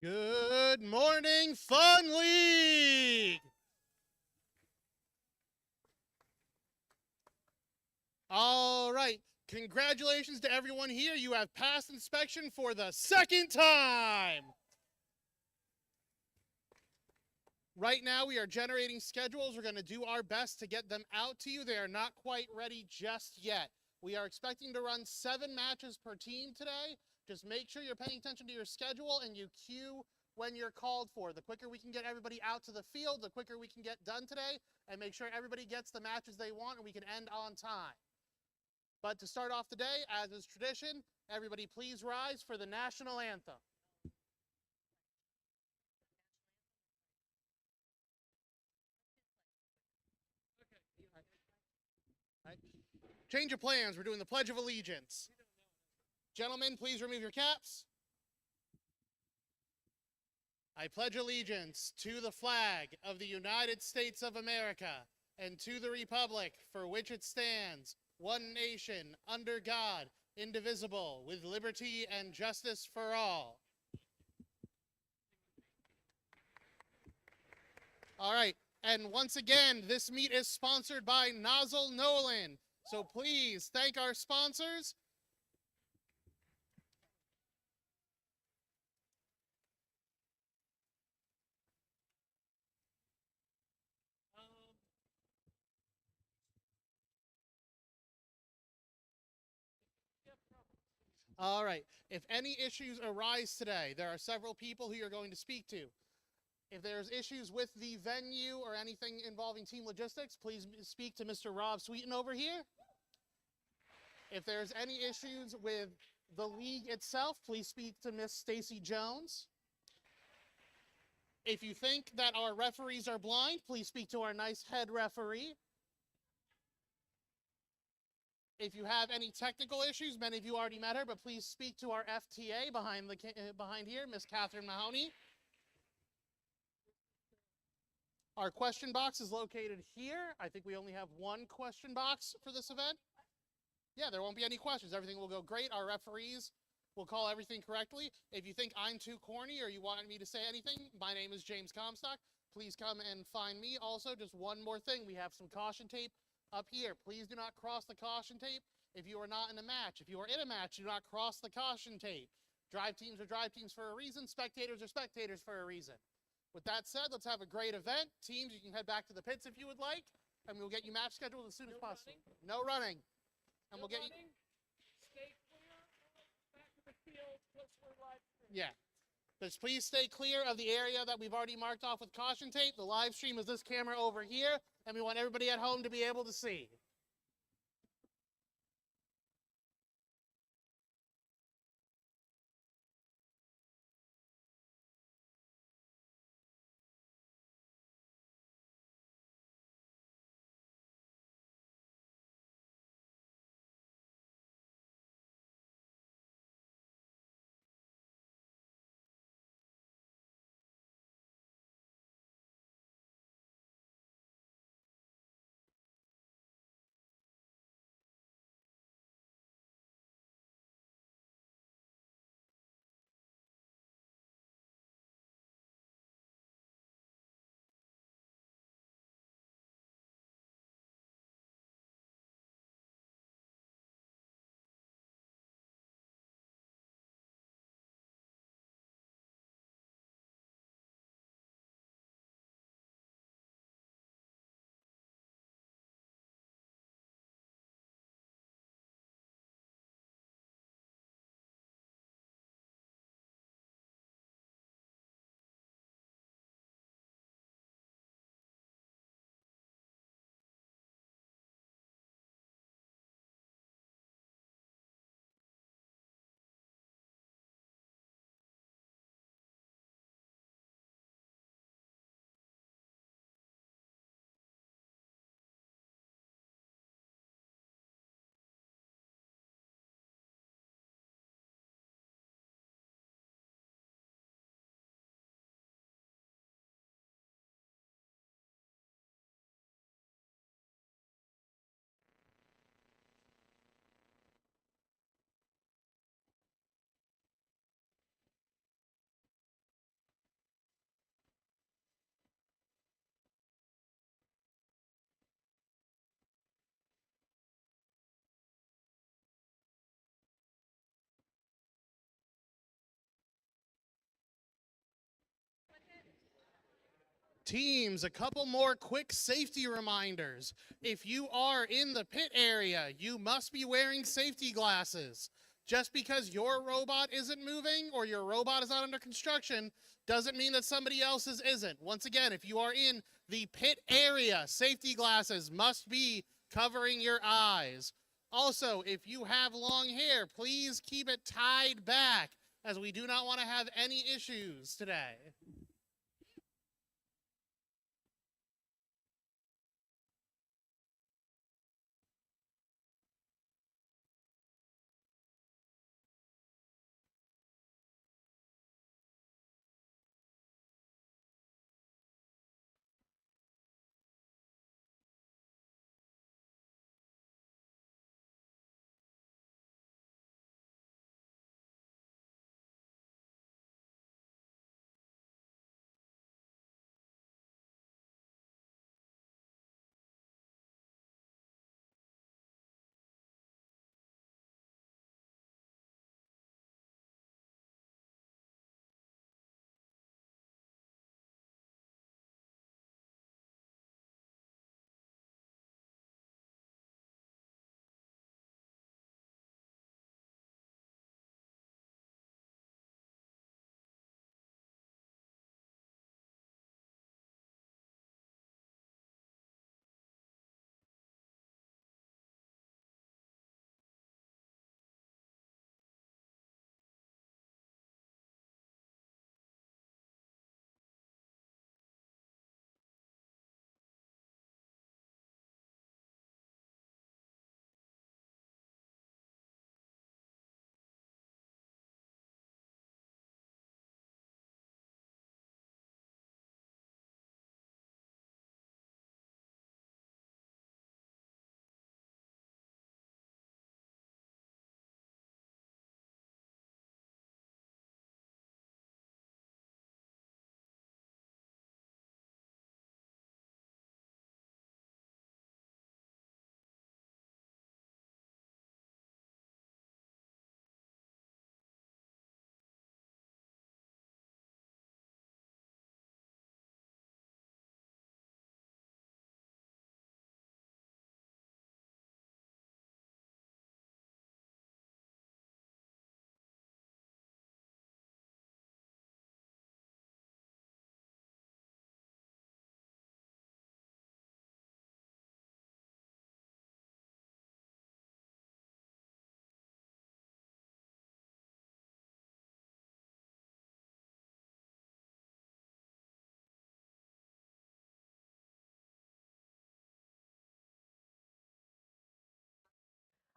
Good morning, Fun League! All right, congratulations to everyone here. You have passed inspection for the second time. Right now, we are generating schedules. We're going to do our best to get them out to you. They are not quite ready just yet. We are expecting to run 7 matches per team today. Just make sure you're paying attention to your schedule and you queue when you're called for. The quicker we can get everybody out to the field, the quicker we can get done today and make sure everybody gets the matches they want and we can end on time. But to start off the day, as is tradition, everybody please rise for the national anthem. Right. Change of plans. We're doing the Pledge of Allegiance. Gentlemen, please remove your caps. I pledge allegiance to the flag of the United States of America and to the republic for which it stands, one nation, under God, indivisible, with liberty and justice for all. All right. And once again, this meet is sponsored by Nozzle Nolan. So please thank our sponsors. All right. If any issues arise today, there are several people who you're going to speak to. If there's issues with the venue or anything involving team logistics, please speak to Mr. Rob Sweeten over here. If there's any issues with the league itself, please speak to Miss Stacy Jones. If you think that our referees are blind, please speak to our nice head referee. If you have any technical issues, many of you already met her, but please speak to our FTA behind here, Miss Catherine Mahoney. Our question box is located here. I think we only have one question box for this event. Yeah, there won't be any questions. Everything will go great. Our referees will call everything correctly. If you think I'm too corny or you want me to say anything, my name is James Comstock. Please come and find me. Also, just one more thing. We have some caution tape up here. Please do not cross the caution tape if you are not in a match. If you are in a match, do not cross the caution tape. Drive teams are drive teams for a reason. Spectators are spectators for a reason. With that said, let's have a great event. Teams, you can head back to the pits if you would like, and we'll get you match scheduled as soon as possible. No running. And we'll get you. Stay clear. Back to the field. Live stream. Yeah. Just please stay clear of the area that we've already marked off with caution tape. The live stream is this camera over here, and we want everybody at home to be able to see. Teams, a couple more quick safety reminders. If you are in the pit area, you must be wearing safety glasses. Just because your robot isn't moving or your robot is not under construction doesn't mean that somebody else's isn't. Once again, if you are in the pit area, safety glasses must be covering your eyes. Also, if you have long hair, please keep it tied back, as we do not want to have any issues today.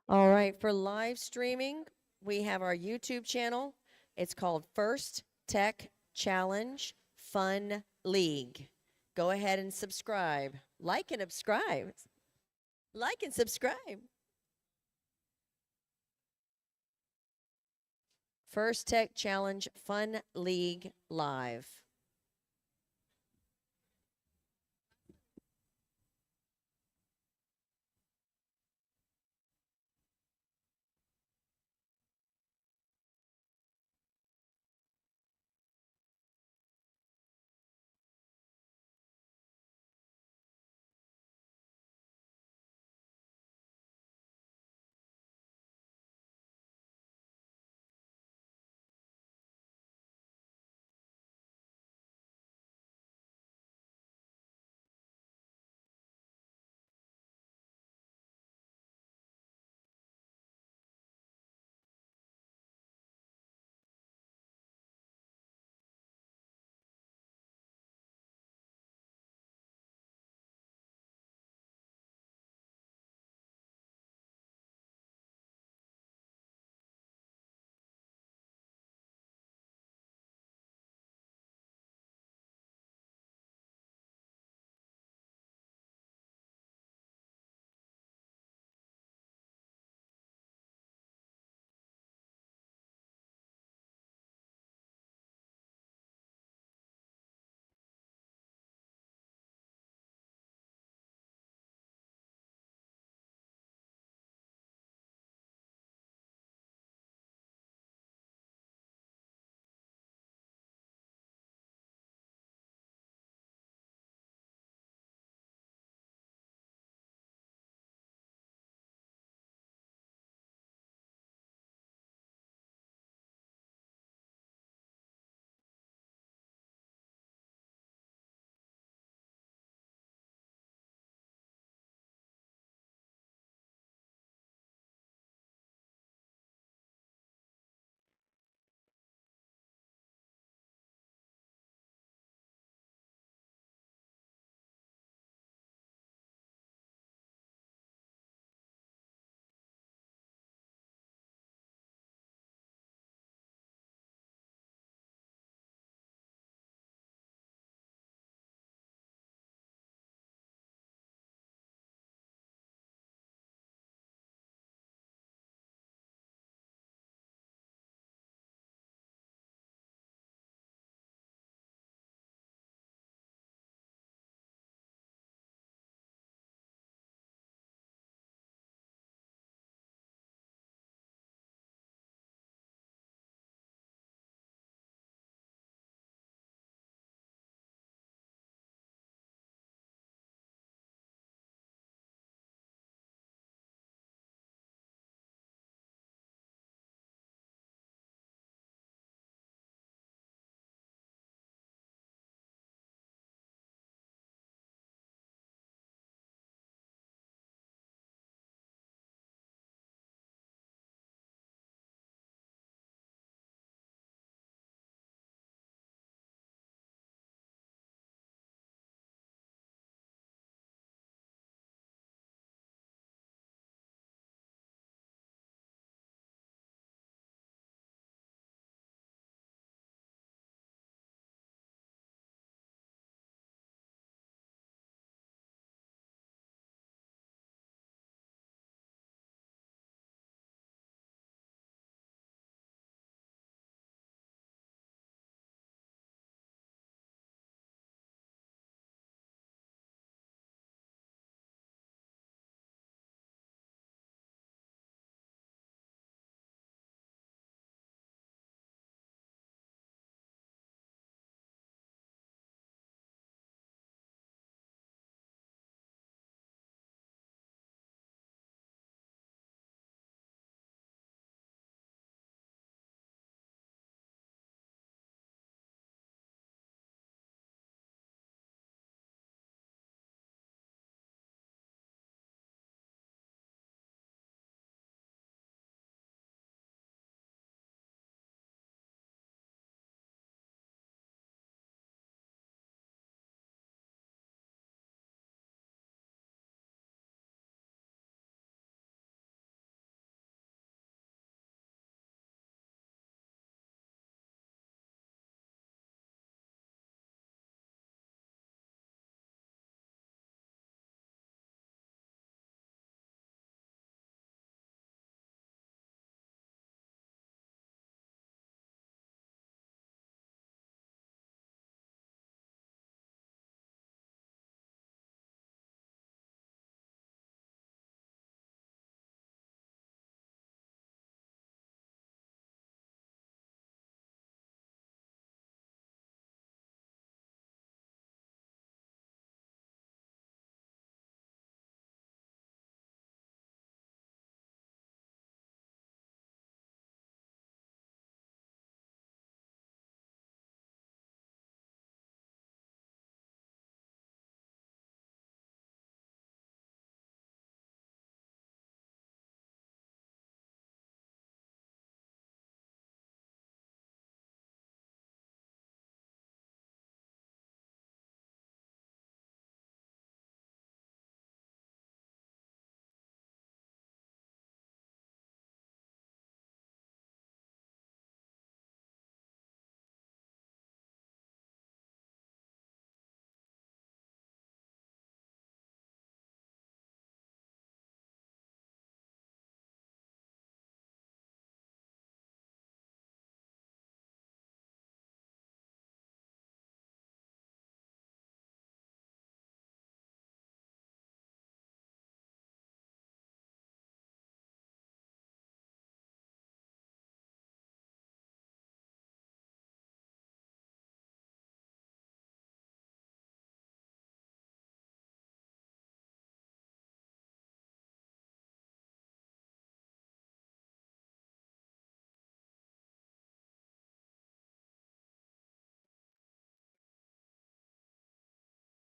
All right, for live streaming, we have our YouTube channel. It's called First Tech Challenge Fun League. Go ahead and subscribe. Like and subscribe. Like and subscribe. First Tech Challenge Fun League Live.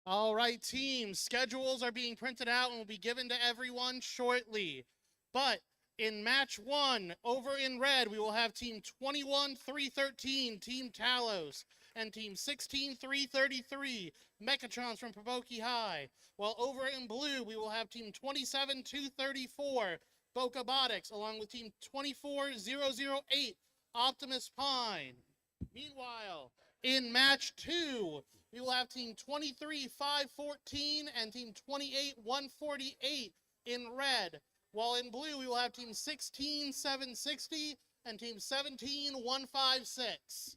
All right, teams, schedules are being printed out and will be given to everyone shortly. But in match 1, over in red, we will have team 21-313, Team Talos, and team 16-333, Mechatrons from Paboki High. While over in blue, we will have team 27-234, Bocabotics, along with team 24008, Optimus Pine. Meanwhile, in match 2, we will have team 23-514 and team 28-148 in red. While in blue, we will have team 16-760 and team 17-156.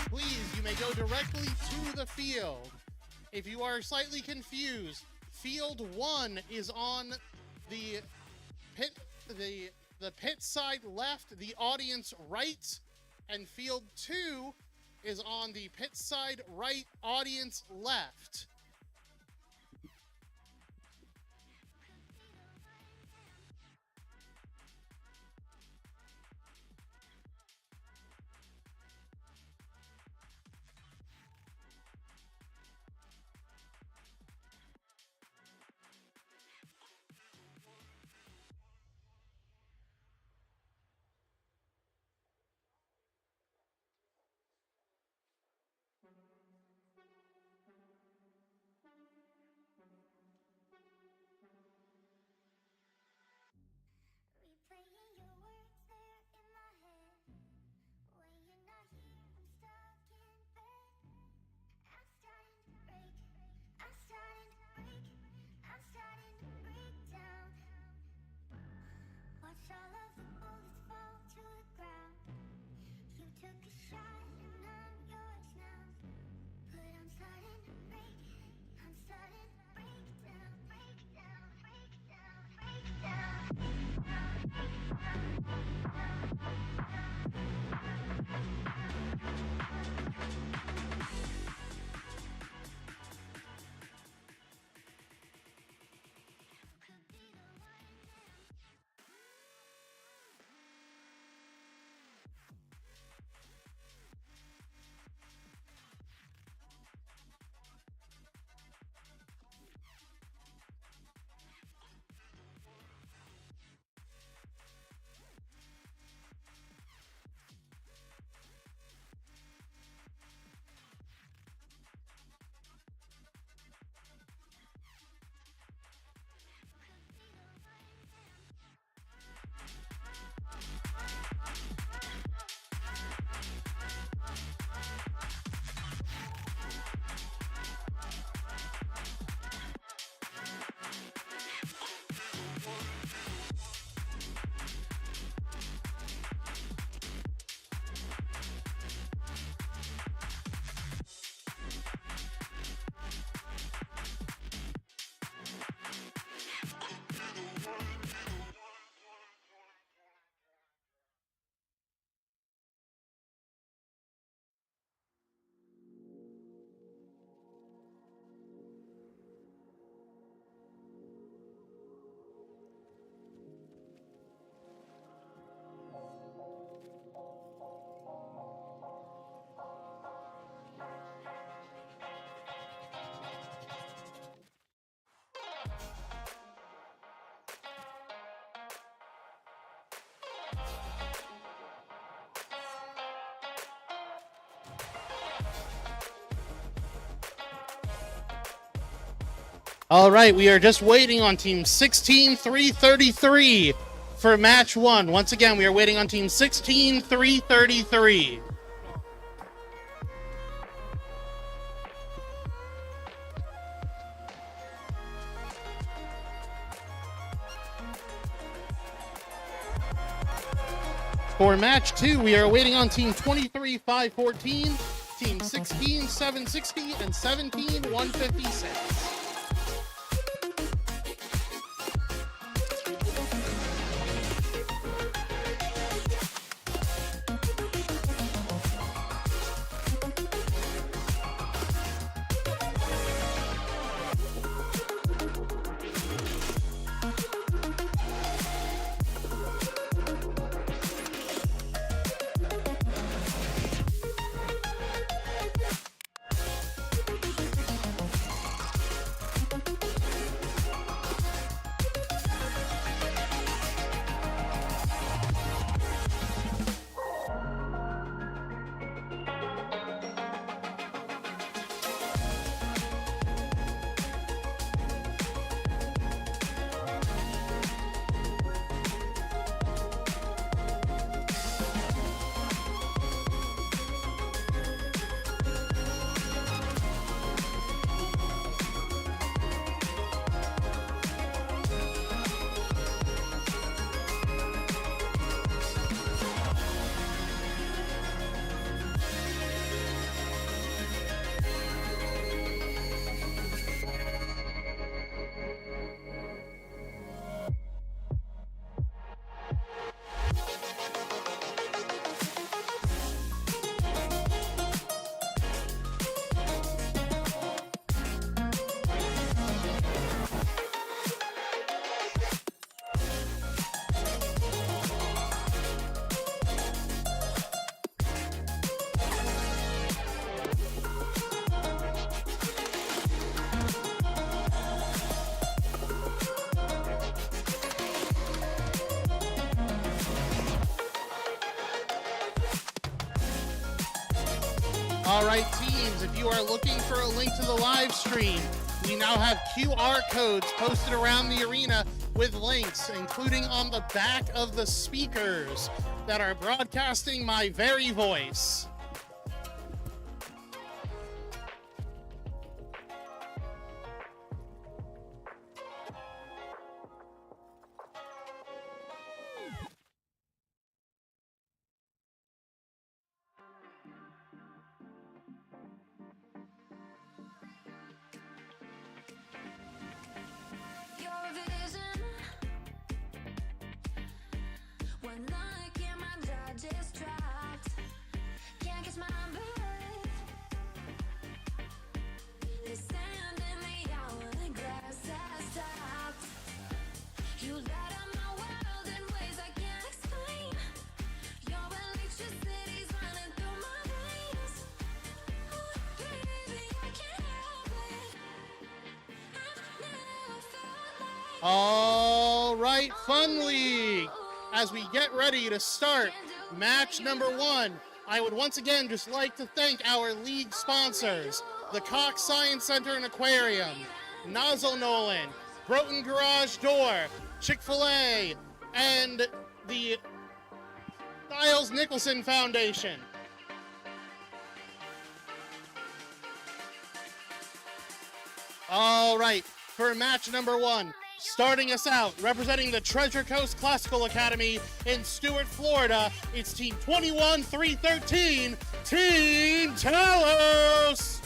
Please, you may go directly to the field. If you are slightly confused, field 1 is on the pit side left, the audience right, and field 2 is on the pit side right, audience left. All right, we are just waiting on team 16333 for match 1. Once again, we are waiting on team 16333. For match 2, we are waiting on team 23514, team 16760, and 17156. All right, teams, if you are looking for a link to the live stream, we now have QR codes posted around the arena with links, including on the back of the speakers that are broadcasting my very voice. All right, Fun League, as we get ready to start match number 1, I would once again just like to thank our league sponsors, the Cox Science Center and Aquarium, Nozzle Nolan, Broughton Garage Door, Chick-fil-A, and the Stiles Nicholson Foundation. All right, for match number 1, starting us out, representing the Treasure Coast Classical Academy in Stuart, Florida, it's Team 21313, Team Talos.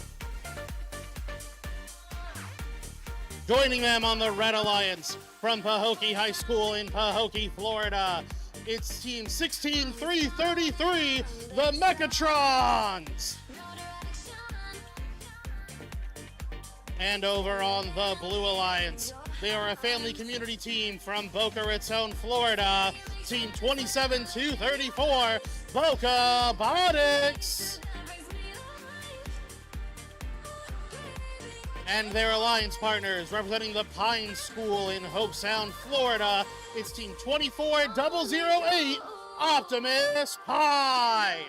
Joining them on the Red Alliance from Pahokee High School in Pahokee, Florida, it's Team 16333, the Mechatrons. And over on the Blue Alliance, they are a family community team from Boca Raton, Florida, Team 27234, Boca Bonics. And their alliance partners representing the Pine School in Hope Sound, Florida, it's Team 24008, Optimus Pie.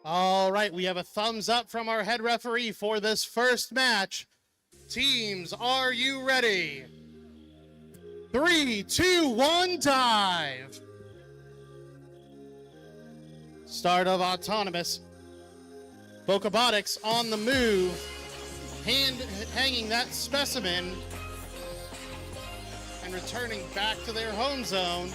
All right, we have a thumbs up from our head referee for this first match. Teams, are you ready? 3, 2, 1, dive. Start of autonomous. Bokobotics on the move, hanging that specimen and returning back to their home zone.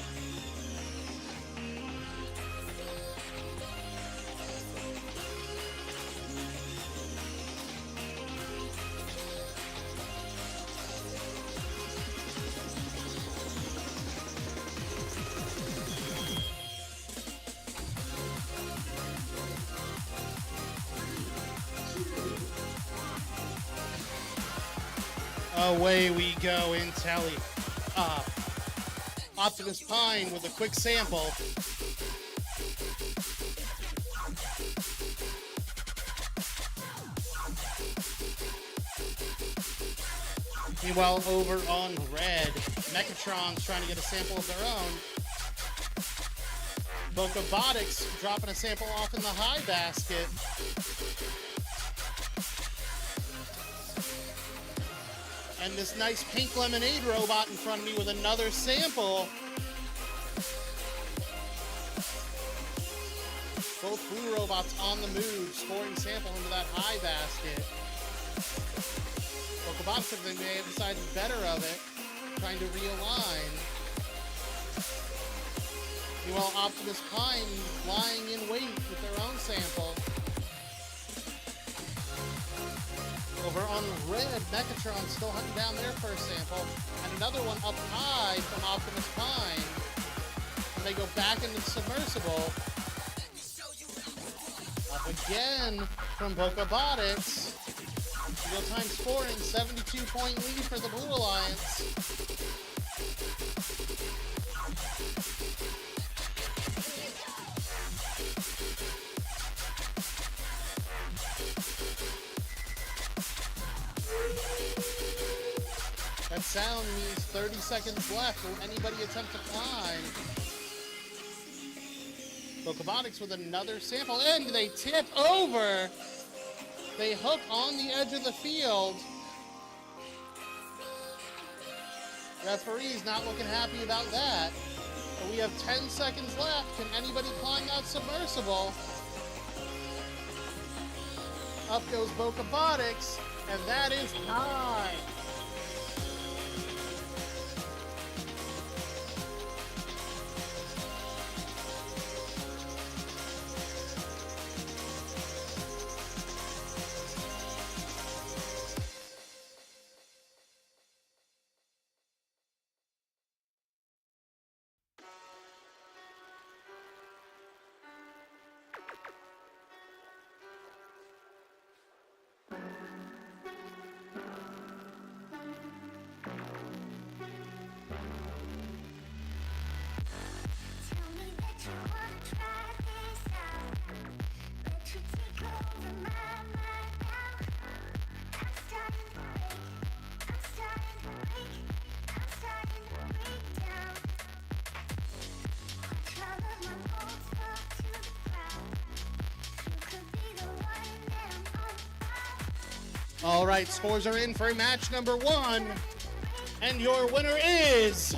Away we go in tally. Optimus Pine with a quick sample. Meanwhile, over on red, Mechatron's trying to get a sample of their own. Bokobotics dropping a sample off in the high basket. And this nice pink lemonade robot in front of me with another sample. Both blue robots on the move, scoring sample into that high basket. Bokobotics said they may have decided better of it, trying to realign. Meanwhile, Optimus Prime lying in wait with their own sample. Over on red, Mechatron still hunting down their first sample, and another one up high from Optimus Prime. And they go back into the submersible. Up again from Bokobotics. Real-time scoring, 72-point lead for the Blue Alliance. That sound means 30 seconds left. Will anybody attempt to climb? Bokobotics with another sample, and they tip over. They hook on the edge of the field. Referee's not looking happy about that. But we have 10 seconds left. Can anybody climb that submersible? Up goes Bokobotics, and that is high. All right, scores are in for match number 1. And your winner is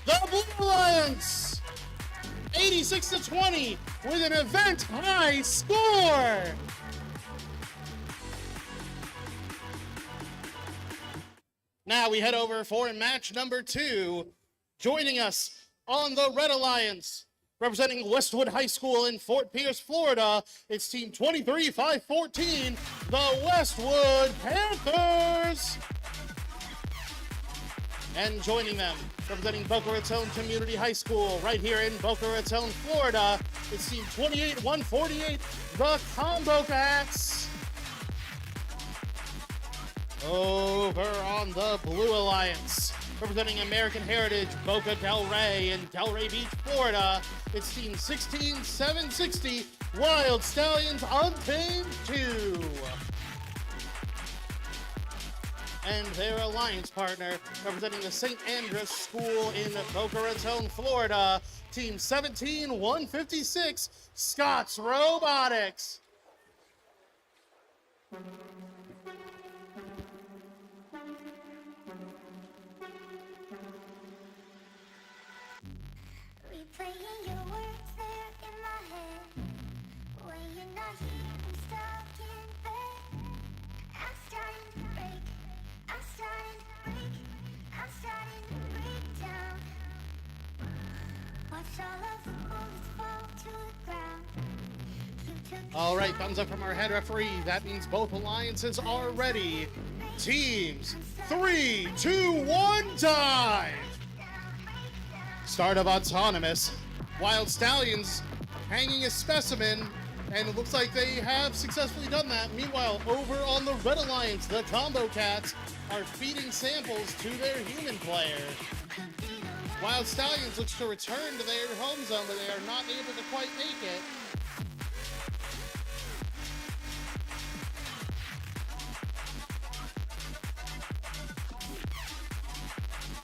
the Blue Alliance, 86-20, with an event high score. Now we head over for match number 2. Joining us on the Red Alliance, representing Westwood High School in Fort Pierce, Florida, it's Team 23-514, the Westwood Panthers. And joining them, representing Boca Raton Community High School right here in Boca Raton, Florida, it's Team 28-148, the Combo Cats. Over on the Blue Alliance, representing American Heritage, Boca Del Rey in Delray Beach, Florida, it's Team 16-760, Wild Stallions Untamed 2. and their alliance partner, representing the St. Andrews School in Boca Raton, Florida, Team 17156, Scott's Robotics. Replaying your words there in my head. When you're not here, I'm stuck in bed. I'm starting to break. I'm starting to break. I'm starting to break down. Watch all of the bullets fall to the ground. You took a All right, shot, thumbs up from our head referee. That means both alliances are ready. Teams, 3, 2, 1, dive! Start of Autonomous. Wild Stallions hanging a specimen, and it looks like they have successfully done that. Meanwhile, over on the Red Alliance, the Combo Cats are feeding samples to their human player. Wild Stallions looks to return to their home zone, but they are not able to quite make it.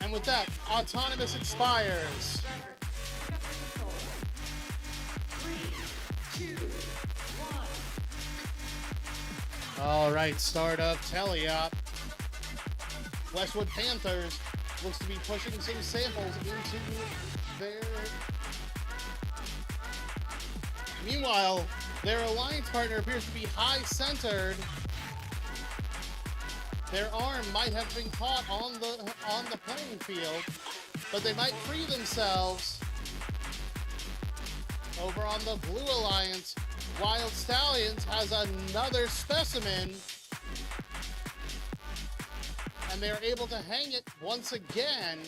And with that, Autonomous expires. All right, start of Teleop. Westwood Panthers looks to be pushing some samples into their... Meanwhile, their alliance partner appears to be high-centered. Their arm might have been caught on the playing field, but they might free themselves. Over on the Blue Alliance, Wild Stallions has another specimen, and they're able to hang it once again.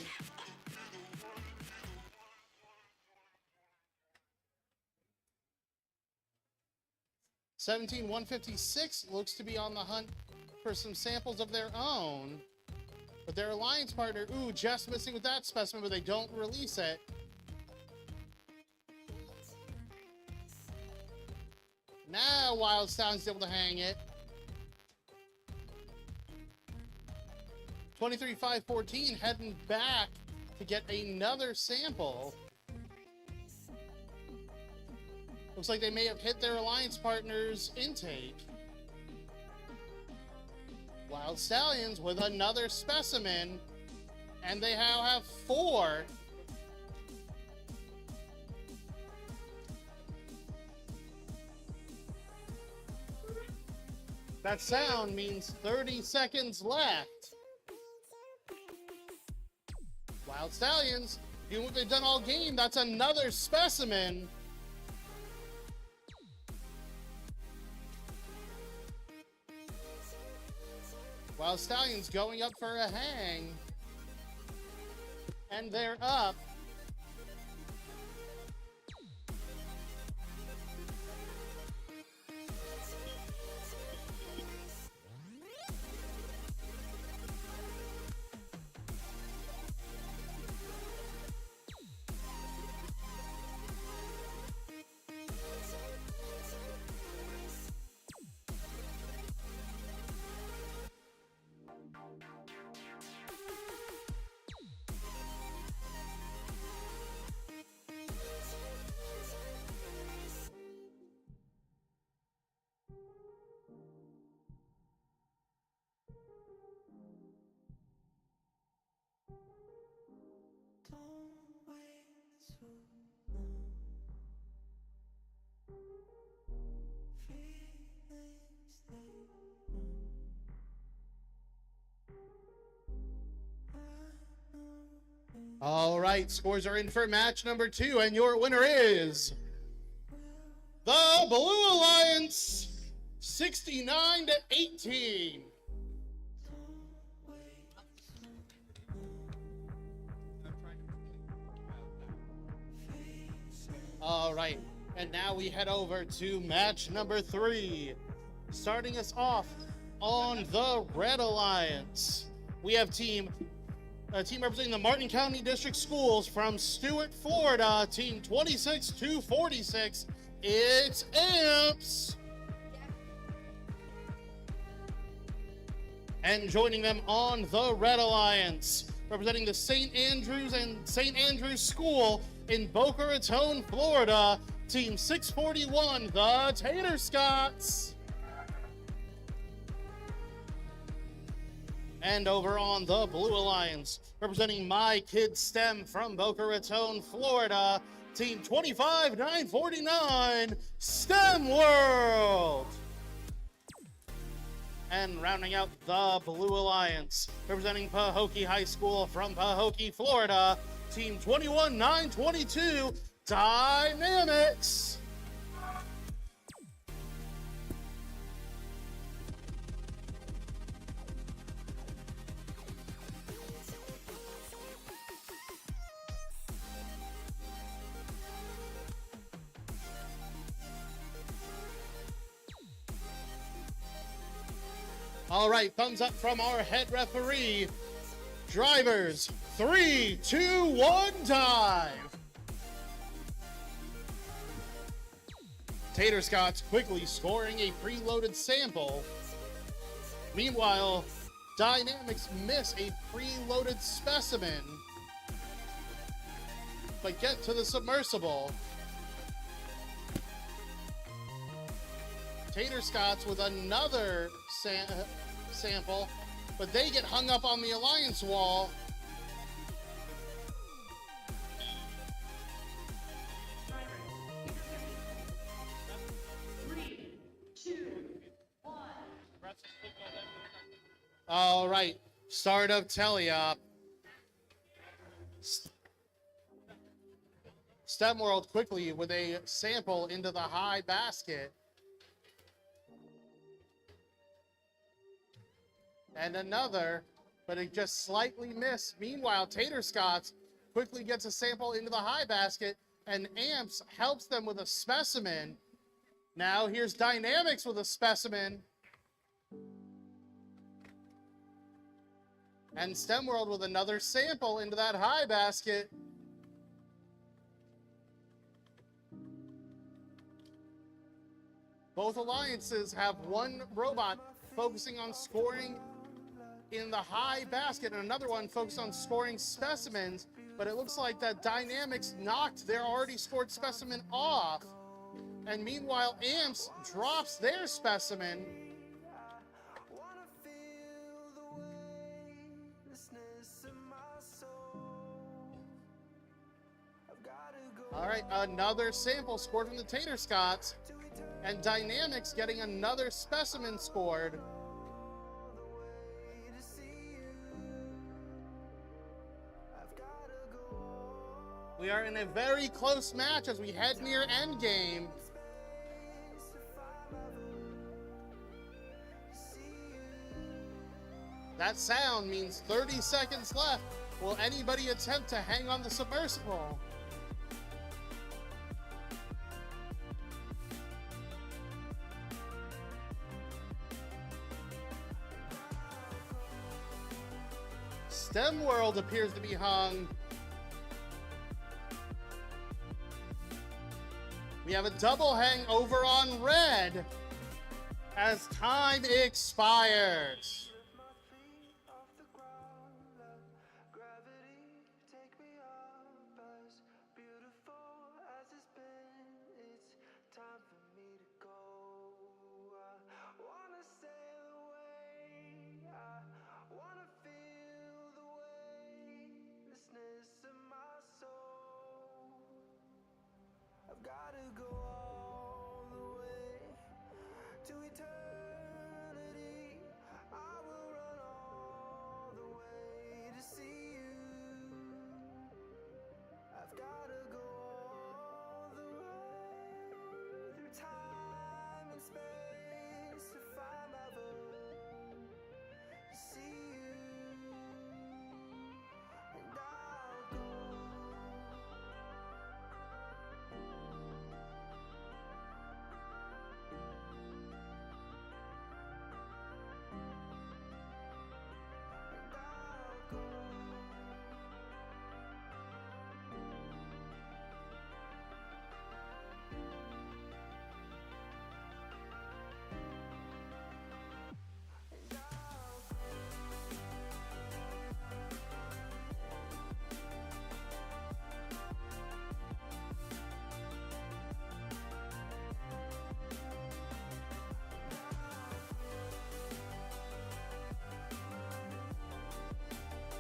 (17-156) looks to be on the hunt for some samples of their own, but their alliance partner, just missing with that specimen, but they don't release it. Now Wild Stallions able to hang it. 23-514 heading back to get another sample. Looks like they may have hit their alliance partner's intake. Wild Stallions with another specimen, and they now have 4. That sound means 30 seconds left. Wild Stallions doing what they've done all game. That's another specimen. Wild Stallions going up for a hang. And they're up. All right, scores are in for match number 2, and your winner is the Blue Alliance, 69-18. All right, and now we head over to match number 3. Starting us off on the Red Alliance, we have a team representing the Martin County District Schools from Stuart, Florida, team 26-246. It's Amps. And joining them on the Red Alliance, representing the St. Andrews and St. Andrews School in Boca Raton, Florida, Team 641, the Tater Scots. And over on the Blue Alliance, representing My Kids STEM from Boca Raton, Florida, Team 25949, STEM World. And rounding out the Blue Alliance, representing Pahokee High School from Pahokee, Florida, Team 21922, Dynamics. All right, thumbs up from our head referee. Drivers, 3, 2, 1, dive. Tater Scots quickly scoring a preloaded sample. Meanwhile, Dynamics miss a preloaded specimen, but get to the submersible. Tater Scots with another sample, but they get hung up on the Alliance wall. All right, start of teleop. STEM World quickly with a sample into the high basket. And another, but it just slightly missed. Meanwhile, Tater Scots quickly gets a sample into the high basket, and Amps helps them with a specimen. Now here's Dynamics with a specimen. And STEM World with another sample into that high basket. Both alliances have one robot focusing on scoring in the high basket and another one focused on scoring specimens, but it looks like that Dynamics knocked their already scored specimen off, and meanwhile Amps drops their specimen. All right, another sample scored from the Tater Scots, and Dynamics getting another specimen scored. We are in a very close match as we head near endgame. That sound means 30 seconds left. Will anybody attempt to hang on the submersible? STEM World appears to be hung. We have a double hang over on red as time expires. Gotta go all the way to eternity. I will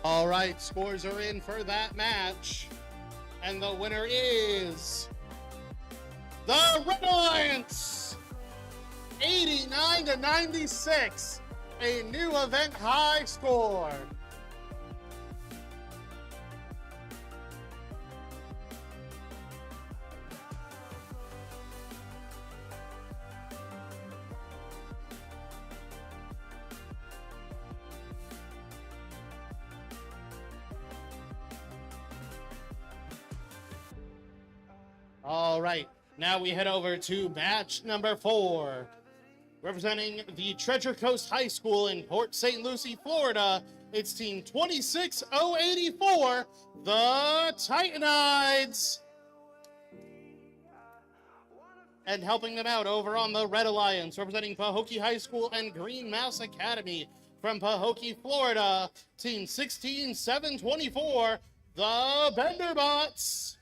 All right, scores are in for that match. And the winner is the Red Alliance, 89-96, a new event high score. All right, now we head over to match number 4. Representing the Treasure Coast High School in Port St. Lucie, Florida, it's team 26084, the Titanides. And helping them out over on the Red Alliance, representing Pahokee High School and Green Mouse Academy from Pahokee, Florida, team 16724, the Benderbots.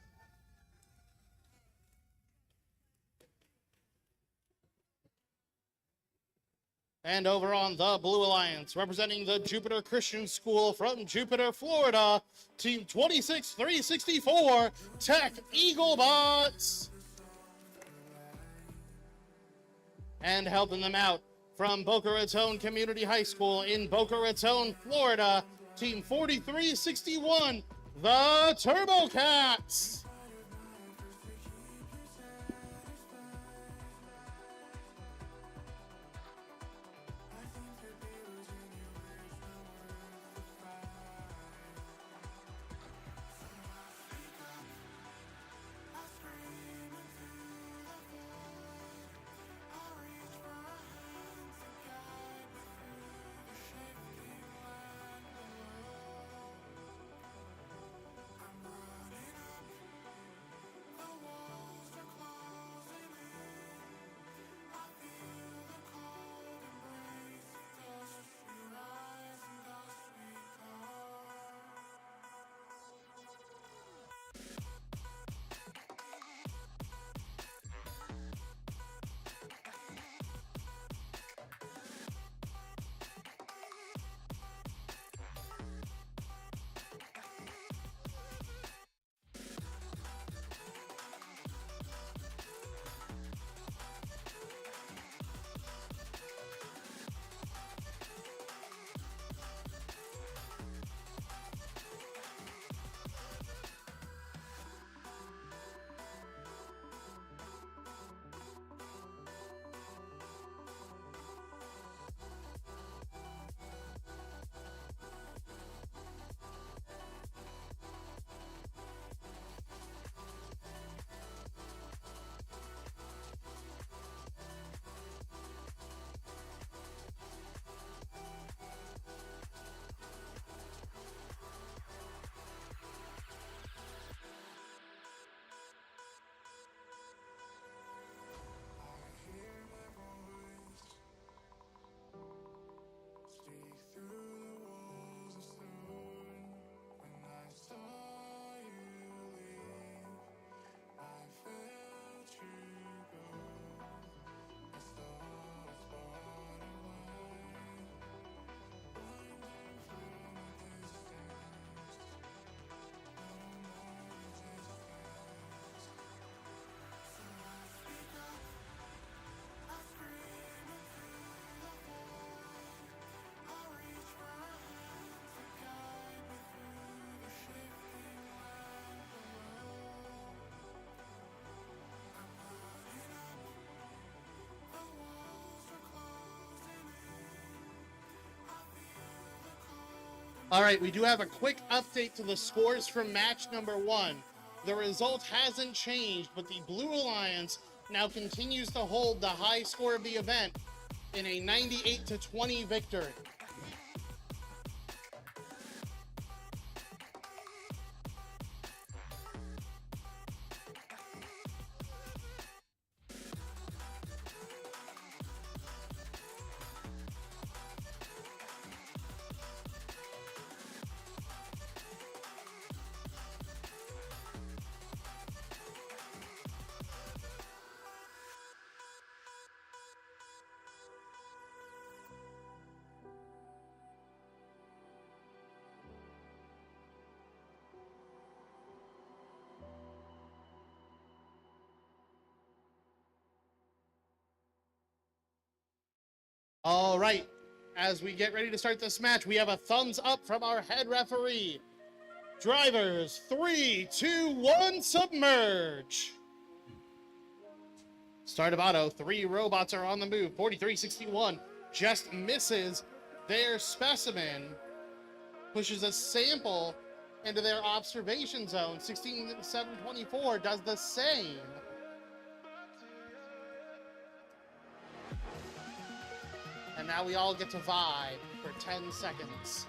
And over on the Blue Alliance, representing the Jupiter Christian School from Jupiter, Florida, team 26364, Tech Eaglebots. And helping them out from Boca Raton Community High School in Boca Raton, Florida, team 4361, the Turbo Cats. All right, we do have a quick update to the scores from match number 1. The result hasn't changed, but the Blue Alliance now continues to hold the high score of the event in a 98-20 victory. All right. As we get ready to start this match, we have a thumbs up from our head referee. Drivers, 3, 2, 1, submerge. Start of auto. 3 robots are on the move. 4361 just misses their specimen. Pushes a sample into their observation zone. 16724 does the same. And now we all get to vibe for 10 seconds.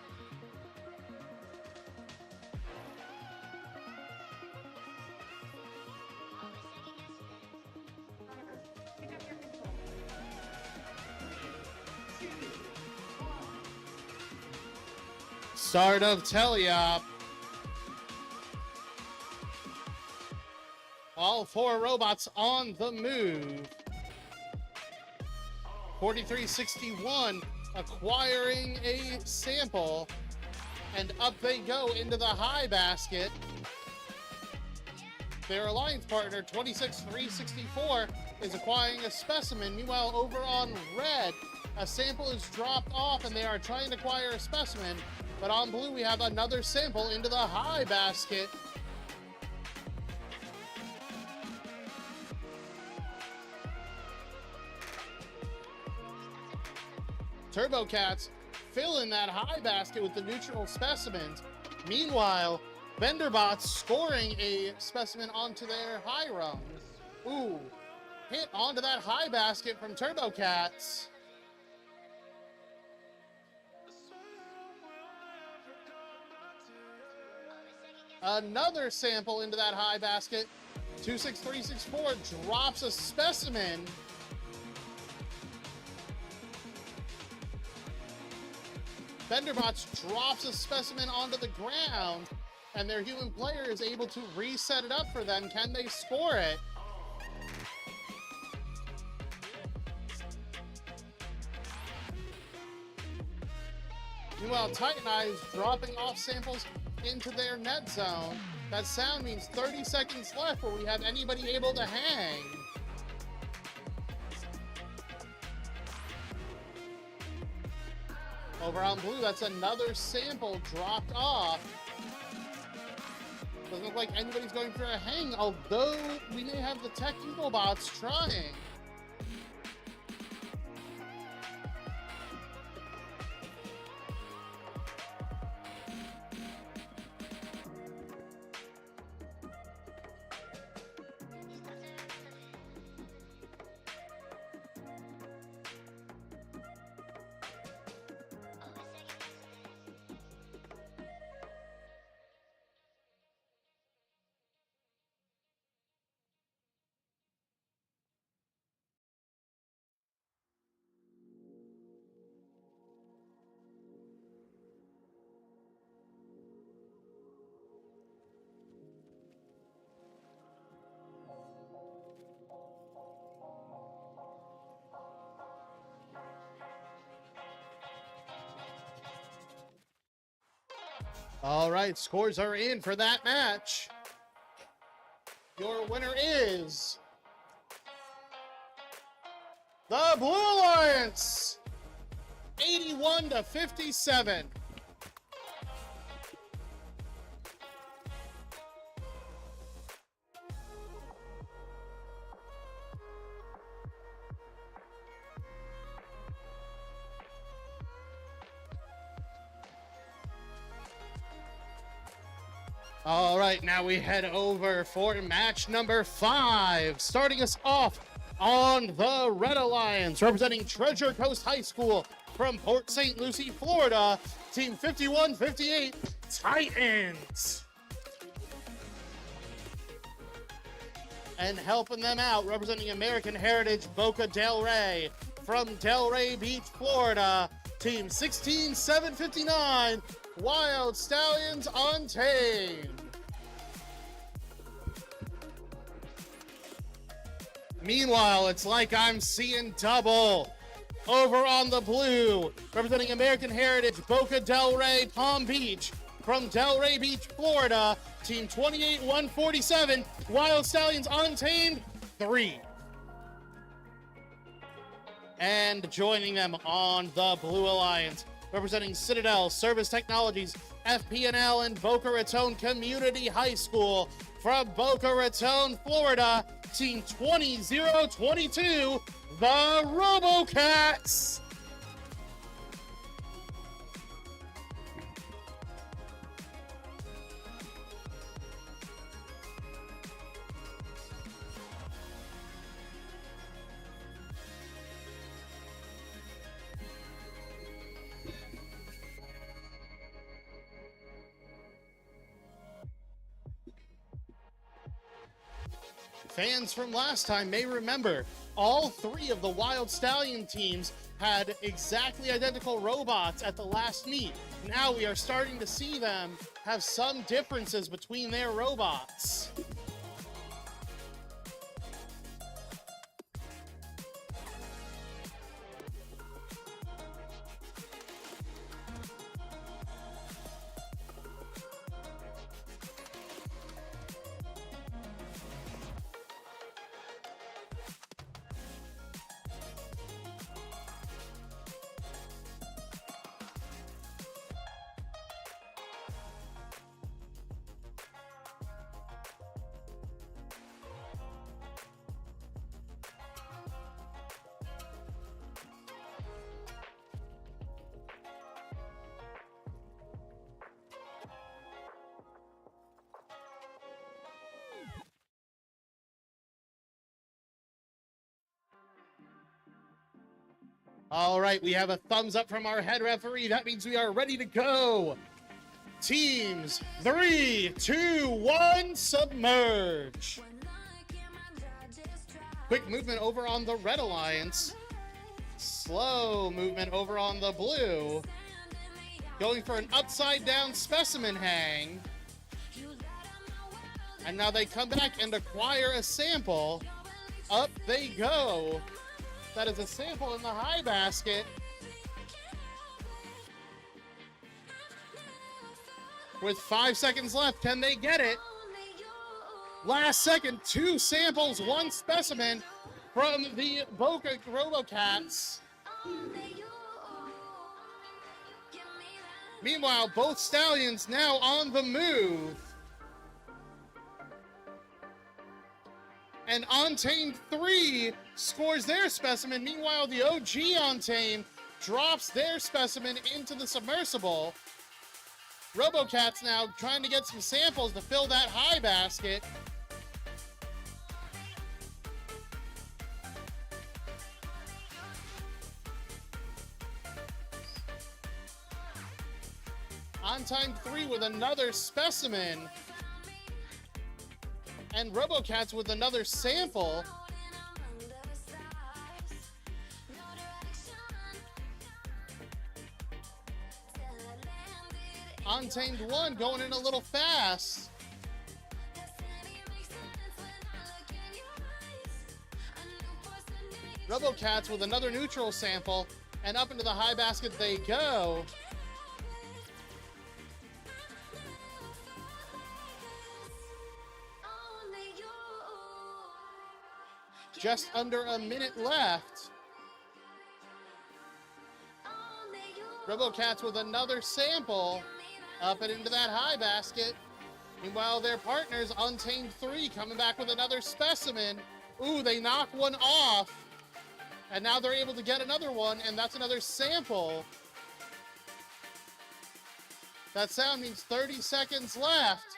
Start of teleop. All 4 robots on the move. 4361 acquiring a sample, and up they go into the high basket. Their alliance partner, 26364, is acquiring a specimen. Meanwhile, over on red, a sample is dropped off and they are trying to acquire a specimen. But on blue, we have another sample into the high basket. TurboCats fill in that high basket with the neutral specimens. Meanwhile, VenderBots scoring a specimen onto their high rungs. Ooh, hit onto that high basket from TurboCats. Another sample into that high basket. 26364 drops a specimen. VenderBots drops a specimen onto the ground, and their human player is able to reset it up for them. Can they score it? Meanwhile, Titan Eye is dropping off samples into their net zone. That sound means 30 seconds left where we have anybody able to hang. Over on blue, that's another sample dropped off. Doesn't look like anybody's going for a hang, although we may have the Tech Eagle bots trying. All right, scores are in for that match. Your winner is the Blue Alliance, 81-57. All right, now we head over for match number 5. Starting us off on the Red Alliance, representing Treasure Coast High School from Port St. Lucie, Florida, Team 5158 Titans. And helping them out, representing American Heritage Boca Del Rey from Delray Beach, Florida, Team 16759 Wild Stallions Untamed. Meanwhile, it's like I'm seeing double. Over on the blue, representing American Heritage Boca Del Rey Palm Beach from Delray Beach, Florida, Team 28147 Wild Stallions Untamed 3. And joining them on the Blue Alliance, representing Citadel Service Technologies, FP&L, and Boca Raton Community High School from Boca Raton, Florida, Team 20022, the RoboCats. Fans from last time may remember all three of the Wild Stallion teams had exactly identical robots at the last meet. Now we are starting to see them have some differences between their robots. All right, we have a thumbs up from our head referee. That means we are ready to go. Teams, 3, 2, 1, submerge. Quick movement over on the Red Alliance. Slow movement over on the Blue. Going for an upside down specimen hang. And now they come back and acquire a sample. Up they go. That is a sample in the high basket. With 5 seconds left, can they get it? Last second, 2 samples, 1 specimen from the Boca RoboCats. Meanwhile, both Stallions now on the move. And Untamed 3 scores their specimen. Meanwhile, the OG Untamed drops their specimen into the submersible. RoboCats now trying to get some samples to fill that high basket. Untimed 3 with another specimen. And RoboCats with another sample. Untamed 1 going in a little fast. RoboCats with another neutral sample. And up into the high basket they go. Just under a minute left. RoboCats with another sample up and into that high basket. Meanwhile, their partners, Untamed 3, coming back with another specimen. Ooh, they knock one off. And now they're able to get another one, and that's another sample. That sound means 30 seconds left.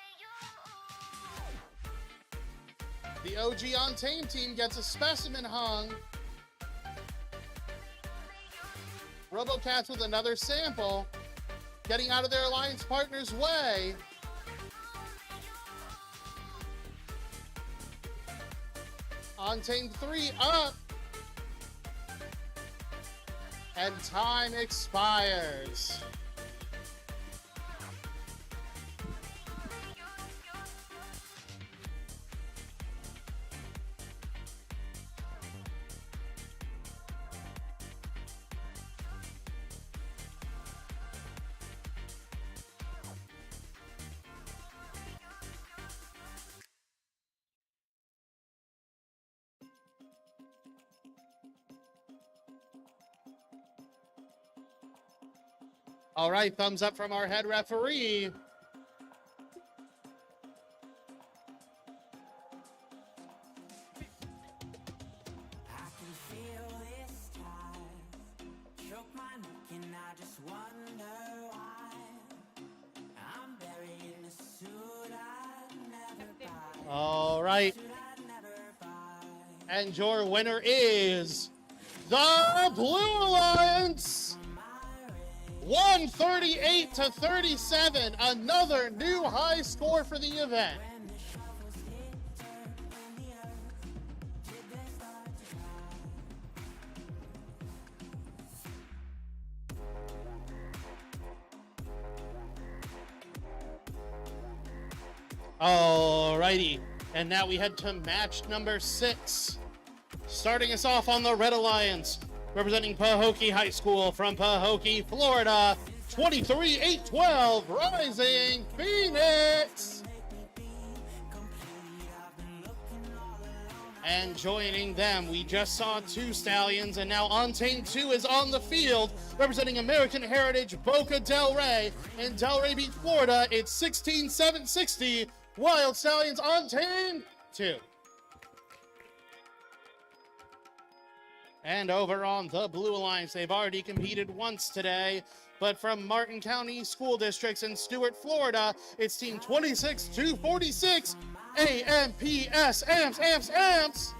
The OG Untamed team gets a specimen hung. RoboCats with another sample, getting out of their alliance partner's way. Untamed 3 up. And time expires. All right, thumbs up from our head referee. I can feel this tide choke my neck and I just wonder why I'm buried in a suit I'd never buy. All right. Suit I'd never buy. And your winner is the Blue Alliance. 138 to 37. Another new high score for the event. Alrighty, and now we head to match number 6. Starting us off on the Red Alliance, representing Pahokee High School from Pahokee, Florida, 23-8-12, Rising Phoenix. And joining them, we just saw 2 Stallions, and now Untamed 2 is on the field, representing American Heritage Boca Del Rey in Delray Beach, Florida. It's 16-7-60, Wild Stallions Untamed 2. And over on the Blue Alliance, they've already competed once today, but from Martin County School Districts in Stuart, Florida, it's team 26-246, AMPS, AMPS.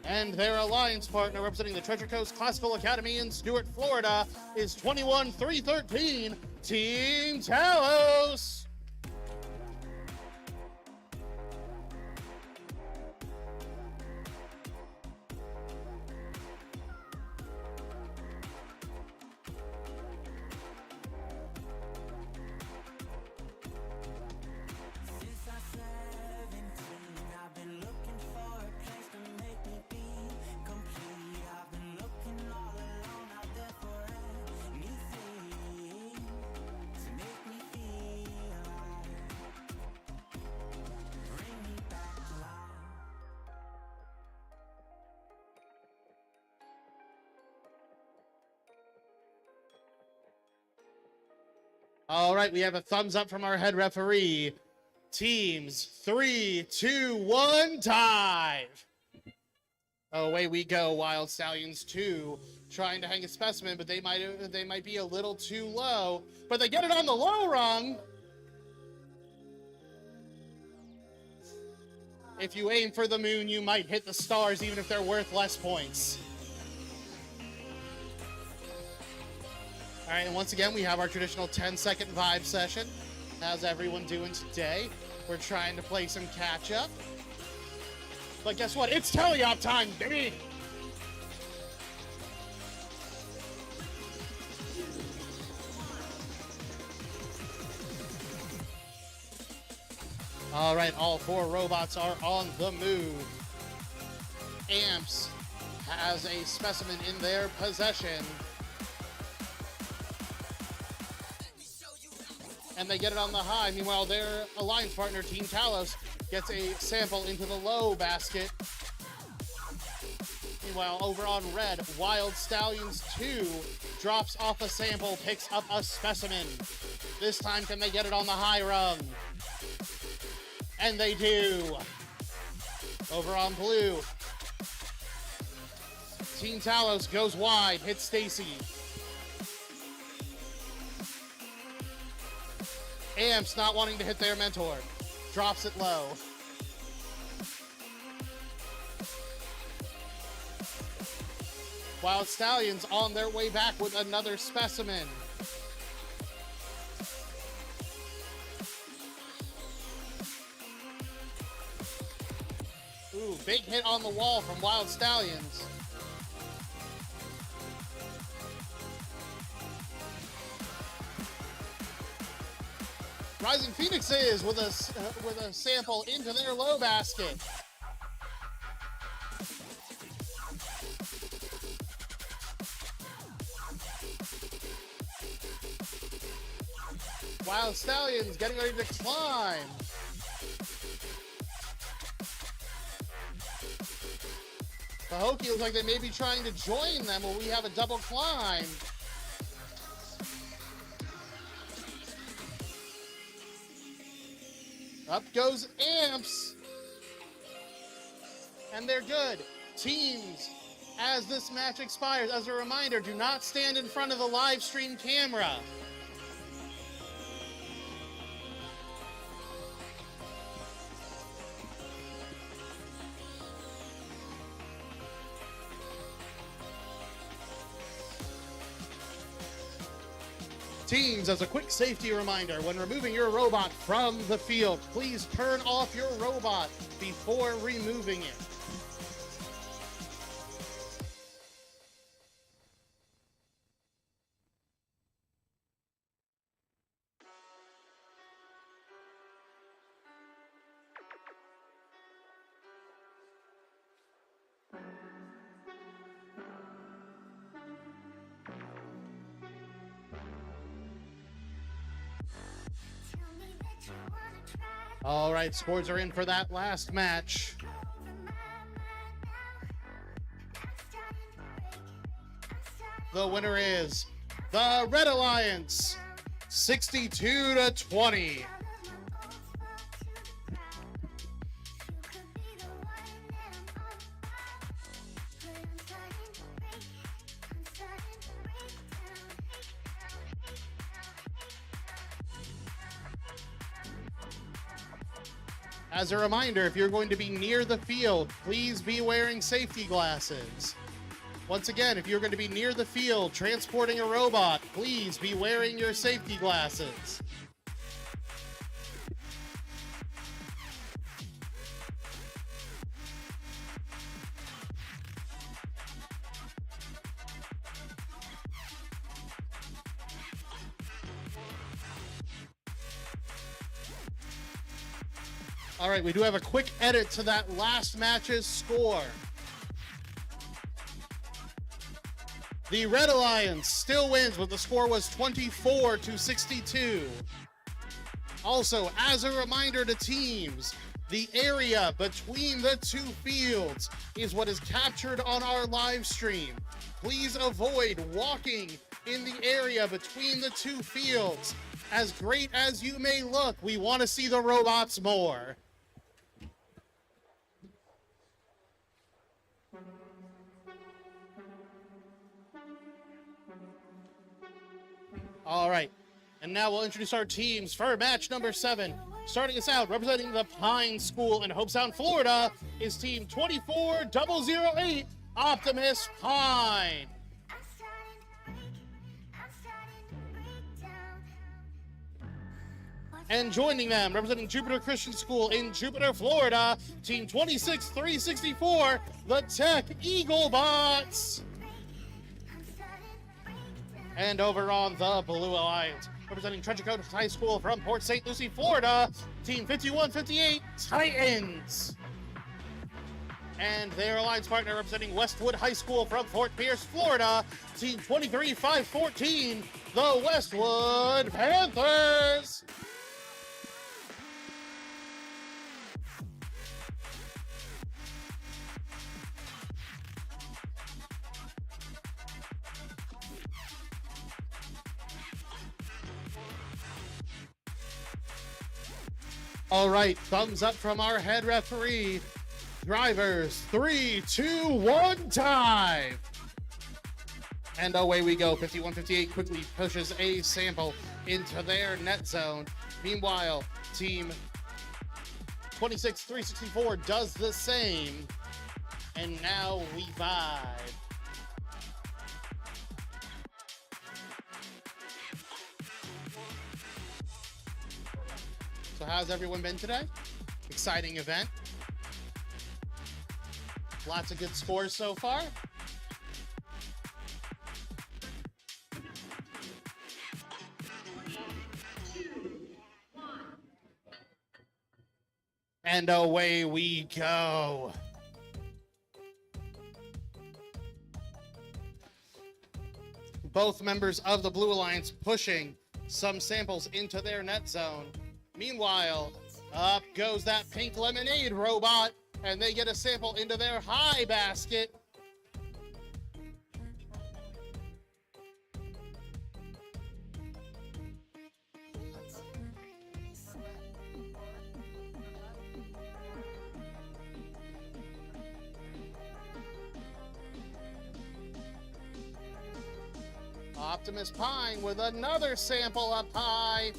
And their alliance partner, representing the Treasure Coast Classical Academy in Stuart, Florida, is 21-313, Team Talos. All right, we have a thumbs up from our head referee. Teams 3, 2, 1, dive. Away we go, Wild Stallions 2, trying to hang a specimen, but they might be a little too low. But they get it on the low rung. If you aim for the moon, you might hit the stars, even if they're worth less points. All right, and once again, we have our traditional 10-second vibe session. How's everyone doing today? We're trying to play some catch-up. But guess what? It's teleop time, baby! All right, all 4 robots are on the move. Amps has a specimen in their possession. And they get it on the high. Meanwhile, their alliance partner, Team Talos, gets a sample into the low basket. Meanwhile, over on red, Wild Stallions 2 drops off a sample, picks up a specimen. This time, can they get it on the high rung? And they do. Over on blue, Team Talos goes wide, hits Stacy. Amps not wanting to hit their mentor. Drops it low. Wild Stallions on their way back with another specimen. Ooh, big hit on the wall from Wild Stallions. Rising Phoenixes with a sample into their low basket. Wild Stallions getting ready to climb. Pahokee looks like they may be trying to join them while we have a double climb. Up goes Amps. And they're good. Teams, as this match expires, as a reminder, do not stand in front of the live stream camera. Teams, as a quick safety reminder, when removing your robot from the field, please turn off your robot before removing it. Tell me that you wanna try. All right, scores are in for that last match. Over my mind now. I'm starting to break. I'm starting The winner is the Red Alliance, 62-20. As a reminder, if you're going to be near the field, please be wearing safety glasses. Once again, if you're going to be near the field transporting a robot, please be wearing your safety glasses. All right, we do have a quick edit to that last match's score. The Red Alliance still wins, but the score was 24-62. Also, as a reminder to teams, the area between the two fields is what is captured on our live stream. Please avoid walking in the area between the two fields. As great as you may look, we want to see the robots more. All right, and now we'll introduce our teams for match number 7. Starting us out, representing the Pine School in Hope Sound, Florida, is team 24008, Optimus Pine. I'm starting to break. I'm starting to break down. And joining them, representing Jupiter Christian School in Jupiter, Florida, team 26364, the Tech Eagle Bots. I'm starting to break down. And over on the Blue Alliance, representing Treasure Coast High School from Port St. Lucie, Florida, team 5158 Titans. And their alliance partner representing Westwood High School from Fort Pierce, Florida, team 23514, the Westwood Panthers. All right, thumbs up from our head referee. Drivers, 3, 2, 1, time. And away we go. 5158 quickly pushes a sample into their net zone. Meanwhile, team 26364 does the same. And now we vibe. So how's everyone been today? Exciting event. Lots of good scores so far. And away we go. Both members of the Blue Alliance pushing some samples into their net zone. Meanwhile, up goes that pink lemonade robot, and they get a sample into their high basket. Optimus Pine with another sample up high.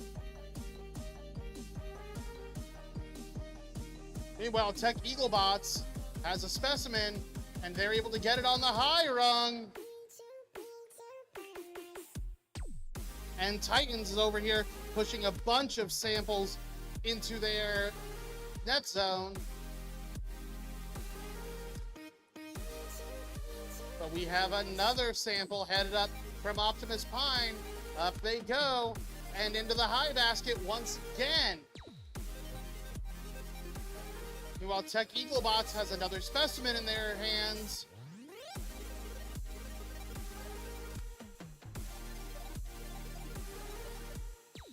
Meanwhile, Tech Eaglebots has a specimen, and they're able to get it on the high rung. And Titans is over here pushing a bunch of samples into their net zone. But we have another sample headed up from Optimus Pine. Up they go, and into the high basket once again. Meanwhile, Tech Eaglebots has another specimen in their hands.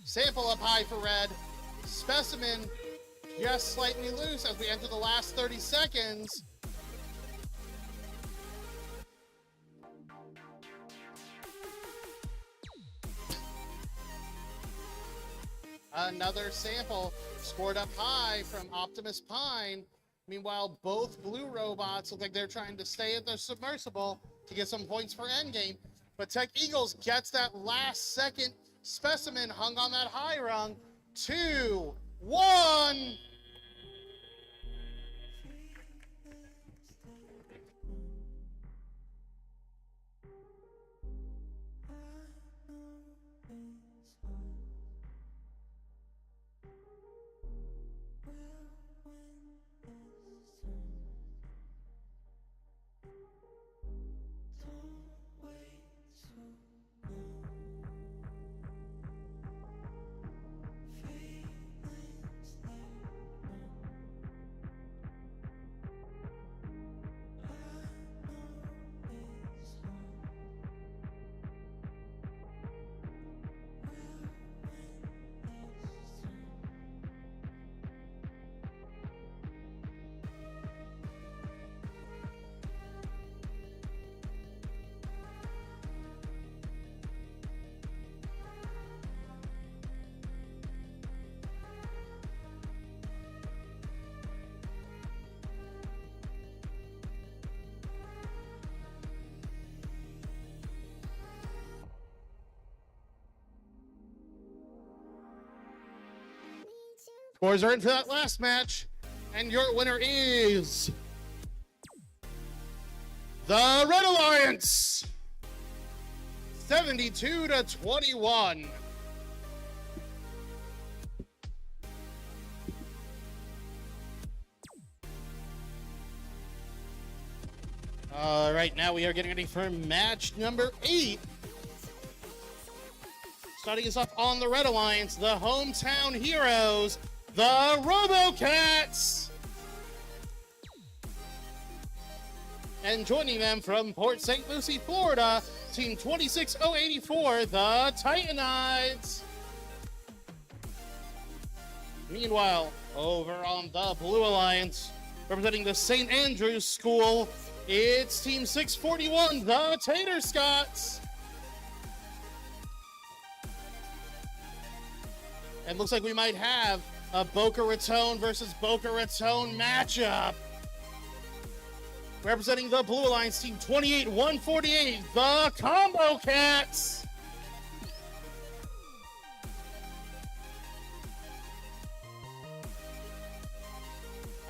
Sample up high for red. Specimen just slightly loose as we enter the last 30 seconds. Another sample scored up high from Optimus Pine. Meanwhile, both blue robots look like they're trying to stay at the submersible to get some points for endgame. But Tech Eagles gets that last second specimen hung on that high rung. 2, 1. Scores are in for that last match, and your winner is the Red Alliance, 72-21. All right, now we are getting ready for match number 8. Starting us off on the Red Alliance, the hometown heroes, the RoboCats. And joining them from Port St. Lucie, Florida, Team 26084, the Titanides. Meanwhile, over on the Blue Alliance, representing the St. Andrews School, it's Team 641, the Tater Scots. And looks like we might have a Boca Raton versus Boca Raton matchup. Representing the Blue Alliance, Team 28148, the Combo Cats.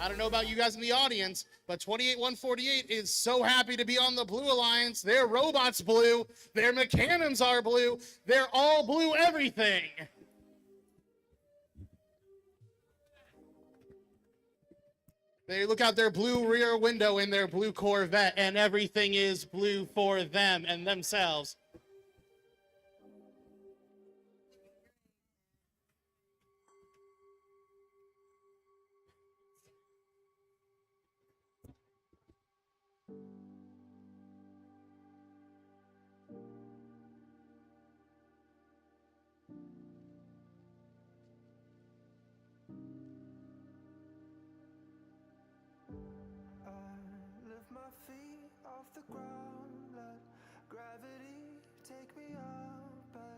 I don't know about you guys in the audience, but 28148 is so happy to be on the Blue Alliance. Their robots blue, their mechanums are blue, they're all blue everything. They look out their blue rear window in their blue Corvette, and everything is blue for them and themselves. Lift my feet off the ground, let gravity take me up.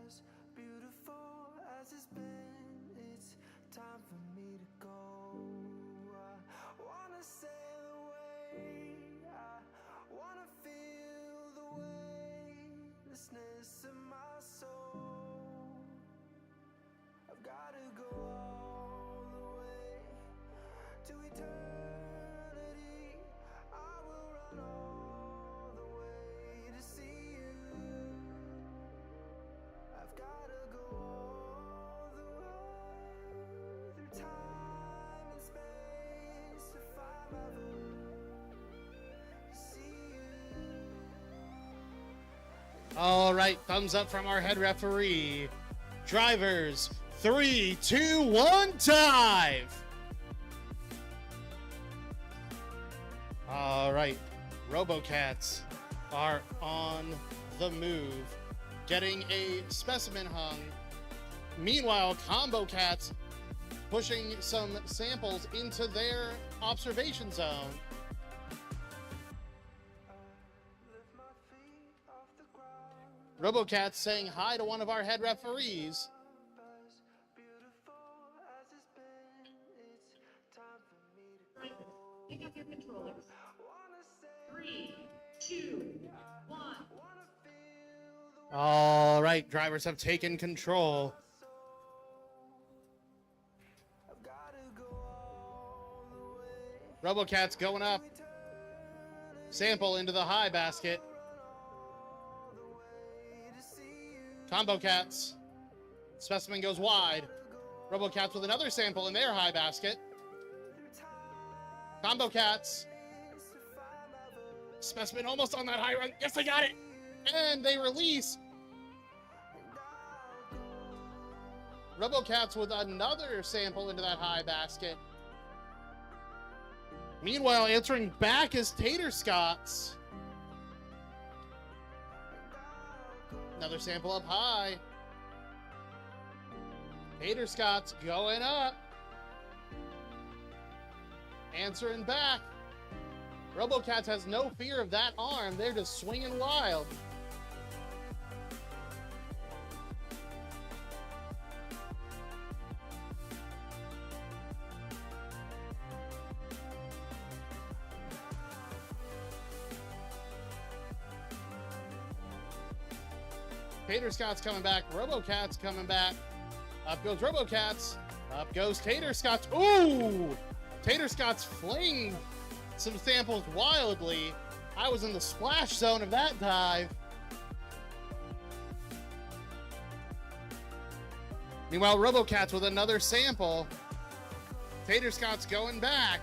As beautiful as it's been, it's time for me to go. I wanna sail away, I wanna feel the weightlessness of my eternity. I will run all the way to see you. I've gotta go all the way through time and space to find my to see you. All right, thumbs up from our head referee. Drivers, 3, 2, 1, dive. All right, RoboCats are on the move, getting a specimen hung. Meanwhile, Combo Cats pushing some samples into their observation zone. Lift my feet off the ground. RoboCats saying hi to one of our head referees. As beautiful as it's been, it's time for me to go. Pick up your controllers. Wanna say 3, 2, 1. wanna feel the All right, drivers have taken control. I've gotta go all the way. RoboCats going up. Sample into the high basket. Combo Cats. Specimen goes wide. RoboCats with another sample in their high basket. Combo Cats. Specimen almost on that high run. Yes, they got it. And they release. RoboCats with another sample into that high basket. Meanwhile, answering back is Tater Scots. Another sample up high. Tater Scots going up. Answering back. RoboCats has no fear of that arm. They're just swinging wild. Tater Scots coming back. RoboCats coming back. Up goes RoboCats. Up goes Tater Scots. Ooh! Tater Scots fling some samples wildly. I was in the splash zone of that dive. Meanwhile, RoboCats with another sample. Tater Scots going back.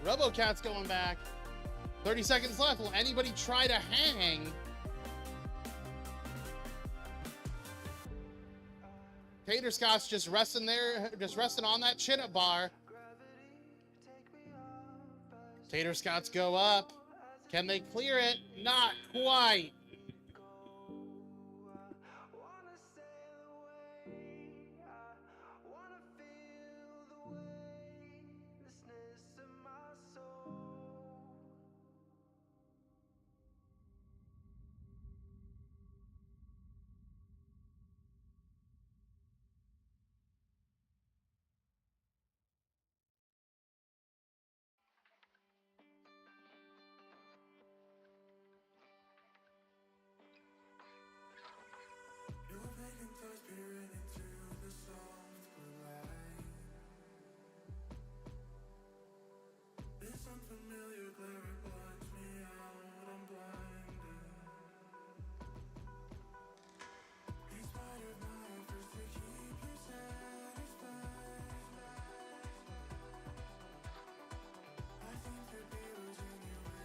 RoboCats going back. 30 seconds left. Will anybody try to hang? Tater Scott's just resting there, just resting on that chin-up bar. Tater Scott's go up. Can they clear it? Not quite. wanna sail away. I wanna feel the weightlessness of my soul.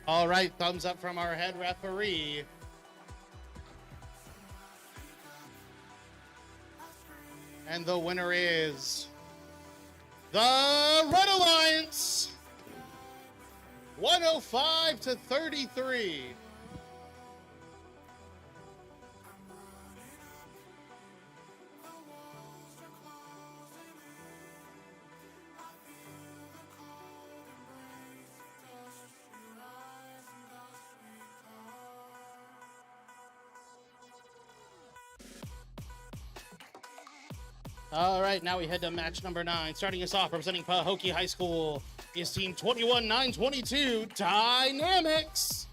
All right, thumbs up from our head referee. And the winner is the Red Alliance, 105-33. All right, now we head to match number 9. Starting us off, representing Pahokee High School, is Team 21-922 Dynamics.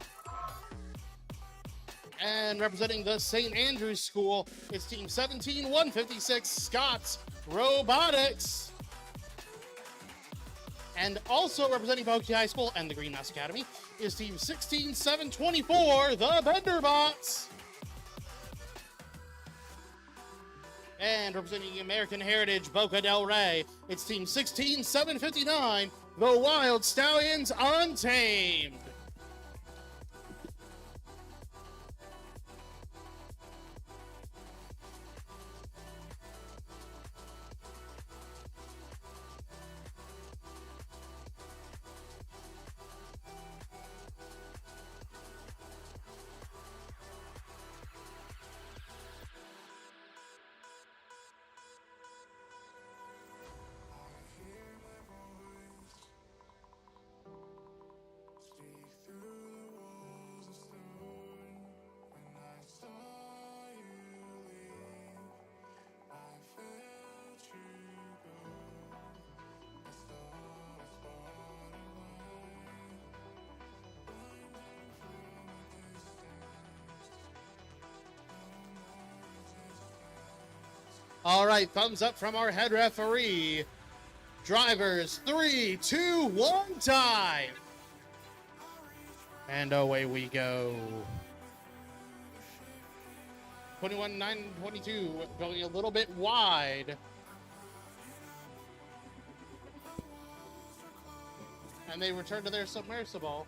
And representing the St. Andrews School, it's Team 17-156 Scots Robotics. And also representing Pokey High School and the Green Mouse Academy is Team 16724, the Benderbots. And representing American Heritage Boca del Rey, it's Team 16759, the Wild Stallions Untamed. All right, thumbs up from our head referee. Drivers, 3, 2, 1, time. And away we go. 21-9-22, going a little bit wide. And they return to their submersible.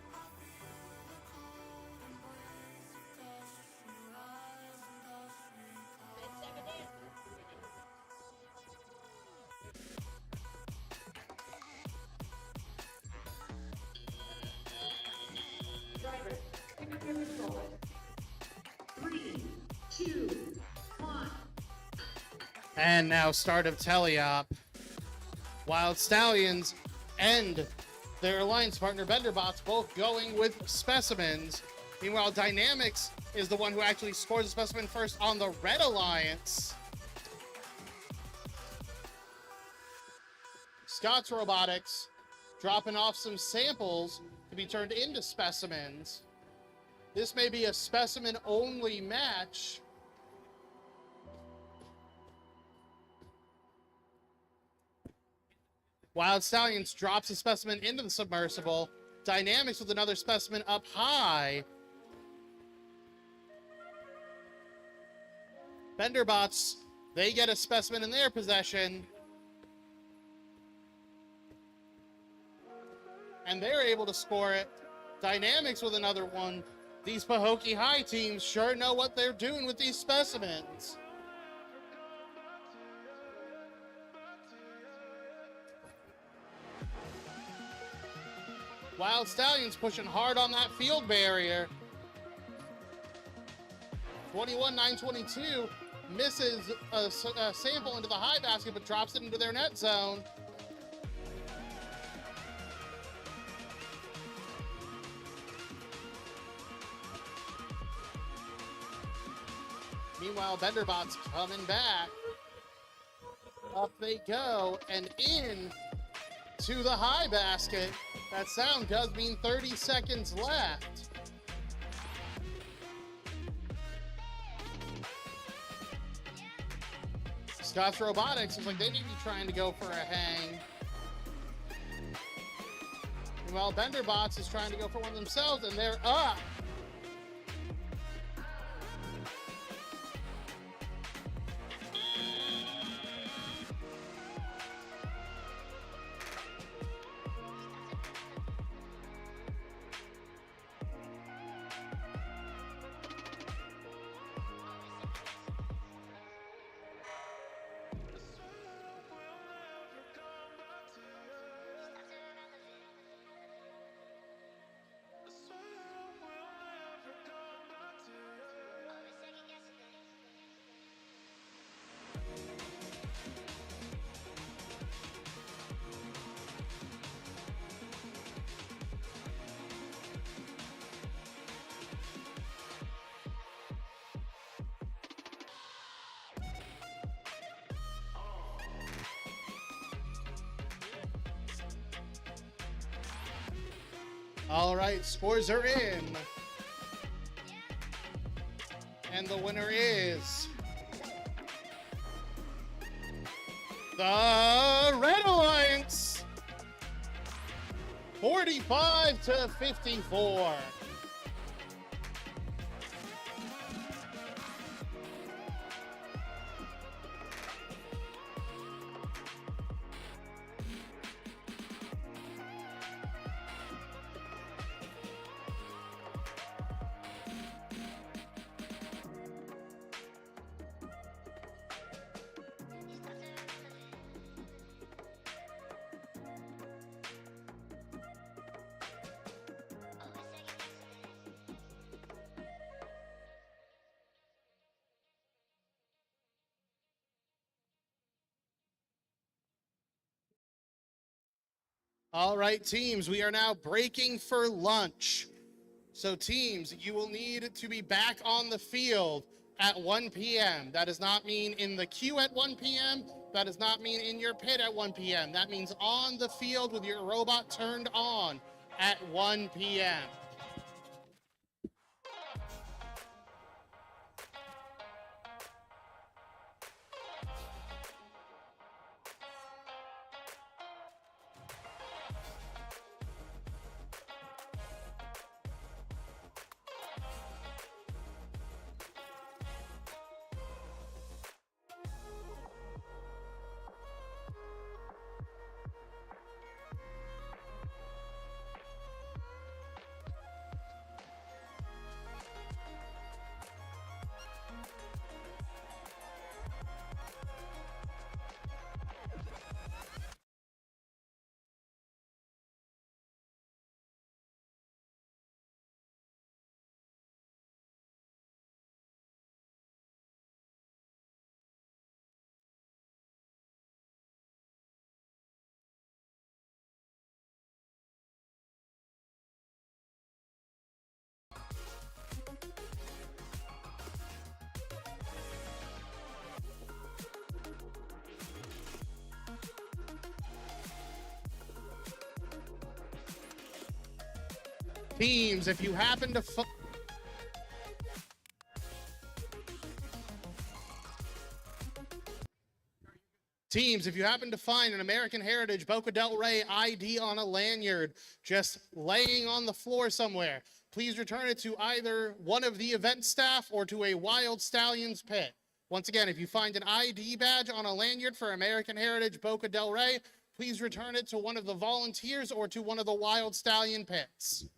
And now start of teleop. Wild Stallions and their alliance partner Benderbots both going with specimens. Meanwhile, Dynamics is the one who actually scores the specimen first on the Red Alliance. Scott's Robotics dropping off some samples to be turned into specimens. This may be a specimen-only match. Wild Stallions drops a specimen into the submersible. Dynamics with another specimen up high. Benderbots, they get a specimen in their possession. And they're able to score it. Dynamics with another one. These Pahokee High teams sure know what they're doing with these specimens. Wild Stallions pushing hard on that field barrier. 21-9-22 misses a sample into the high basket, but drops it into their net zone. Meanwhile, Benderbots coming back. Up they go, and in to the high basket. That sound does mean 30 seconds left. Scott's Robotics looks like they may be trying to go for a hang. Meanwhile, Benderbots is trying to go for one themselves, and they're up. All right, scores are in. And the winner is the Red Alliance. 45 to 54. All right, teams, we are now breaking for lunch. So teams, you will need to be back on the field at 1 p.m. That does not mean in the queue at 1 p.m. That does not mean in your pit at 1 p.m. That means on the field with your robot turned on at 1 p.m. Teams, if you happen to Teams, if you happen to find an American Heritage Boca del Rey ID on a lanyard just laying on the floor somewhere, please return it to either one of the event staff or to a Wild Stallions pit. Once again, if you find an ID badge on a lanyard for American Heritage Boca del Rey, please return it to one of the volunteers or to one of the Wild Stallion pits.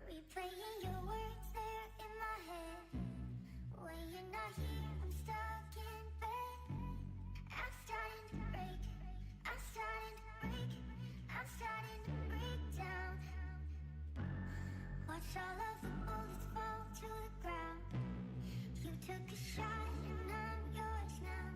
Replaying your words there in my head. When you're not here, I'm stuck in bed. I'm starting to break. I'm starting to break. I'm starting to break down. Watch all of the bullets fall to the ground. You took a shot and I'm yours now.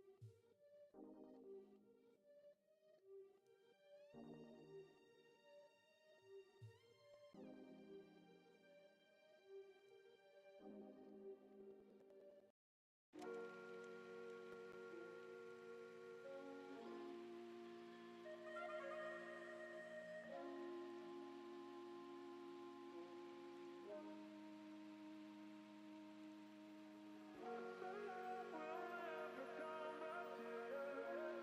Will never come back to you.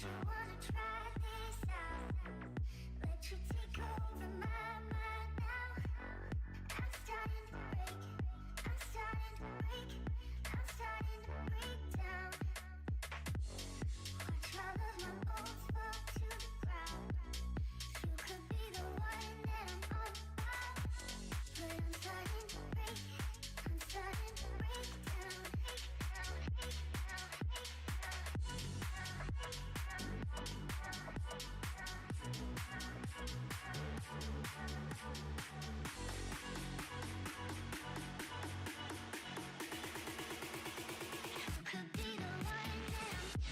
you wanna try this out? Let you take over my mind now. I'm starting to break. I'm starting to break. I'm starting to break down. Watch all of my bones fall to the ground. You could be the one that I'm all about, but I'm starting to break. I'm starting to break down. Break down. Break down. Break You could be the one that I'm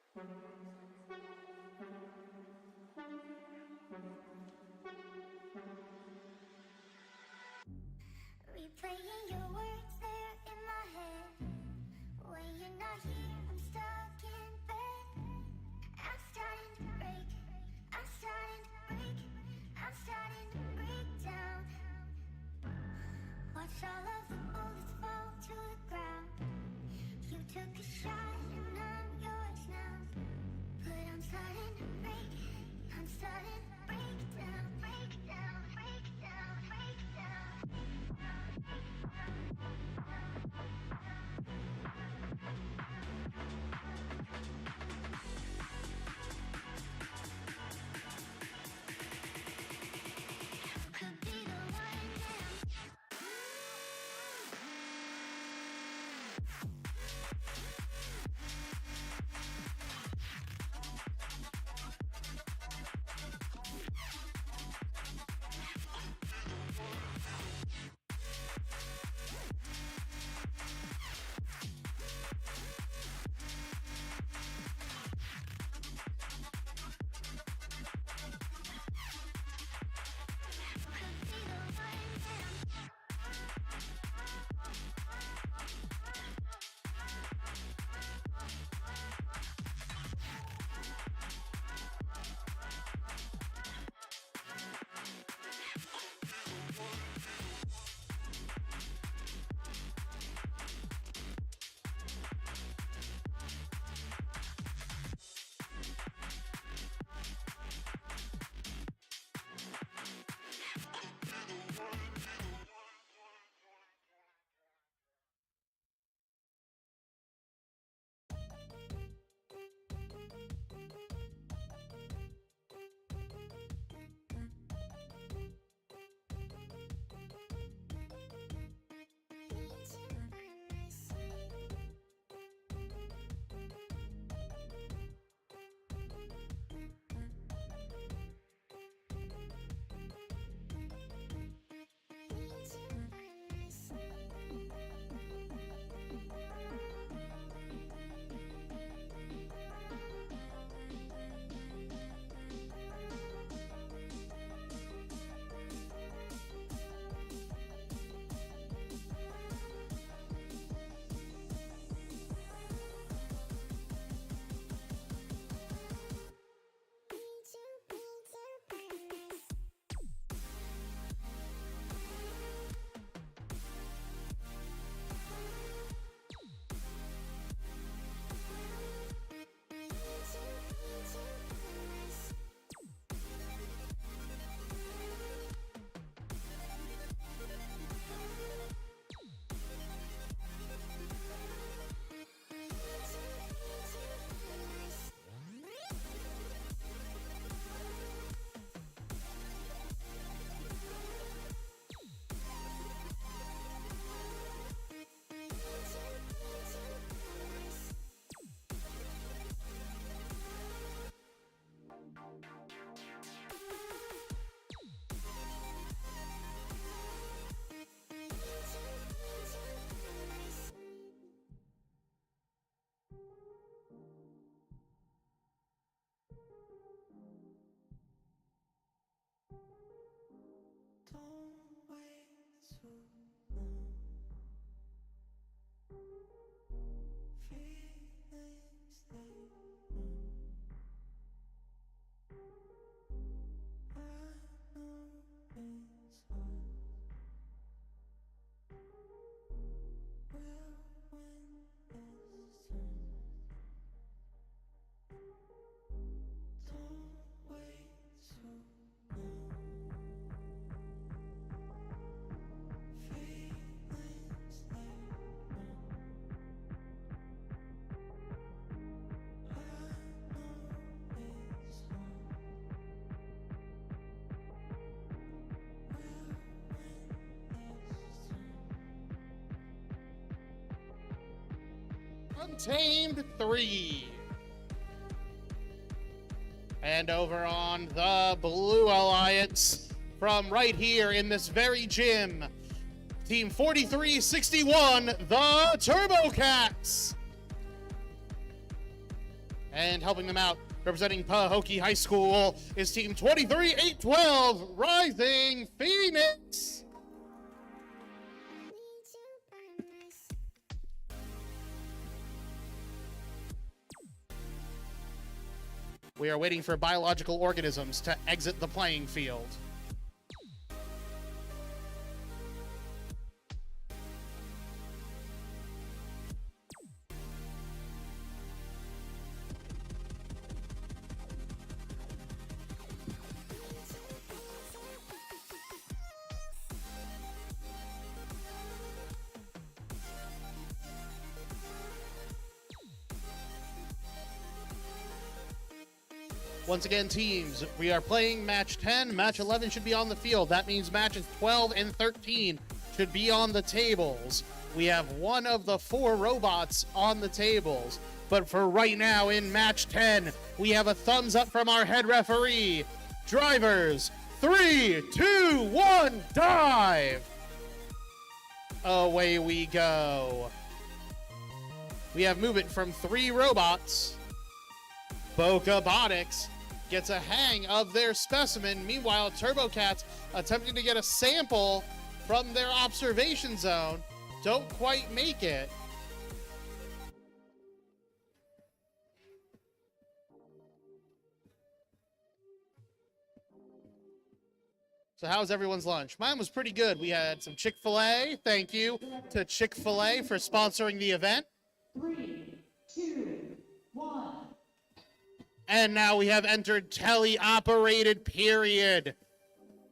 could be the one that I'm replaying your words there in my head. When you're not here, I'm stuck in bed. I'm starting to break. I'm starting to break. I'm starting to break down. Watch all of the bullets fall to the ground. You took a shot and I'm yours now. But I'm starting to break. I'm starting to break down. Break down. Break down. Break down. Could be the one that Untamed 3. And over on the Blue Alliance, from right here in this very gym, Team 4361, the Turbo Cats. And helping them out, representing Pahokee High School, is Team 23812, Rising Phoenix. We are waiting for biological organisms to exit the playing field. Once again, teams, we are playing match 10. Match 11 should be on the field. That means matches 12 and 13 should be on the tables. We have one of the 4 robots on the tables. But for right now in match 10, we have a thumbs up from our head referee. Drivers, 3, 2, 1, dive! Away we go. We have movement from 3 robots. Bokabotics gets a hang of their specimen. Meanwhile, Turbo Cats attempting to get a sample from their observation zone. Don't quite make it. So how's everyone's lunch? Mine was pretty good. We had some Chick-fil-A. Thank you to Chick-fil-A for sponsoring the event. 3, 2, 1. And now we have entered tele-operated period.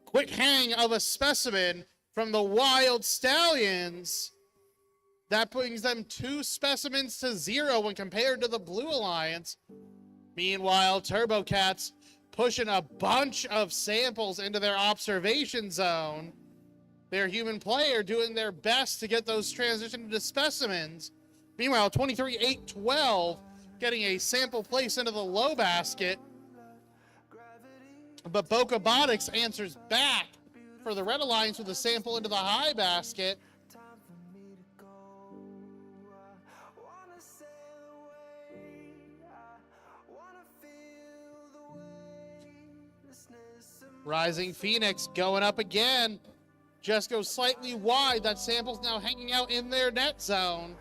Quick hang of a specimen from the Wild Stallions. That brings them 2 specimens to 0 when compared to the Blue Alliance. Meanwhile, Turbo Cats pushing a bunch of samples into their observation zone. Their human player doing their best to get those transitioned into specimens. Meanwhile, 23-8-12 getting a sample place into the low basket. But Bokabotics answers back for the Red Alliance with a sample into the high basket. Rising Phoenix going up again. Just goes slightly wide. That sample's now hanging out in their net zone.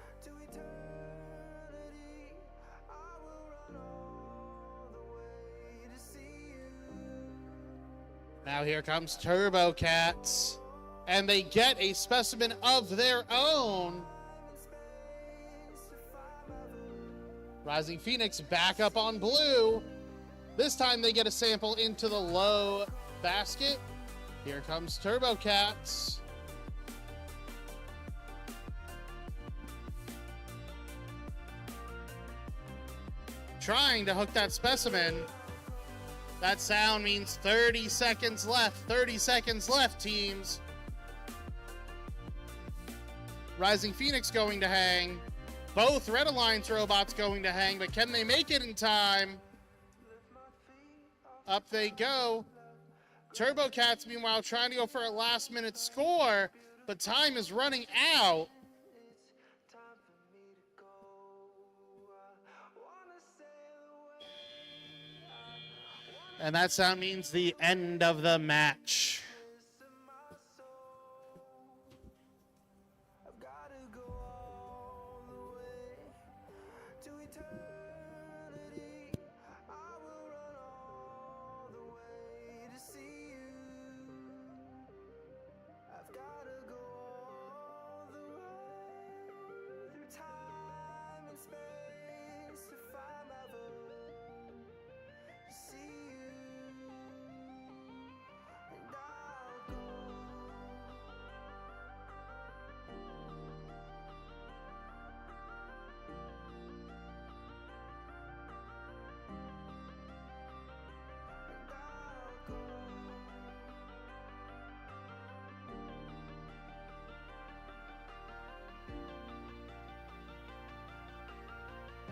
Now here comes Turbo Cats, and they get a specimen of their own. Rising Phoenix back up on blue. This time they get a sample into the low basket. Here comes Turbo Cats. Trying to hook that specimen. That sound means 30 seconds left. 30 seconds left, teams. Rising Phoenix going to hang. Both Red Alliance robots going to hang, but can they make it in time? Up they go. Turbo Cats, meanwhile, trying to go for a last-minute score, but time is running out. And that sound means the end of the match.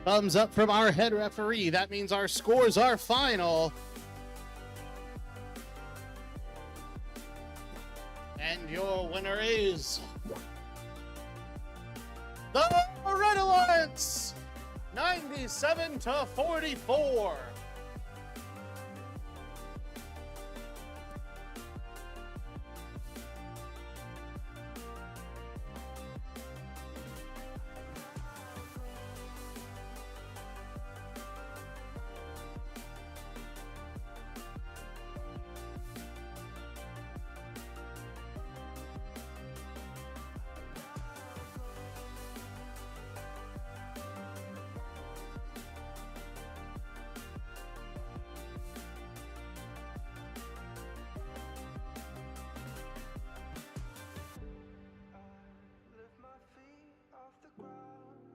Thumbs up from our head referee. That means our scores are final. And your winner is the Red Alliance, 97-44. Lift my feet off the ground,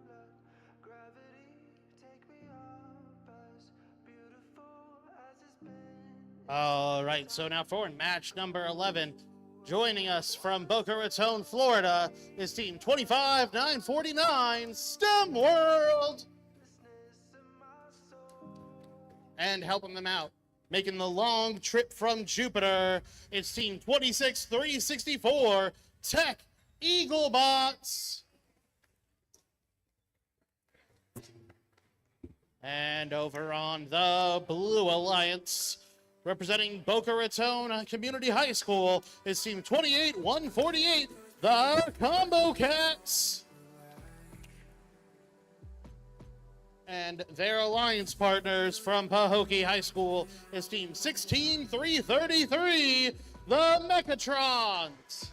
let gravity take me up, as beautiful as it's been. All right, so now for match number 11, joining us from Boca Raton, Florida, is Team 25-949 STEM World. And helping them out, making the long trip from Jupiter, it's Team 26-364 Tech Eaglebots. And over on the Blue Alliance, representing Boca Raton Community High School, is Team 28-148, the Combo Cats. And their alliance partners from Pahokee High School is Team 16-333, the Mechatrons.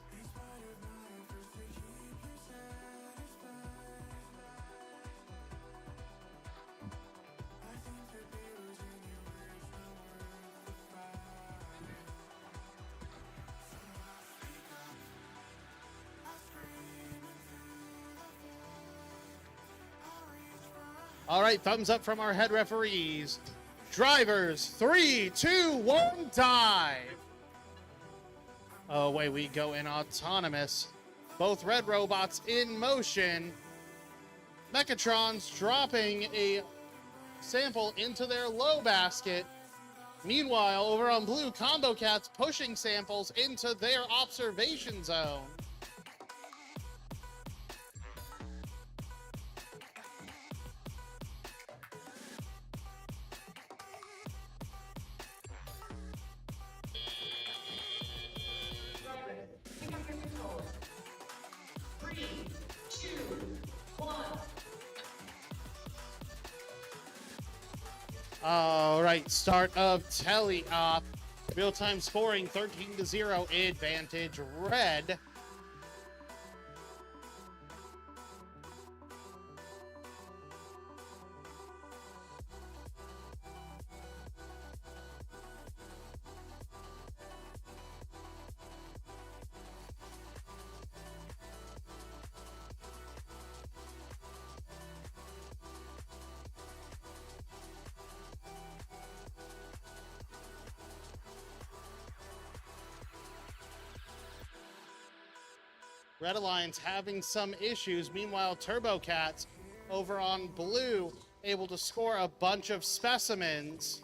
All right, thumbs up from our head referees. Drivers, 3, 2, 1, dive. Away we go in autonomous. Both red robots in motion. Mechatrons dropping a sample into their low basket. Meanwhile, over on blue, Combo Cats pushing samples into their observation zone. All right, start of tele-op. Real-time scoring, 13-0 advantage red. Red Alliance having some issues. Meanwhile, Turbo Cats over on blue able to score a bunch of specimens.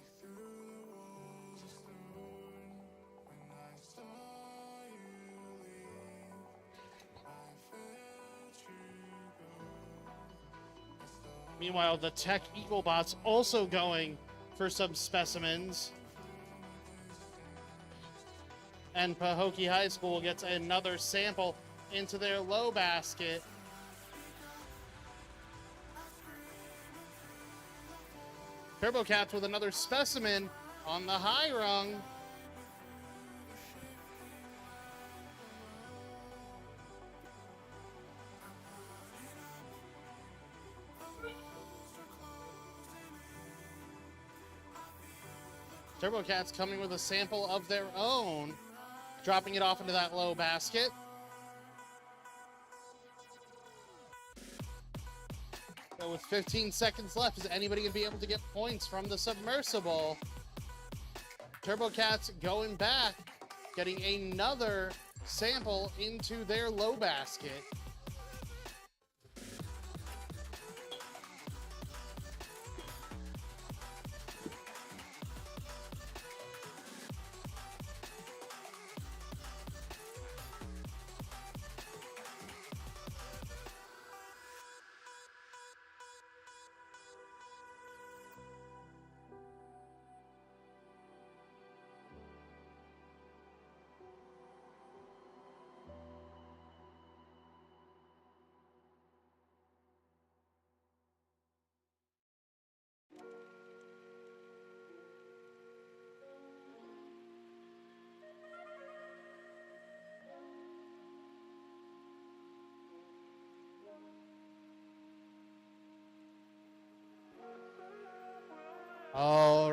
Meanwhile, the Tech Eaglebots also going for some specimens. And Pahokee High School gets another sample into their low basket. Turbo Cats with another specimen on the high rung. Turbo Cats coming with a sample of their own, dropping it off into that low basket. So with 15 seconds left, is anybody going to be able to get points from the submersible? Turbo Cats going back, getting another sample into their low basket.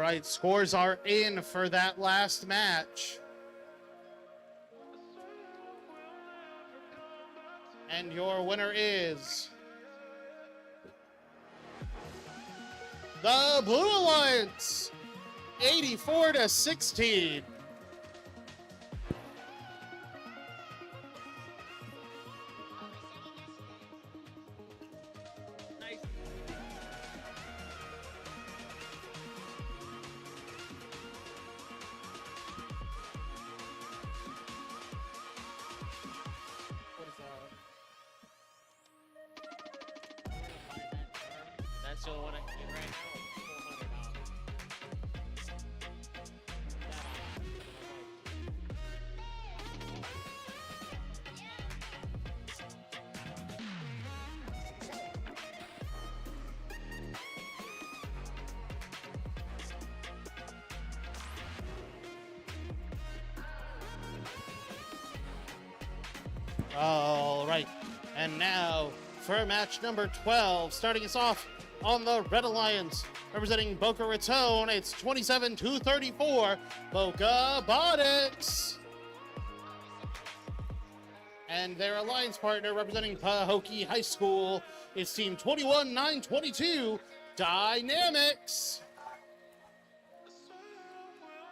right, scores are in for that last match. And your winner is the Blue Alliance, 84-16. Nice. What is that's the one I can get right now. All right, and now for match number 12, starting us off on the Red Alliance, representing Boca Raton, it's 27-34, Boca Botix. And their alliance partner, representing Pahokee High School, is team 21-922, Dynamics.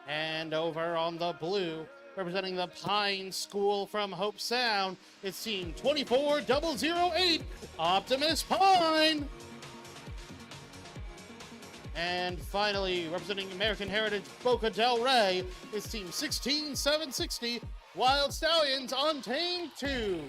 And over on the blue, representing the Pine School from Hope Sound, it's team 24008, Optimus Pine. And finally, representing American Heritage Boca Del Rey, it's team 16760, Wild Stallions Untamed 2.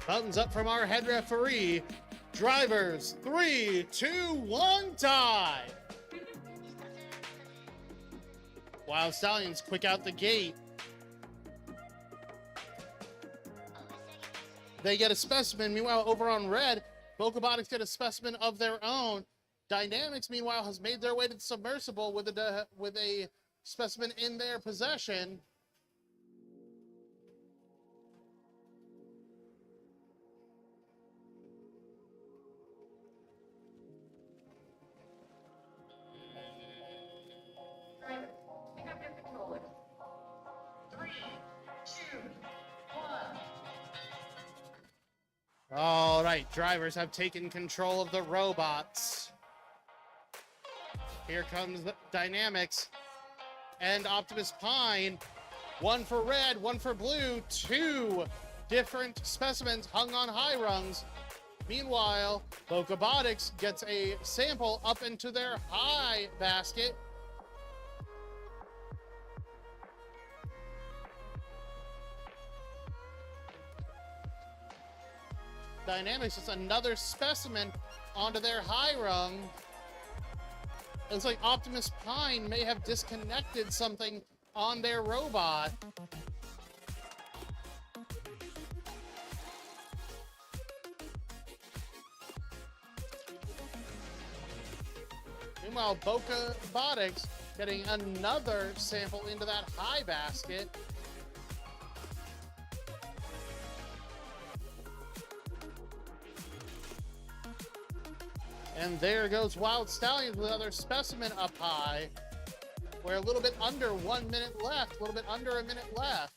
Buttons up from our head referee. Drivers, 3, 2, 1, tie. Wild Stallions quick out the gate. They get a specimen. Meanwhile, over on red, Boca Botix get a specimen of their own. Dynamics, meanwhile, has made their way to the submersible with a specimen in their possession. All right, drivers have taken control of the robots. Here comes the Dynamics and Optimus Pine. One for red, one for blue, 2 different specimens hung on high rungs. Meanwhile, Boca Botix gets a sample up into their high basket. Dynamics just another specimen onto their high rung. It looks like Optimus Pine may have disconnected something on their robot. Meanwhile, Boca Botix getting another sample into that high basket. And there goes Wild Stallions with another specimen up high. We're a little bit under 1 minute left, a little bit under a minute left.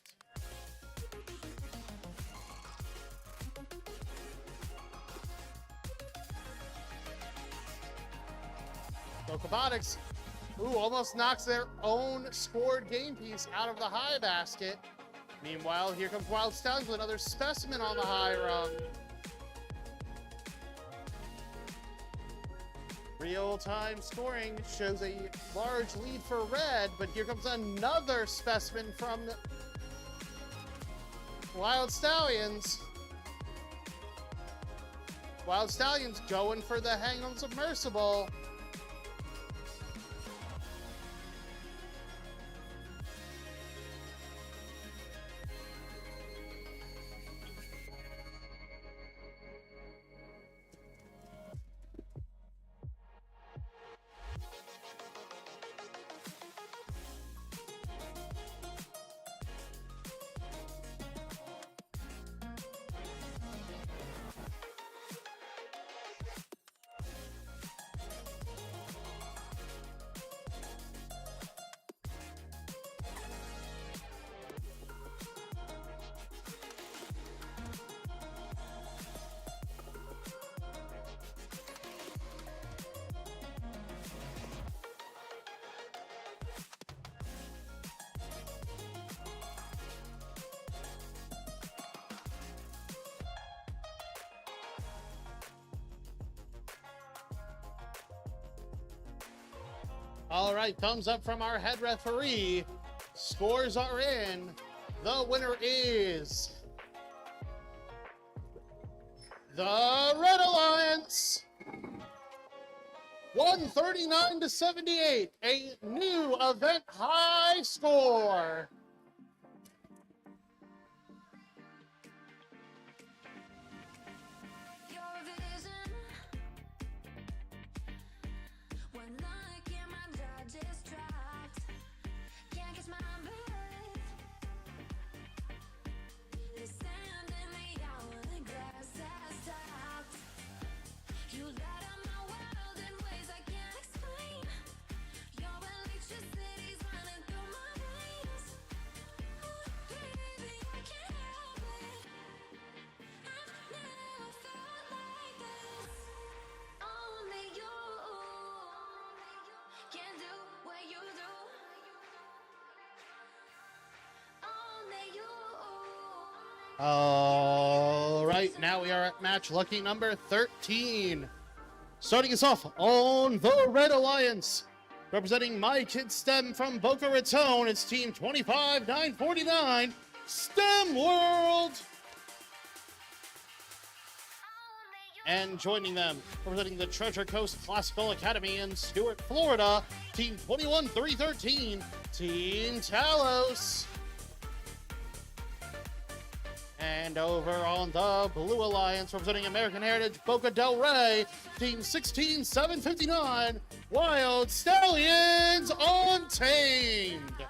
Boca Botix, almost knocks their own scored game piece out of the high basket. Meanwhile, here comes Wild Stallions with another specimen on the high rung. Real-time scoring shows a large lead for red, but here comes another specimen from Wild Stallions. Wild Stallions going for the hang on submersible. All right, thumbs up from our head referee. Scores are in. The winner is the Red Alliance. 139 to 78, a new event high score. Your vision, when I get my jaw distract, can't catch my breath. The sand in the hourglass has stopped. You light up my world in ways I can't explain. Your electricity's running through my veins. Oh, baby, I can't help it. I've never felt like this. Only you can do what you do. Only you. All right, now we are at match lucky number 13. Starting us off on the Red Alliance, representing My Kids STEM from Boca Raton, it's team 25949, STEM World. And joining them, representing the Treasure Coast Classical Academy in Stuart, Florida, team 21313, Team Talos. And over on the Blue Alliance, representing American Heritage Boca del Rey, team 16759, Wild Stallions Untamed.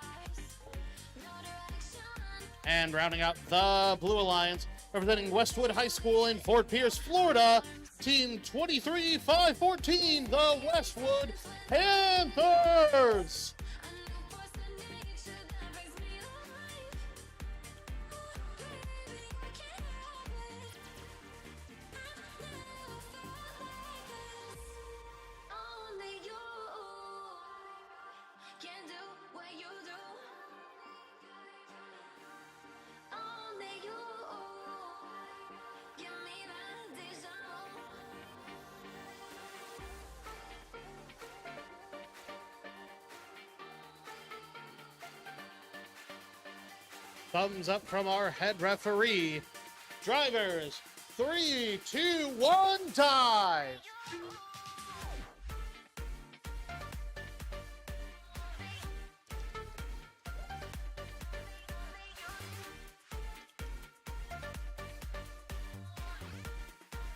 And rounding out the Blue Alliance, representing Westwood High School in Fort Pierce, Florida, team 23514, the Westwood Panthers. Only you can do what you do. Only you give me that deja Thumbs up from our head referee. Drivers, 3, 2, 1, dive.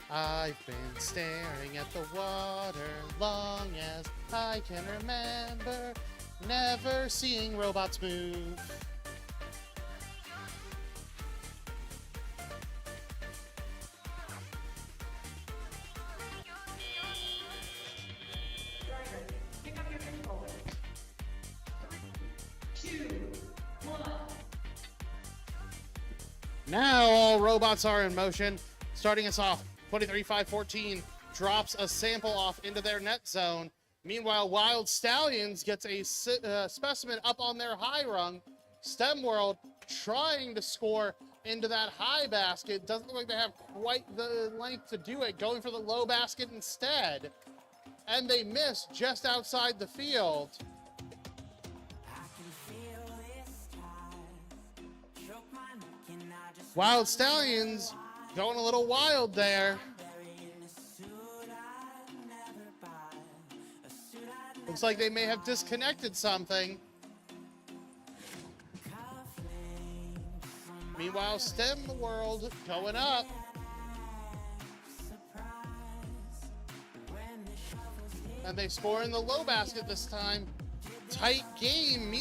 I've been staring at the water long as I can remember, never seeing robots move. Now all robots are in motion. Starting us off, 23514 drops a sample off into their net zone. Meanwhile, Wild Stallions gets a specimen up on their high rung. STEM World trying to score into that high basket. Doesn't look like they have quite the length to do it, going for the low basket instead. And they miss just outside the field. I can feel this tide choke my neck and I just Wild Stallions going a little wild there. Looks like they may have disconnected something. Meanwhile, STEM World going up. And they score in the low basket this time. Tight game.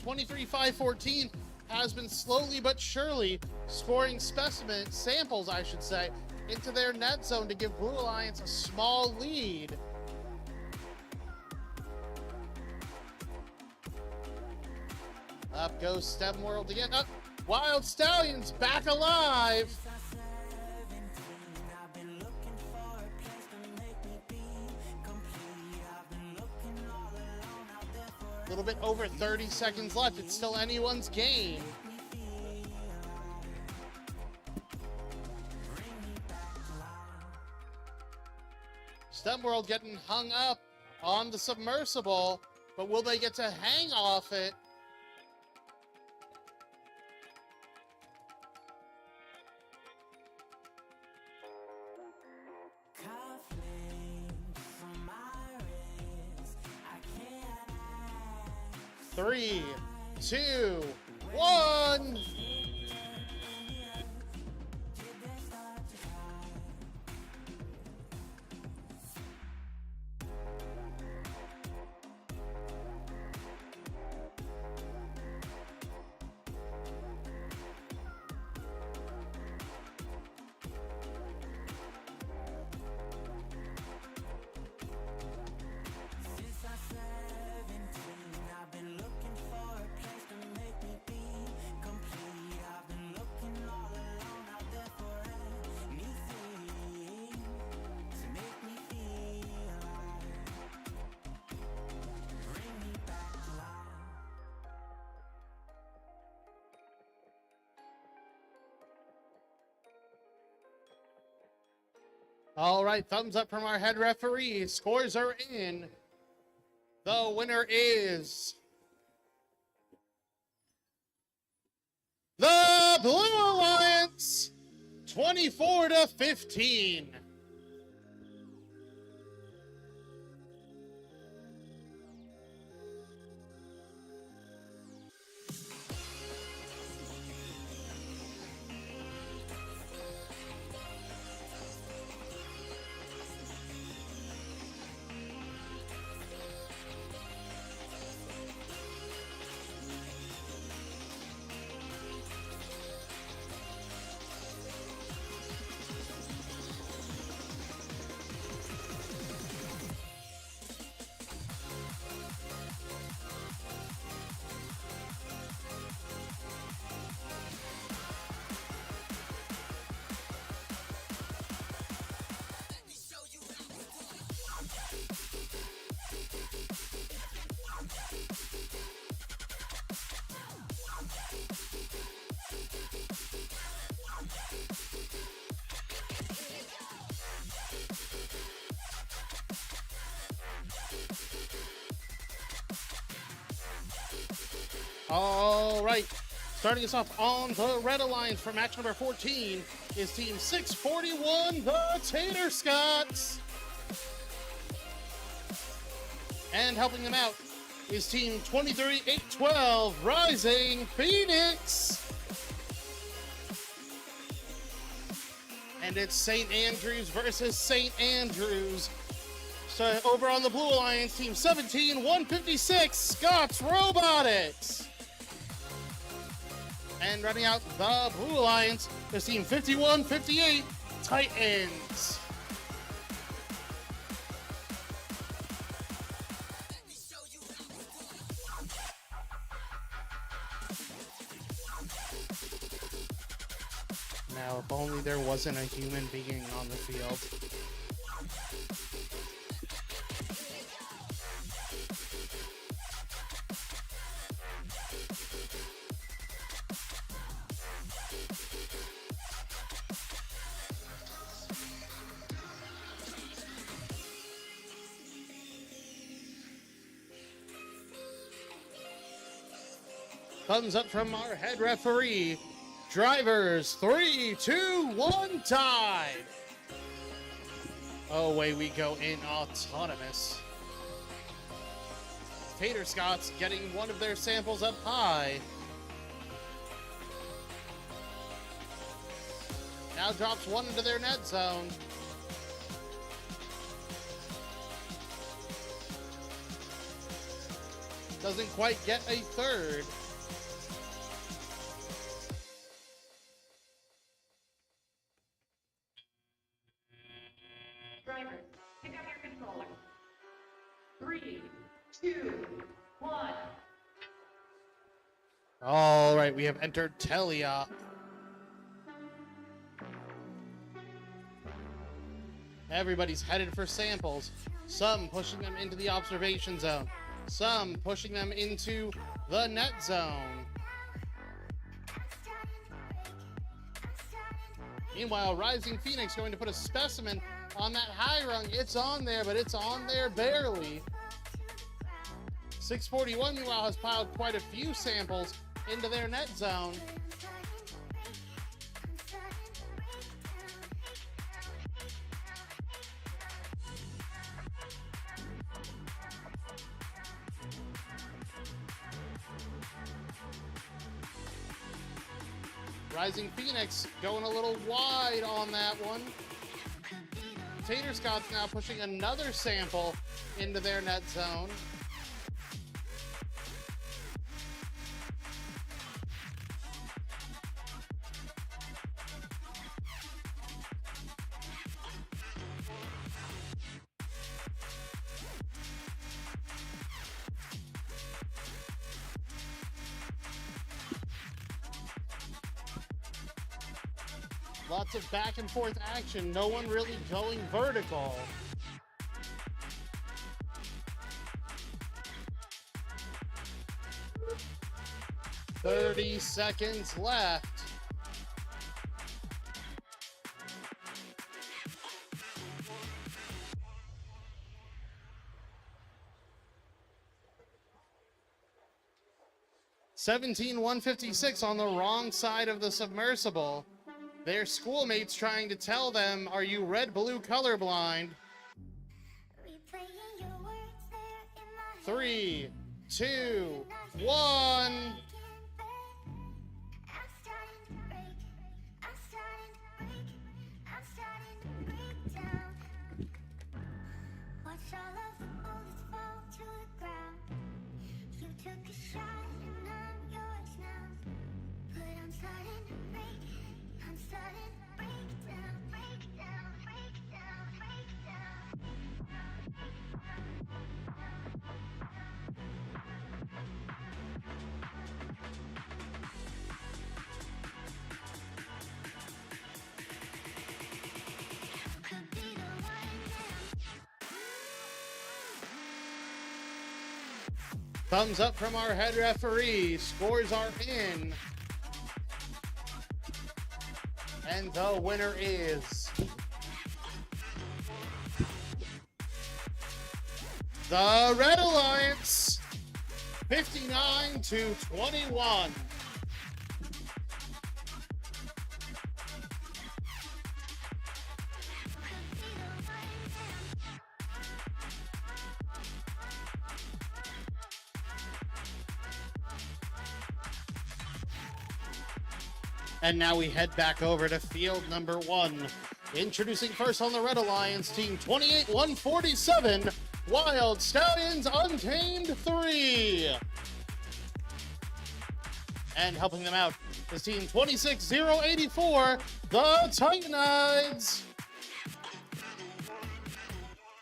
23-5-14 has been slowly but surely scoring samples, I should say, into their net zone to give Blue Alliance a small lead. Up goes STEM World again. Up. Wild Stallions back alive. A little bit over 30 seconds left. It's still anyone's game. STEM World getting hung up on the submersible, but will they get to hang off it? Three, two, one. All right, thumbs up from our head referee. Scores are in. The winner is the Blue Alliance, 24-15. All right, starting us off on the Red Alliance for match number 14 is Team 641, the Tater Scots. And helping them out is Team 23-812, Rising Phoenix. And it's St. Andrews versus St. Andrews. So over on the Blue Alliance, Team 17-156, Scots Robotics. And running out the Blue Alliance is Team 51-58, Titans. Now, if only there wasn't a human being on the field. Thumbs up from our head referee. Drivers, 3, 2, 1, tied. Away we go in autonomous. Tater Scott's getting one of their samples up high. Now drops one into their net zone. Doesn't quite get a third. Drivers, pick up your controller. 3, 2, 1. All right, we have entered Telia. Everybody's headed for samples. Some pushing them into the observation zone. Some pushing them into the net zone. Meanwhile, Rising Phoenix going to put a specimen on that high rung. It's on there, but it's on there barely. 641, meanwhile, has piled quite a few samples into their net zone. Rising Phoenix going a little wide on that one. Tater Scott's now pushing another sample into their net zone. Lots of back and forth action. No one really going vertical. $30 left. $17,156 on the wrong side of the submersible. Their schoolmates trying to tell them, are you red-blue colorblind? Replaying your words there in my head. 3, 2, 1. I'm starting to break. I'm starting to break. I'm starting to break down. Watch all of the bullets fall to the ground. You took a shot and I'm yours now. But I'm starting to break. I'm starting to break down, break down, break down, break down. Could be the one now. Thumbs up from our head referee. Scores are in. And the winner is the Red Alliance, 59-21. And now we head back over to field number 1. Introducing first on the Red Alliance team, 28-147, Wild Stallions Untamed 3. And helping them out is team 26-084, the Titanides.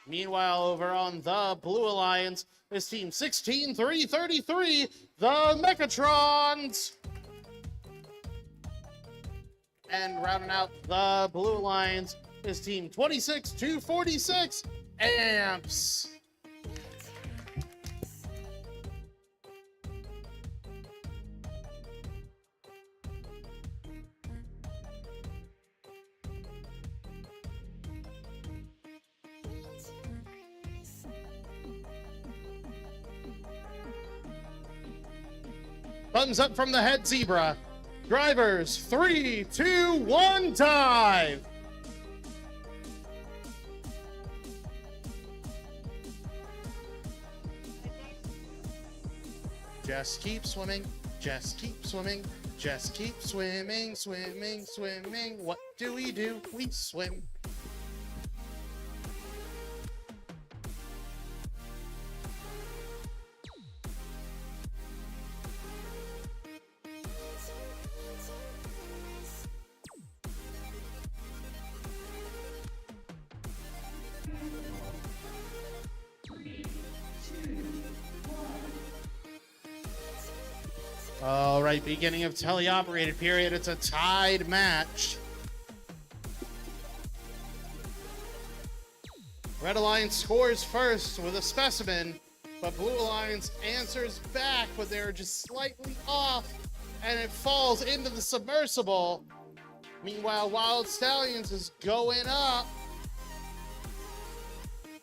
Meanwhile, over on the Blue Alliance is team 16-333, the Mechatrons. And rounding out the Blue Alliance is team 26-246, Amps. Thumbs up from the head zebra. Drivers, 3, 2, 1, dive. Just keep swimming, just keep swimming, just keep swimming, swimming, swimming. What do? We swim. All right, beginning of teleoperated period. It's a tied match. Red Alliance scores first with a specimen, but Blue Alliance answers back, but they're just slightly off, and it falls into the submersible. Meanwhile, Wild Stallions is going up,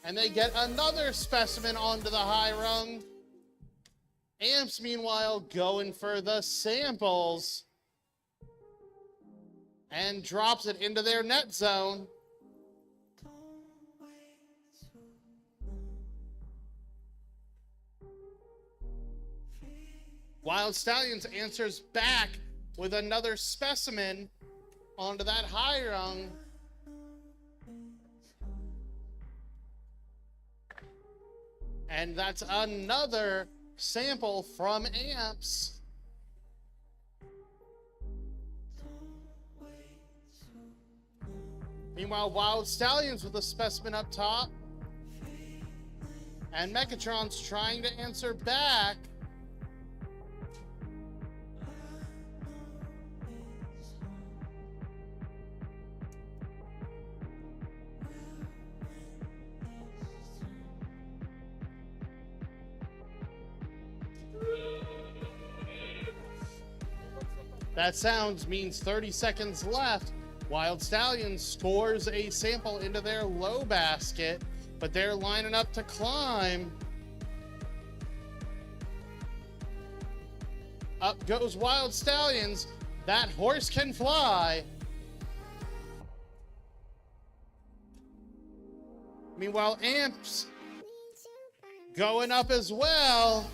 and they get another specimen onto the high rung. Amps, meanwhile, going for the samples and drops it into their net zone. Wild Stallions answers back with another specimen onto that high rung. And that's another sample from Amps. Meanwhile, Wild Stallions with a specimen up top. And Mechatron's trying to answer back. That sounds means 30 seconds left. Wild Stallions scores a sample into their low basket, but they're lining up to climb. Up goes Wild Stallions. That horse can fly. Meanwhile, Amps going up as well.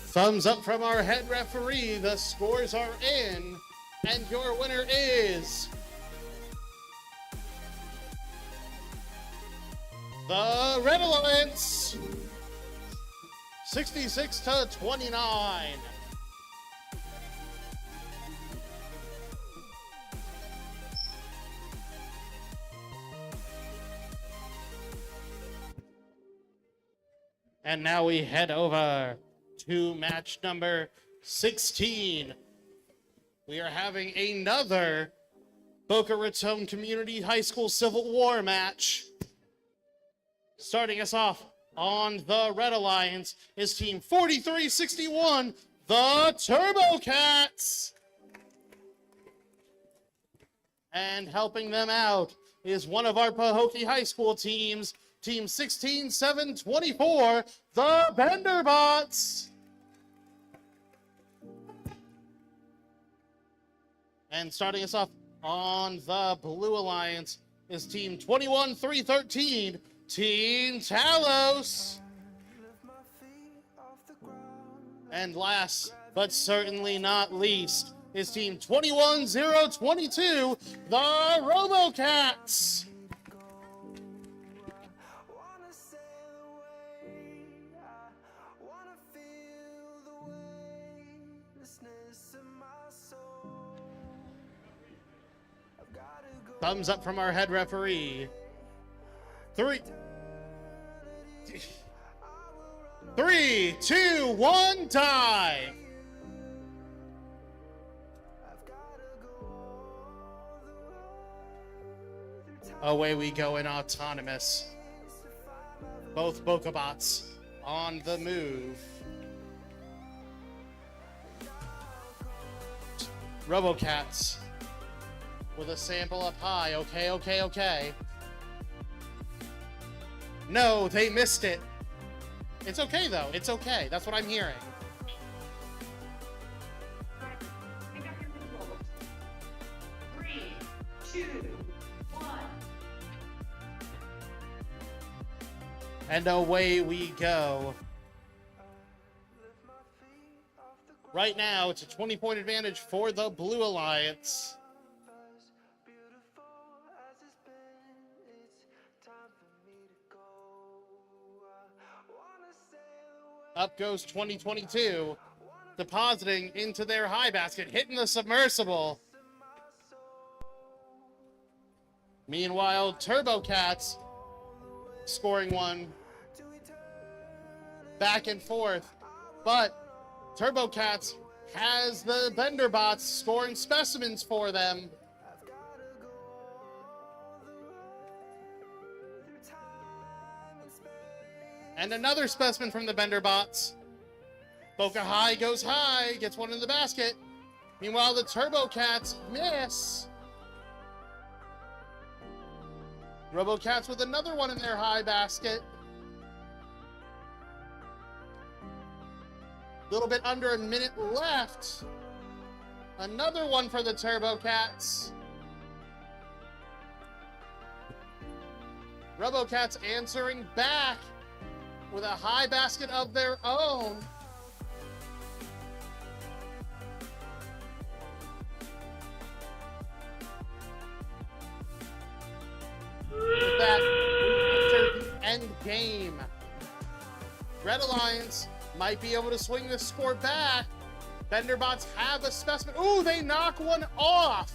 Thumbs up from our head referee. The scores are in, and your winner is the Red Alliance, 66-29. And now we head over to match number 16. We are having another Boca Raton Community High School Civil War match. Starting us off on the Red Alliance is Team 4361, the Turbo Cats. And helping them out is one of our Pahokee High School teams, Team 16724, the Benderbots. And starting us off on the Blue Alliance is Team 21313, Team Talos. And last but certainly not least is Team 21022, the RoboCats. Wanna sail away, I wanna feel Thumbs up from our head referee. 3, 2, 1, tie. Away we go in autonomous. Both Bokobots on the move. Robocats with a sample up high. Okay. No, they missed it. It's okay, though. It's okay. That's what I'm hearing. Pick up your controls. 3, 2, 1. And away we go. Right now, it's a 20-point advantage for the Blue Alliance. Up goes 2022, depositing into their high basket, hitting the submersible. Meanwhile, Turbo Cats scoring one. Back and forth, but Turbo Cats has the Bender Bots scoring specimens for them. And another specimen from the Bender Bots. Boca High goes high, gets one in the basket. Meanwhile, the Turbo Cats miss. RoboCats with another one in their high basket. A little bit under a minute left. Another one for the Turbo Cats. RoboCats answering back with a high basket of their own. With that, we enter the end game. Red Alliance might be able to swing this score back. Benderbots have a specimen. Ooh, they knock one off.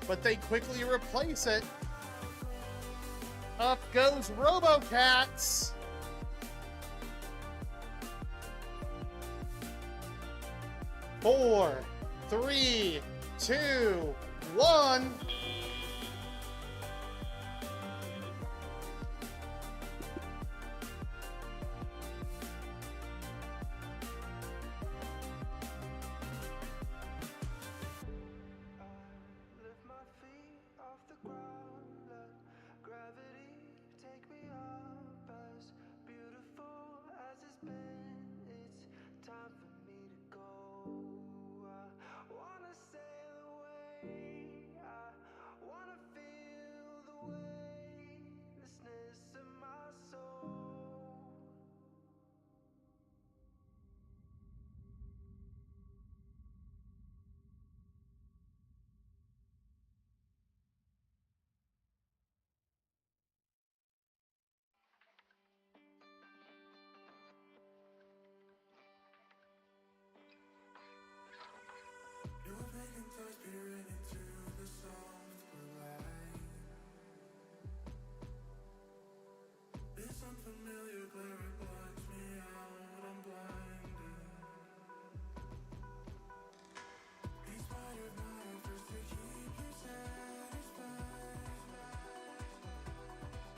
But they quickly replace it. Up goes RoboCats. Four, 3, 2, 1. Lift my feet off the ground, let gravity take me up. As beautiful as it's been, it's time for me to go. I wanna sail away, I wanna feel the weightlessness of my soul.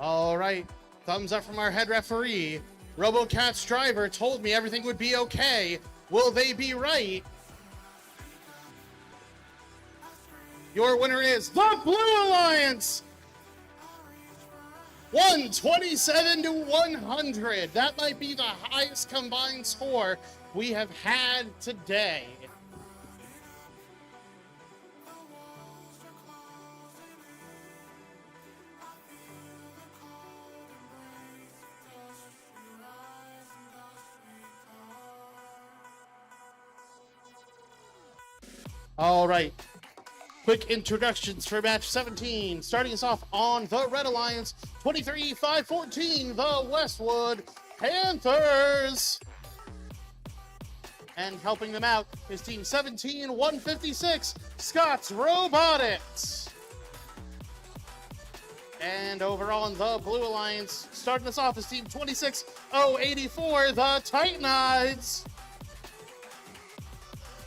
All right, thumbs up from our head referee. RoboCats driver told me everything would be okay. Will they be right? Your winner is the Blue Alliance. 127 to 100. That might be the highest combined score we have had today. All right. Quick introductions for match 17. Starting us off on the Red Alliance, 23-5-14, the Westwood Panthers. And helping them out is Team 17156, Scott's Robotics. And overall in the Blue Alliance, starting us off is Team 26084, the Titanides.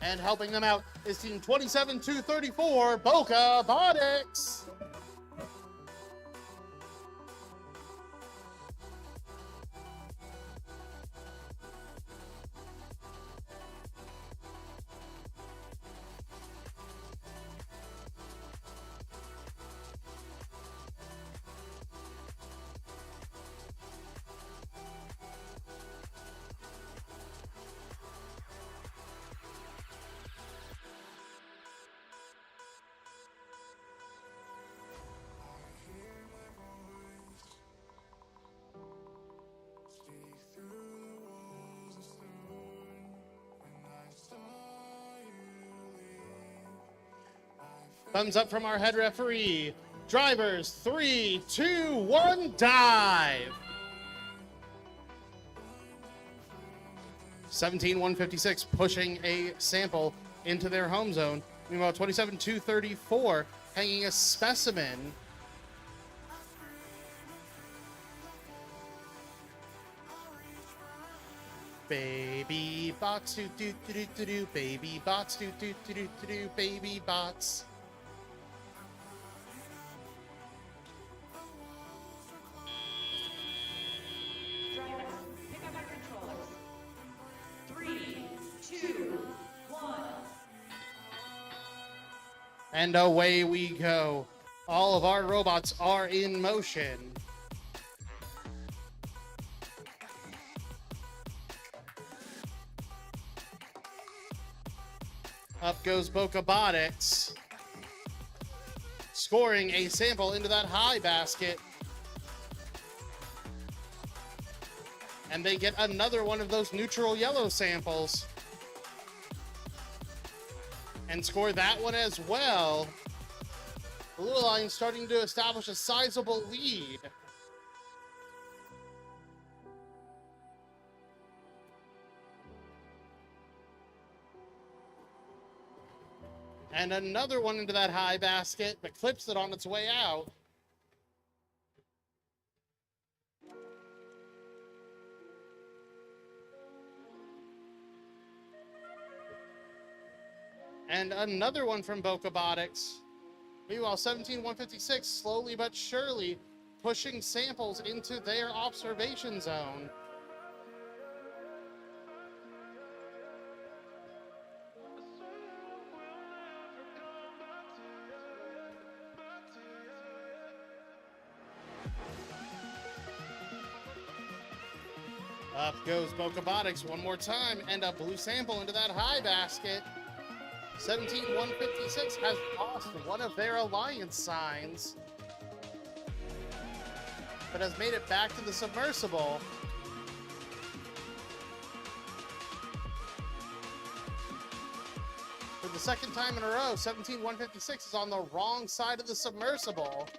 And helping them out is Team 27234, Boca Botics. Thumbs up from our head referee. Drivers, 3, 2, 1, dive. 17156 pushing a sample into their home zone. Meanwhile, 27234 hanging a specimen. Baby bots, do do do do do do. Baby bots, do do do do do do. Baby bots. Drivers, pick up your controllers. 3, 2, 1. And away we go. All of our robots are in motion. Up goes Bocabotics, scoring a sample into that high basket. And they get another one of those neutral yellow samples. And score that one as well. Blue Alliance starting to establish a sizable lead. And another one into that high basket, but clips it on its way out. And another one from Bocabotics. Meanwhile, 17156 slowly but surely pushing samples into their observation zone. Up goes Bocabotics one more time, and a blue sample into that high basket. 17156 has lost one of their alliance signs, but has made it back to the submersible. For the second time in a row, 17156 is on the wrong side of the submersible.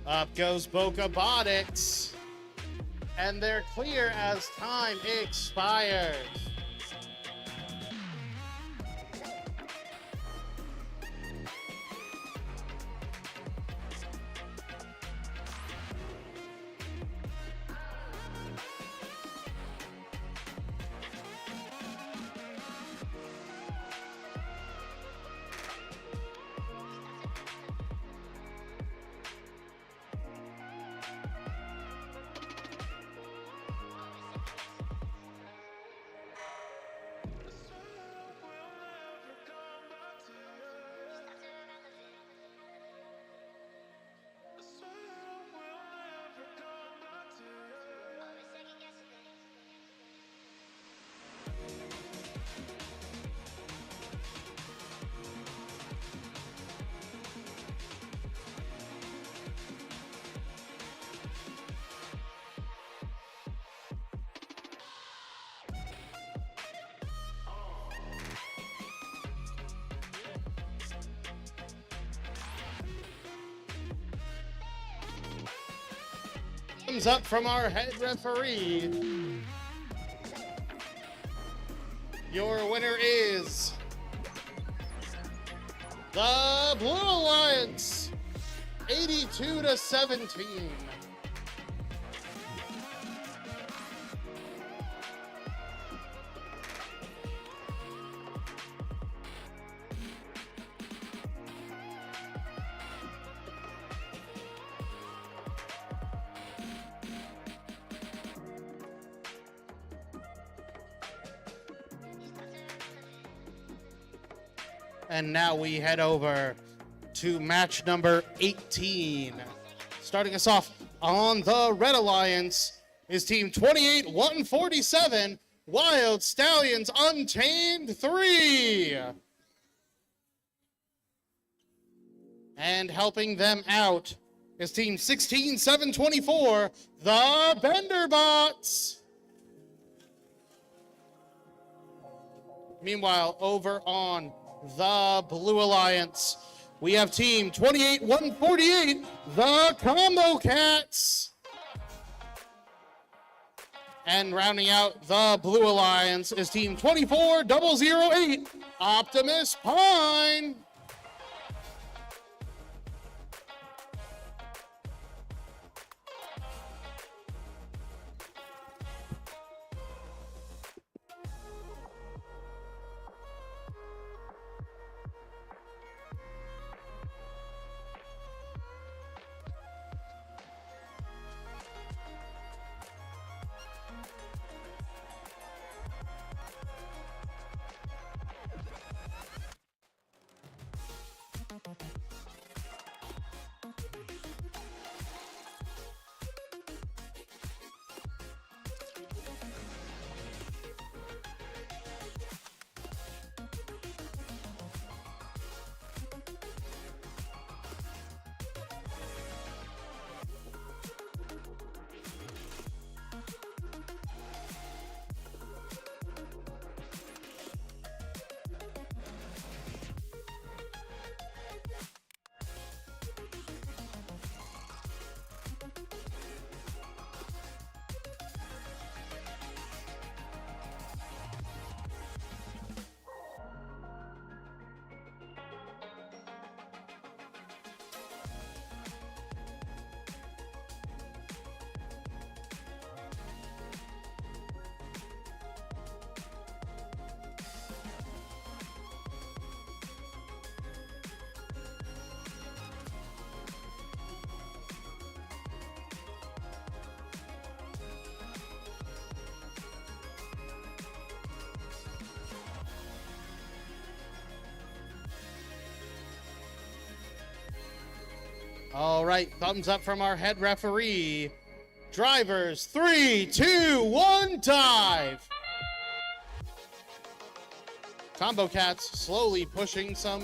Up goes Bocabotics, and they're clear as time expires. Thumbs up from our head referee. Your winner is the Blue Alliance, 82-17. And now we head over to match number 18. Starting us off on the Red Alliance is team 28-147, Wild Stallions Untamed 3. And helping them out is team 16-724, the Benderbots. Meanwhile, over on the Blue Alliance, we have team 28-148, the Combo Cats. And rounding out the Blue Alliance is team 24-008, Optimus Pine. All right, thumbs up from our head referee. Drivers, 3, 2, 1, dive. Combo Cats slowly pushing some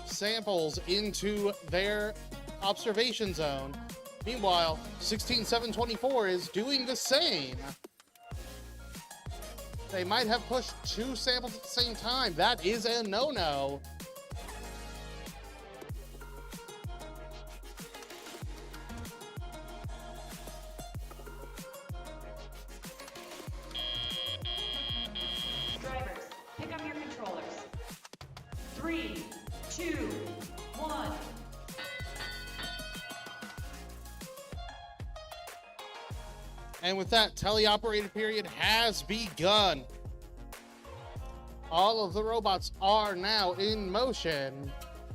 samples into their observation zone. Meanwhile, 16-724 is doing the same. They might have pushed 2 samples at the same time. That is a no-no. Drivers, pick up your controllers. 3, 2, 1. And with that, teleoperated period has begun. All of the robots are now in motion.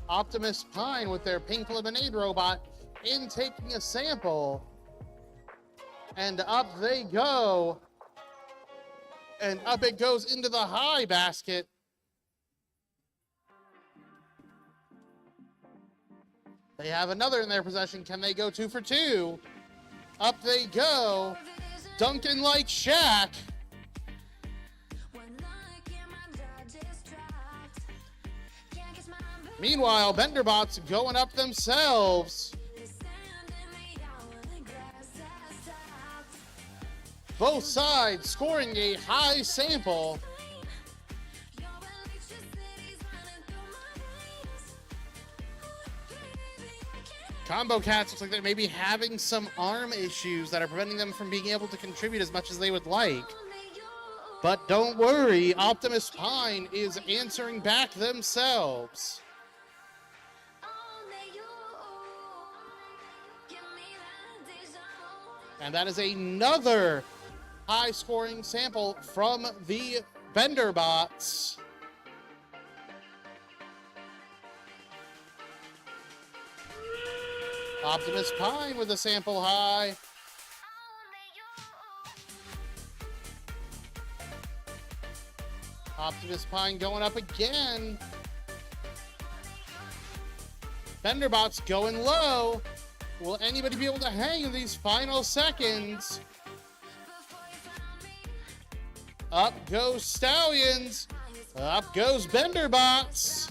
Optimus Pine with their pink lemonade robot in taking a sample. And up they go. And up it goes into the high basket. They have another in their possession. Can they go 2 for 2? Up they go. Duncan like Shaq. Meanwhile, Benderbots going up themselves. Both sides scoring a high sample. Combo Cats looks like they may be having some arm issues that are preventing them from being able to contribute as much as they would like. But don't worry, Optimus Pine is answering back themselves. And that is another high-scoring sample from the Bender bots. Optimus Pine with a sample high. Optimus Pine going up again. Benderbots going low. Will anybody be able to hang in these final seconds? Up goes Stallions. Up goes Benderbots.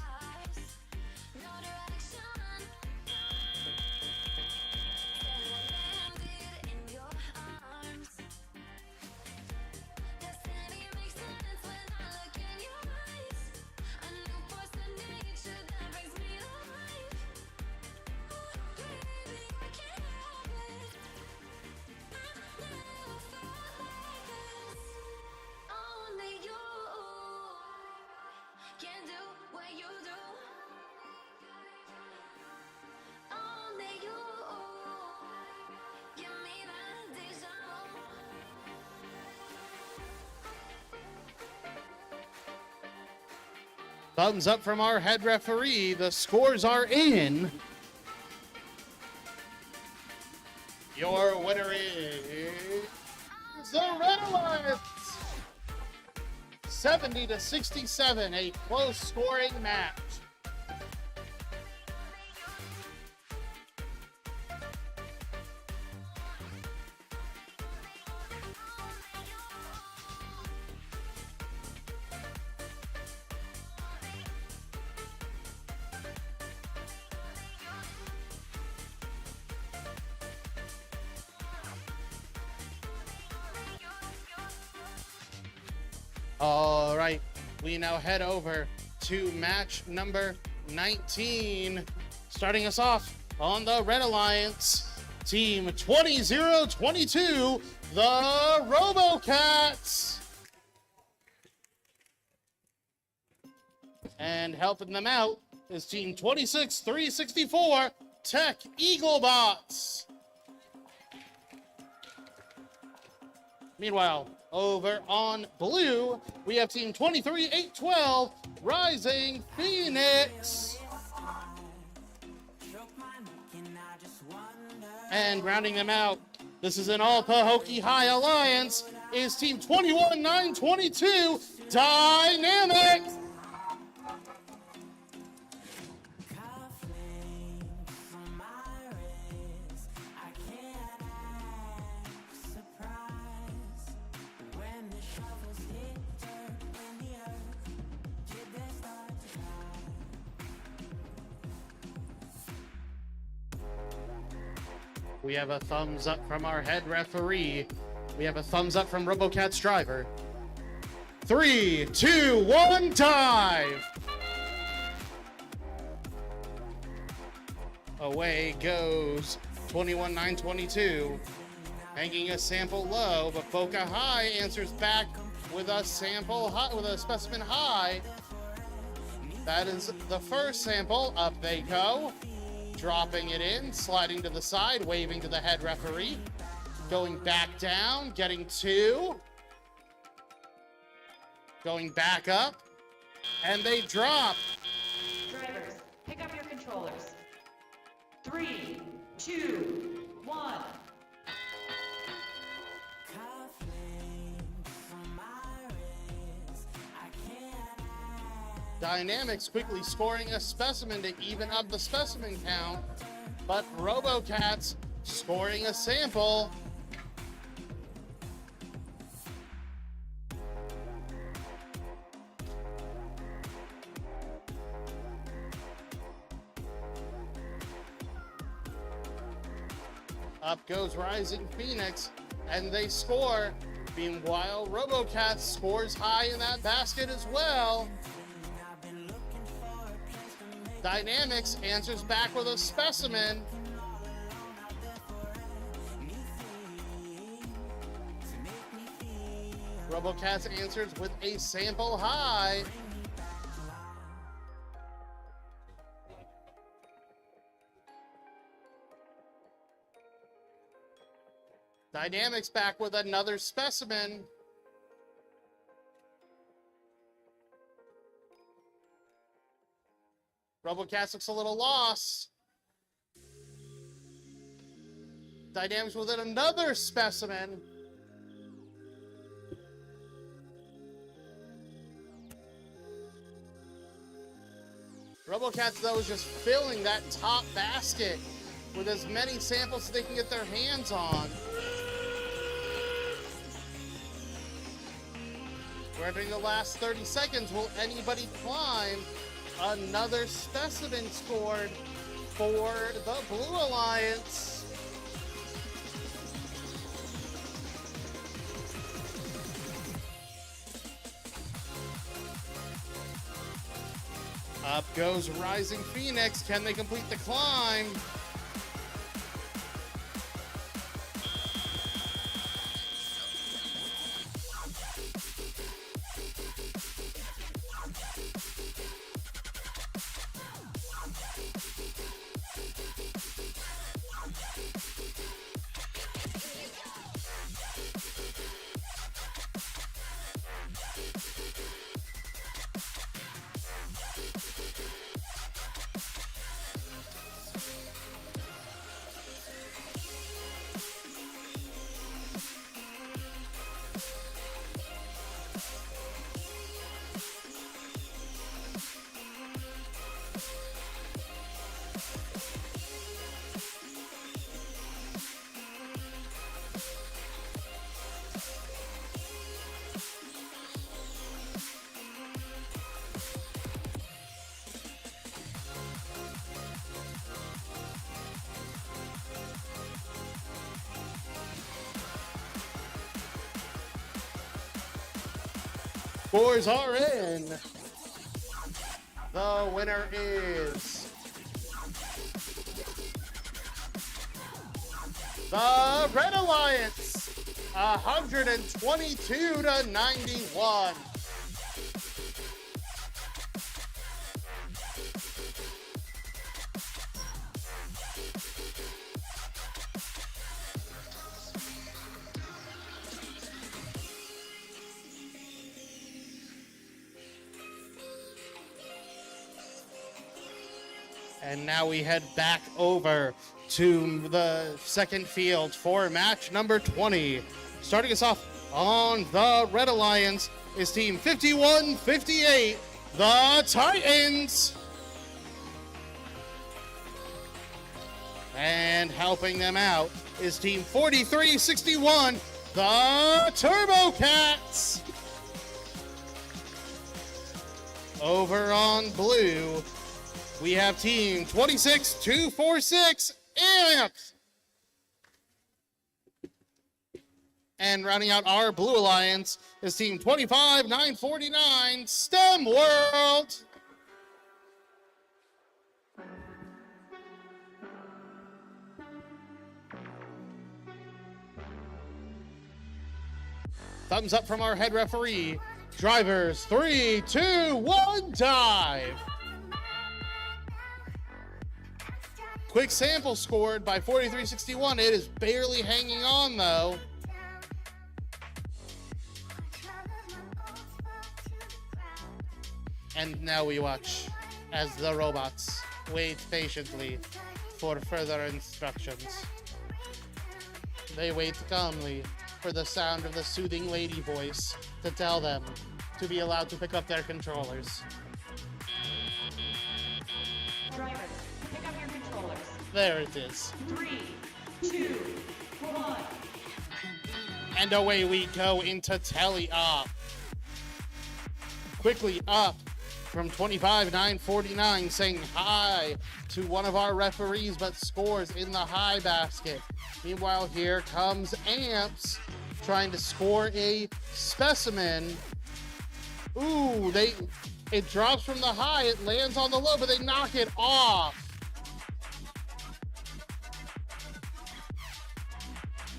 Thumbs up from our head referee. The scores are in. Your winner is the Red Alliance. 70-67, a close scoring match. All right, we now head over to match number 19. Starting us off on the Red Alliance, team 20-22, the RoboCats. And helping them out is team 26-364, Tech Eaglebots. Meanwhile, over on blue, we have team 23-812, Rising Phoenix. And rounding them out, this is an all Pahokee High Alliance, is team 21-922, Dynamic. We have a thumbs up from our head referee. We have a thumbs up from RoboCat's driver. 3, 2, 1, dive! Away goes 21-922. Hanging a sample low, but Boca High answers back with a sample high, with a specimen high. That is the first sample. Up they go. Dropping it in, sliding to the side, waving to the head referee. Going back down, getting 2. Going back up, and they drop. Drivers, pick up your controllers. 3, 2, 1. Dynamics quickly scoring a specimen to even up the specimen count, but RoboCats scoring a sample. Up goes Rising Phoenix, and they score. Meanwhile, RoboCats scores high in that basket as well. Dynamics answers back with a specimen. RoboCats answers with a sample high. Dynamics back with another specimen. RoboCats looks a little lost. Dynamics with another specimen. RoboCats, though, is just filling that top basket with as many samples as they can get their hands on. We're entering the last 30 seconds. Will anybody climb? Another specimen scored for the Blue Alliance. Up goes Rising Phoenix. Can they complete the climb? Scores are in. The winner is the Red Alliance, 122-91. And now we head back over to the second field for match number 20. Starting us off on the Red Alliance is team 5158, the Titans. And helping them out is team 4361, the Turbo Cats. Over on blue, we have team 26246, Amps. And rounding out our Blue Alliance is team 25949, STEM World. Thumbs up from our head referee. Drivers, 3, 2, 1, dive. Quick sample scored by 4361. It is barely hanging on, though. And now we watch as the robots wait patiently for further instructions. They wait calmly for the sound of the soothing lady voice to tell them to be allowed to pick up their controllers. Drivers, pick up your controllers. There it is. 3, 2, 1. And away we go into tele-op. Quickly up from 25949, saying hi to one of our referees, but scores in the high basket. Meanwhile, here comes Amps trying to score a specimen. Ooh, it drops from the high, it lands on the low, but they knock it off.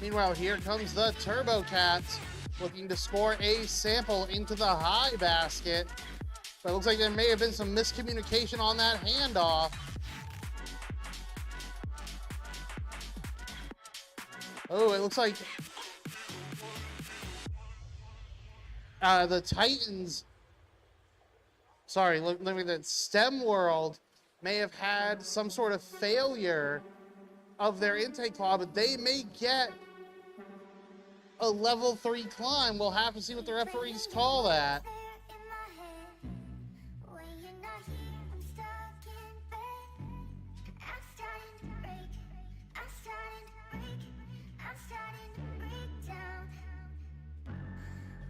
Meanwhile, here comes the Turbo Cats looking to score a sample into the high basket. But it looks like there may have been some miscommunication on that handoff. Oh, it looks like the Titans, sorry, look at that, STEM World may have had some sort of failure of their intake claw, but they may get a level 3 climb. We'll have to see what the referees call that.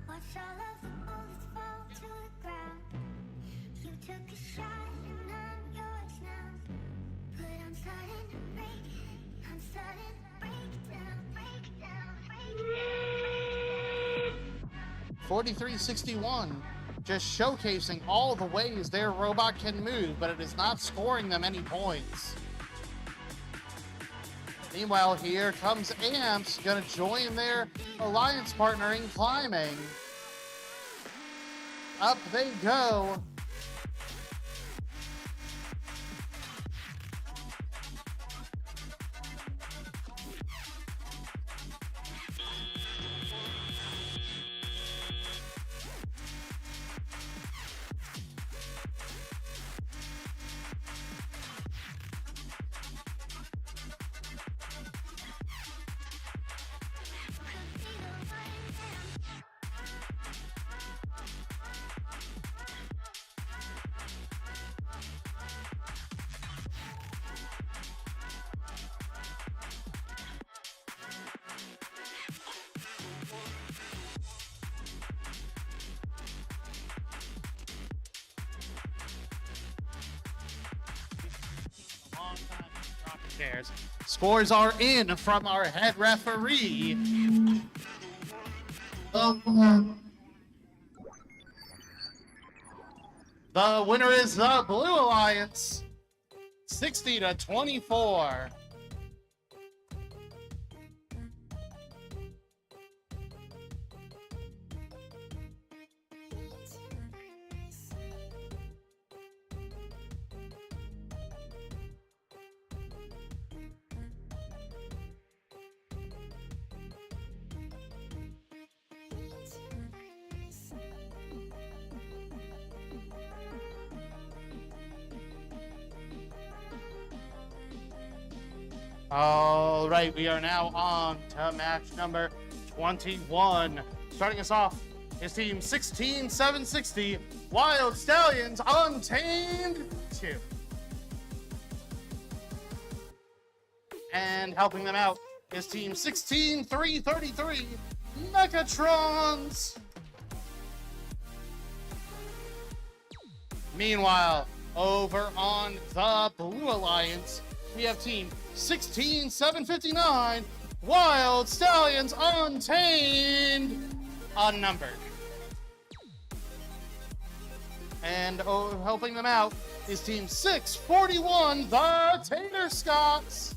Watch all of the bullets fall to the ground. You took a shot and I'm yours now. But I'm starting to break. I'm starting to break down, break down, break down. 43-61, just showcasing all the ways their robot can move, but it is not scoring them any points. Meanwhile, here comes Amps, gonna join their alliance partner in climbing. Up they go. Scores are in from our head referee. The winner is the Blue Alliance, 60-24. All right, we are now on to match number 21. Starting us off is team 16-760, Wild Stallions Untamed 2. And helping them out is team 16-333, Mechatrons. Meanwhile, over on the Blue Alliance, we have team 16-759, Wild Stallions Untamed, unnumbered. And helping them out is team 641, the Tater Scots.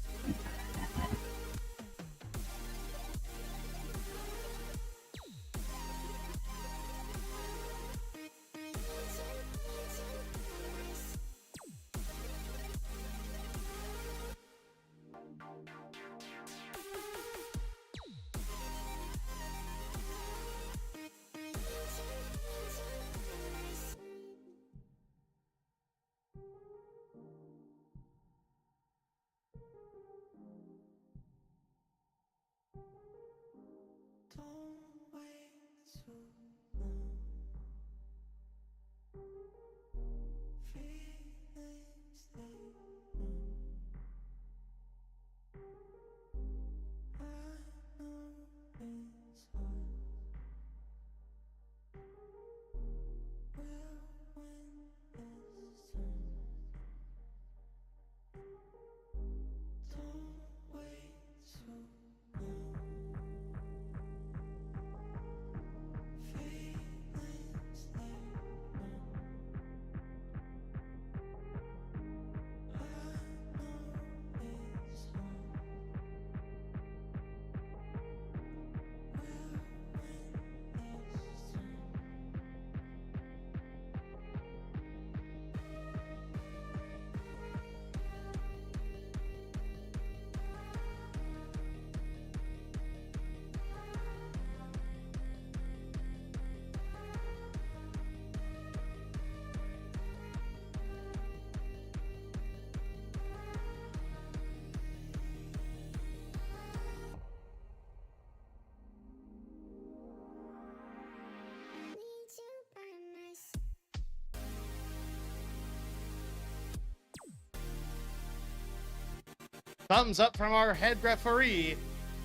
Thumbs up from our head referee.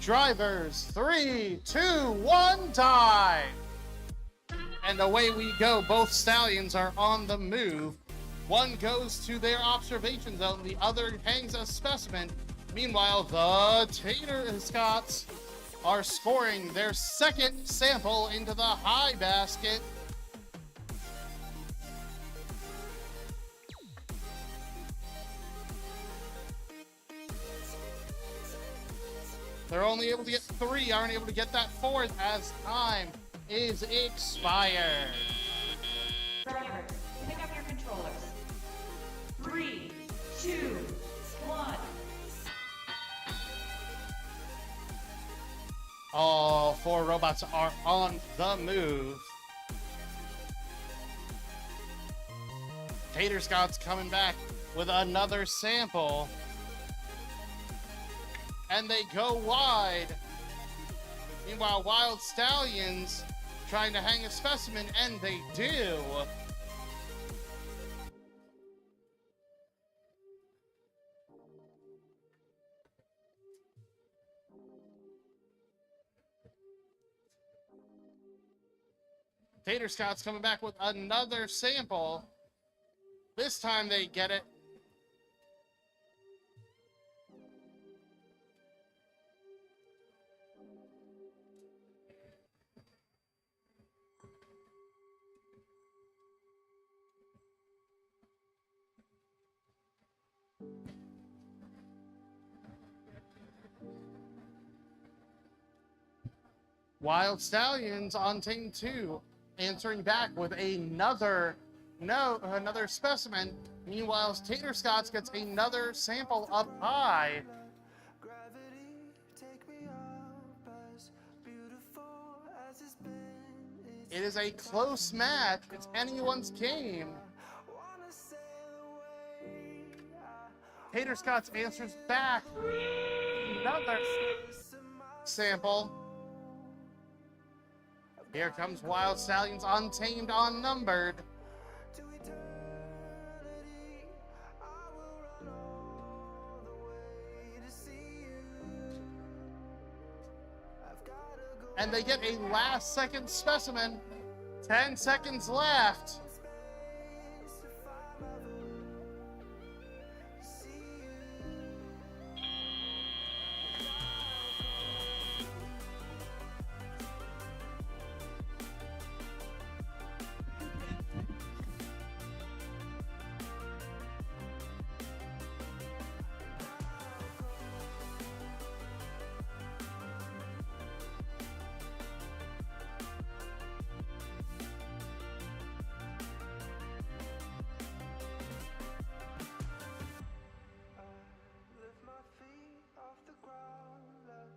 Drivers, 3, 2, 1, time. And away we go. Both stallions are on the move. One goes to their observation zone, the other hangs a specimen. Meanwhile, the Tater Scots are scoring their second sample into the high basket. They're only able to get 3, aren't able to get that 4th as time is expired. Drivers, pick up your controllers. 3, 2, 1. All 4 robots are on the move. Tater Scott's coming back with another sample. And they go wide. Meanwhile, Wild Stallions trying to hang a specimen, and they do. Tater Scott's coming back with another sample. This time they get it. Wild Stallions on team 2, answering back with another specimen. Meanwhile, Tater Scott's gets another sample up high. Gravity, take me up as beautiful as it's been. It is a close match. It's anyone's game. Wanna sail away. Tater Scott's answers back. Another sample. Here comes Wild Stallions, untamed, unnumbered. To eternity, I will run all the way to see you. I've gotta go And they get a last second specimen. 10 seconds left. space if I'm ever to see you. Lift my feet off the ground, let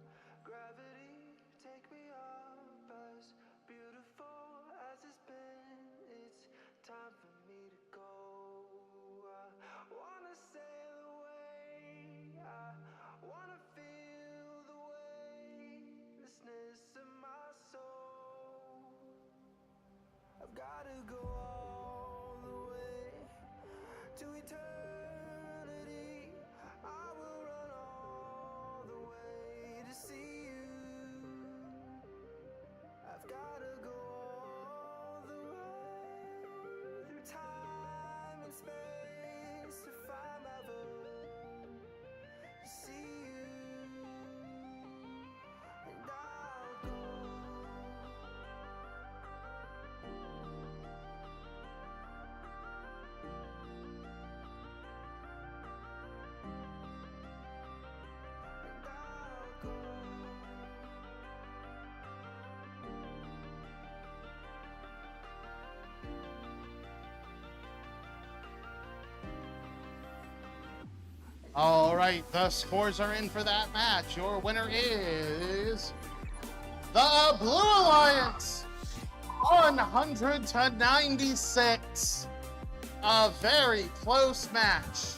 gravity take me up. As beautiful as it's been, it's time for me to go. I wanna sail away, I wanna feel the weightlessness of my soul. I've gotta go all the way to eternity. I will run all the way to see you. I've gotta go all the way through time and space if I'm ever to see you. And I'll go. All right, the scores are in for that match. Your winner is the Blue Alliance, 100 to 96. A very close match.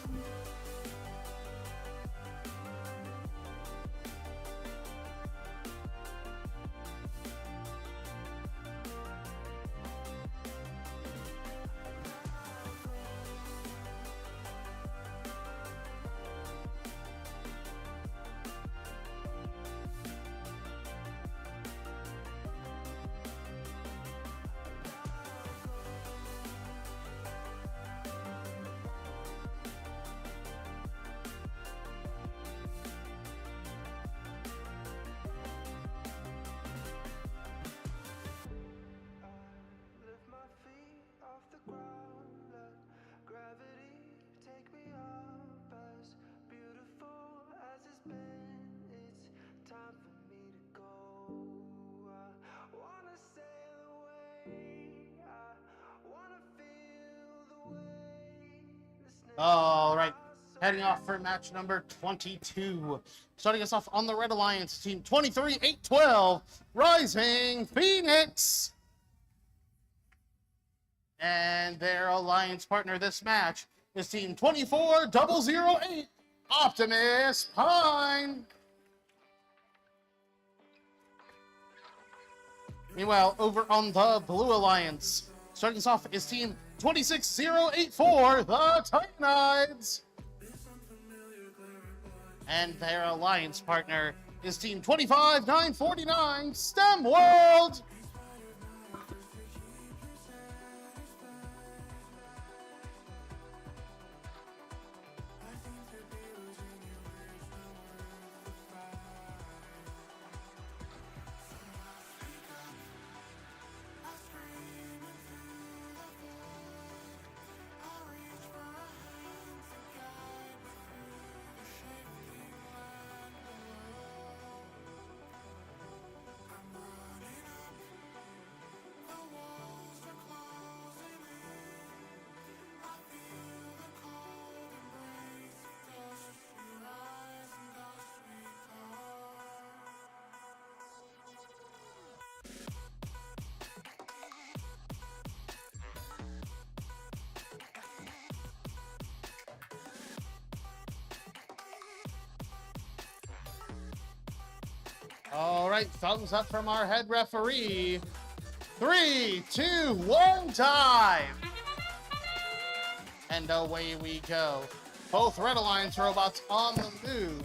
Heading off for match number 22. Starting us off on the Red Alliance, team 23-8-12, Rising Phoenix. And their alliance partner this match is team 24-008, Optimus Pine. Meanwhile, over on the Blue Alliance, starting us off is team 26084, the Titanides. And their alliance partner is team 25949, STEM World. All right, thumbs up from our head referee. 3, 2, 1, time. And away we go. Both Red Alliance robots on the move.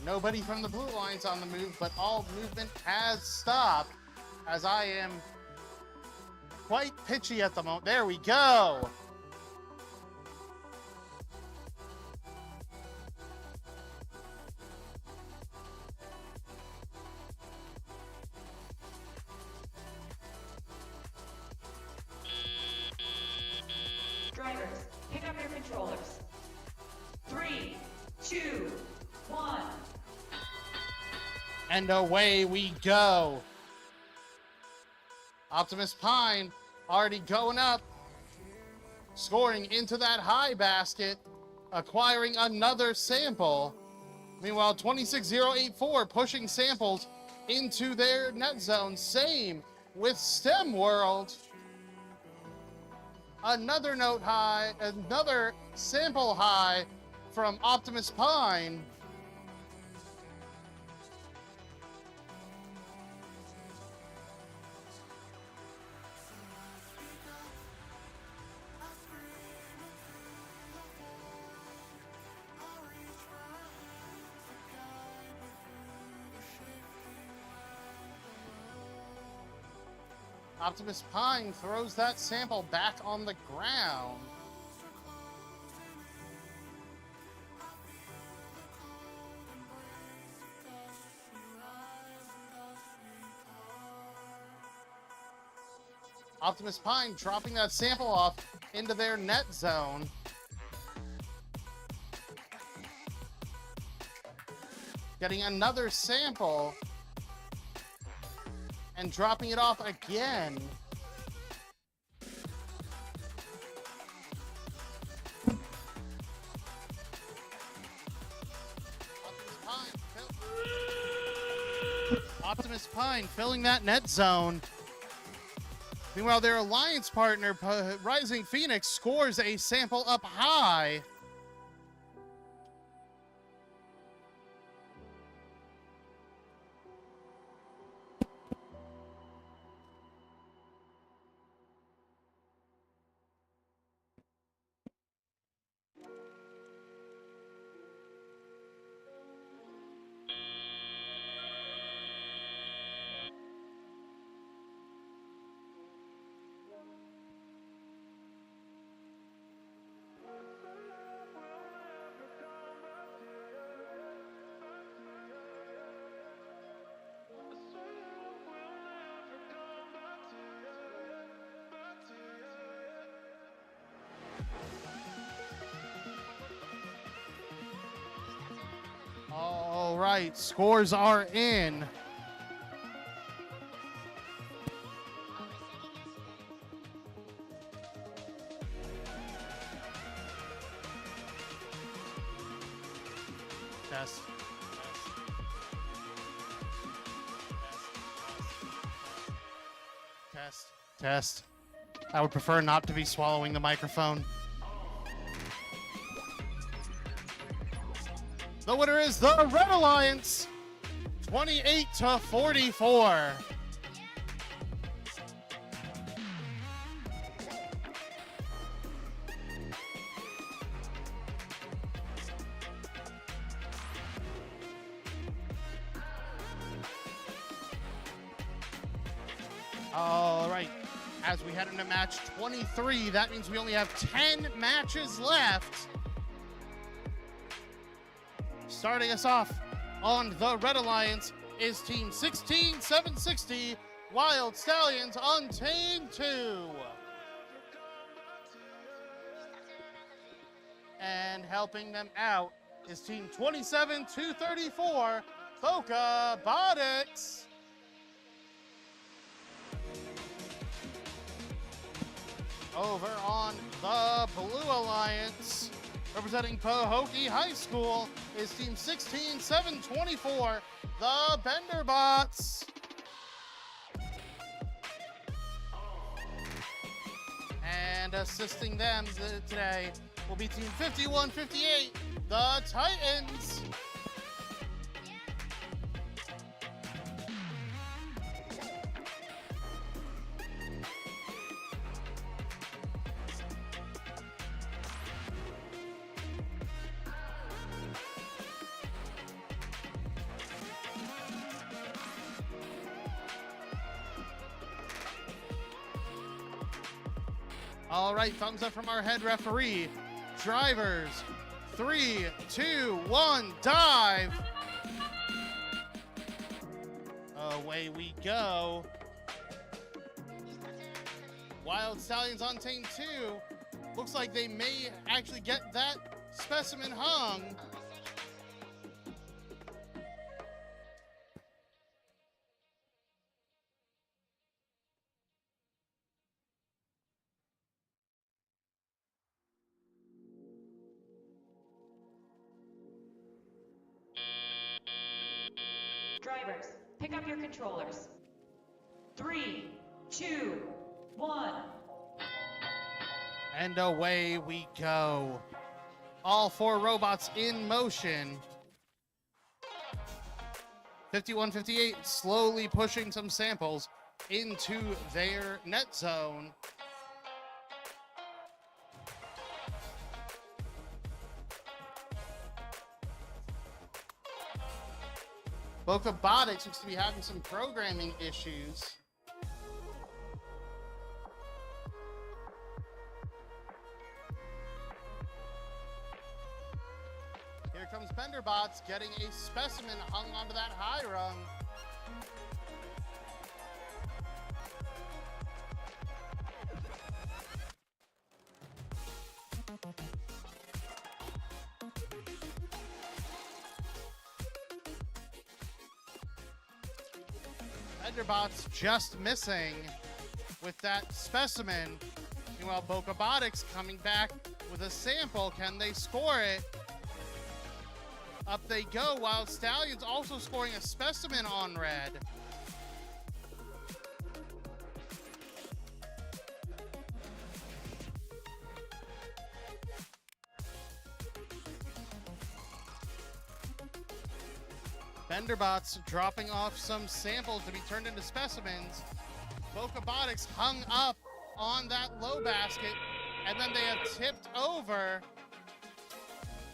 Nobody from the Blue Alliance on the move, but all movement has stopped as I am quite pitchy at the moment. There we go. Drivers, pick up your controllers. 3, 2, 1. And away we go. Optimus Pine already going up, scoring into that high basket, acquiring another sample. Meanwhile, 26084 pushing samples into their net zone. Same with STEM World. Another note high, another sample high from Optimus Pine. Optimus Pine throws that sample back on the ground. Optimus Pine dropping that sample off into their net zone. Getting another sample and dropping it off again. Optimus Pine filling that net zone. Meanwhile, their alliance partner, Rising Phoenix, scores a sample up high. All right, scores are in. Test. Test. Test. I would prefer not to be swallowing the microphone. The winner is the Red Alliance, 28-44. All right, as we head into match 23, that means we only have 10 matches left. Starting us off on the Red Alliance is Team 16760, Wild Stallions Untamed 2. And helping them out is Team 27234, Boca Botics. Over on the Blue Alliance, representing Pahokee High School, is Team 16724, the Benderbots. And assisting them today will be Team 5158, the Titans. All right, thumbs up from our head referee. Drivers, 3, 2, 1, dive. Away we go. Wild Stallions Untamed 2. Looks like they may actually get that specimen hung. Drivers, pick up your controllers. 3, 2, 1. And away we go. All 4 robots in motion. 5158 slowly pushing some samples into their net zone. Boca Botics seems to be having some programming issues. Here comes Benderbots getting a specimen hung onto that high rung. Benderbots just missing with that specimen. Meanwhile, Boca Botics coming back with a sample. Can they score it? Up they go. Wild Stallions also scoring a specimen on red. Benderbots dropping off some samples to be turned into specimens. Boca Botics hung up on that low basket, and then they have tipped over.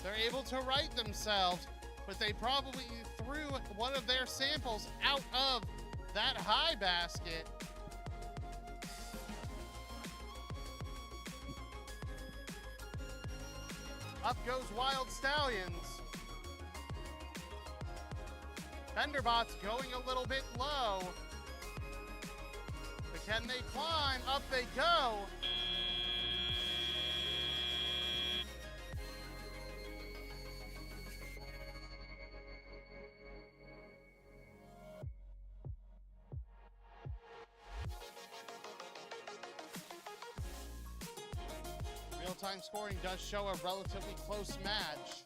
They're able to right themselves, but they probably threw one of their samples out of that high basket. Up goes Wild Stallions. Benderbots going a little bit low. But can they climb? Up they go. Real-time scoring does show a relatively close match.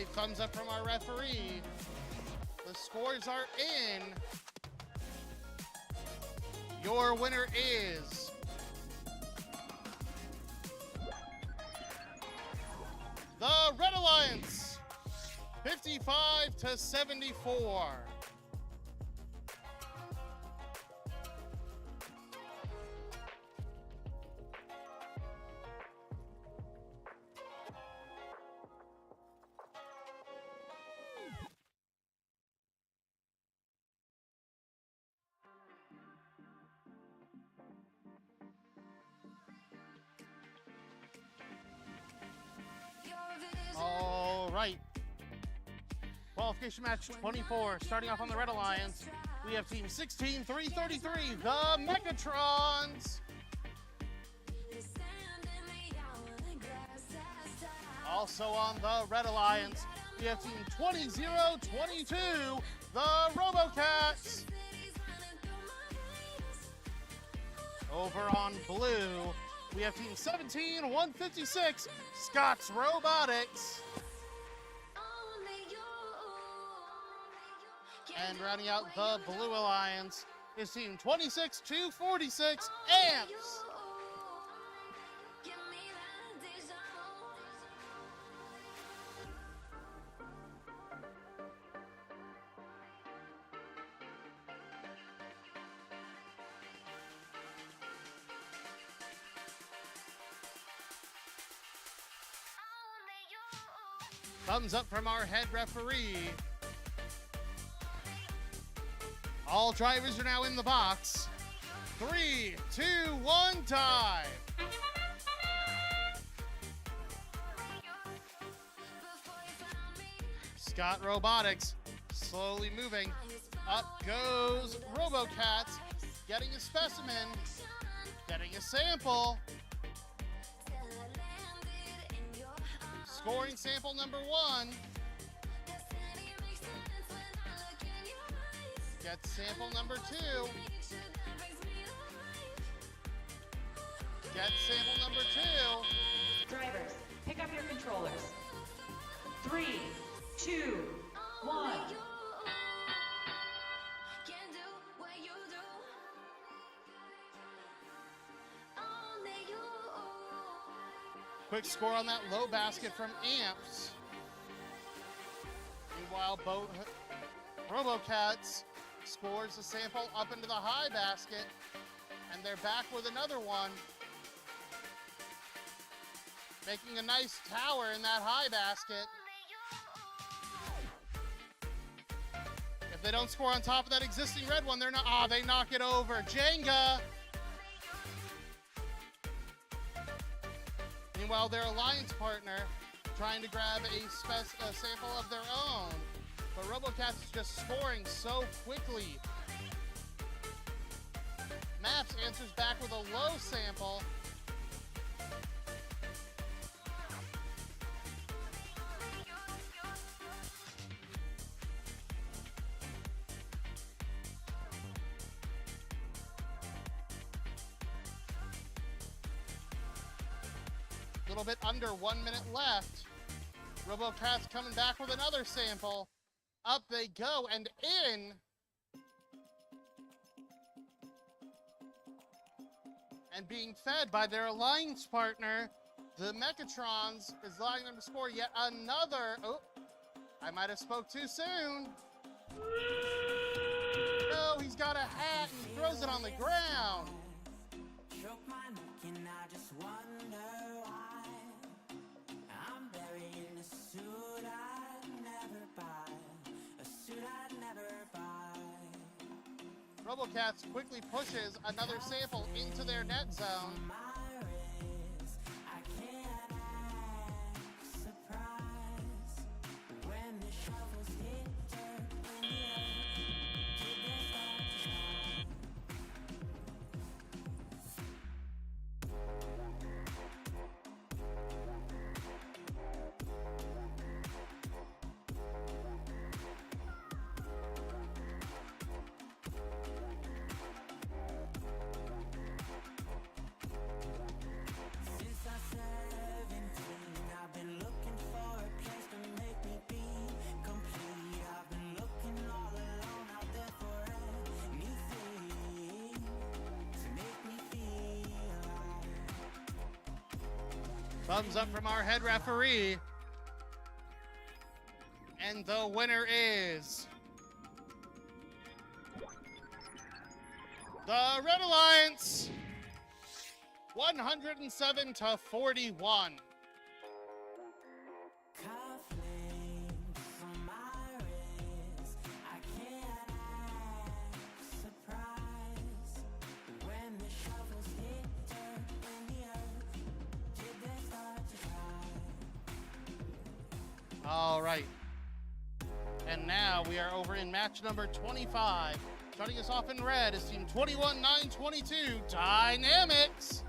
right, thumbs up from our referee. The scores are in. Your winner is the Red Alliance, 55-74. All right. Qualification match 24. Starting off on the Red Alliance, we have team 16-333, the Mechatrons. Also on the Red Alliance, we have team 20-022, the RoboCats. Over on blue, we have team 17-156, Scott's Robotics. And rounding out the Blue Alliance is team 26-246, Amps. Thumbs up from our head referee. All drivers are now in the box. 3, 2, 1, time. Scott Robotics slowly moving. Up goes RoboCats, getting a specimen, getting a sample. Scoring sample number 1. Get sample number 2. Get sample number 2. Drivers, pick up your controllers. 3, 2, 1. Quick score on that low basket from Amps. Meanwhile, both RoboCats scores the sample up into the high basket, and they're back with another one. Making a nice tower in that high basket. If they don't score on top of that existing red one, they're not. They knock it over. Jenga. Meanwhile, their alliance partner trying to grab a sample of their own. But RoboCats is just scoring so quickly. Maps answers back with a low sample. A little bit under 1 minute left. RoboCats coming back with another sample. Up they go and in. And being fed by their alliance partner, the Mechatrons, is allowing them to score yet another. Oh, I might have spoke too soon. No, he's got a hat and throws it on the ground. Choke my neck and I just wonder why I'm buried in a suit I'd never buy, a suit I'd never buy. RoboCats quickly pushes another sample into their net zone. My wrist, I can't act surprised when the shovels hit dirt in the earth. Did they start to shine? Thumbs up from our head referee. And the winner is the Red Alliance, 107 to 41. Cufflinks on my wrist. I can't act surprised when the shovels hit dirt in the earth. Did they start to cry? All right. And now we are over in match number 25. Starting us off in red is team 21-9-22, Dynamics.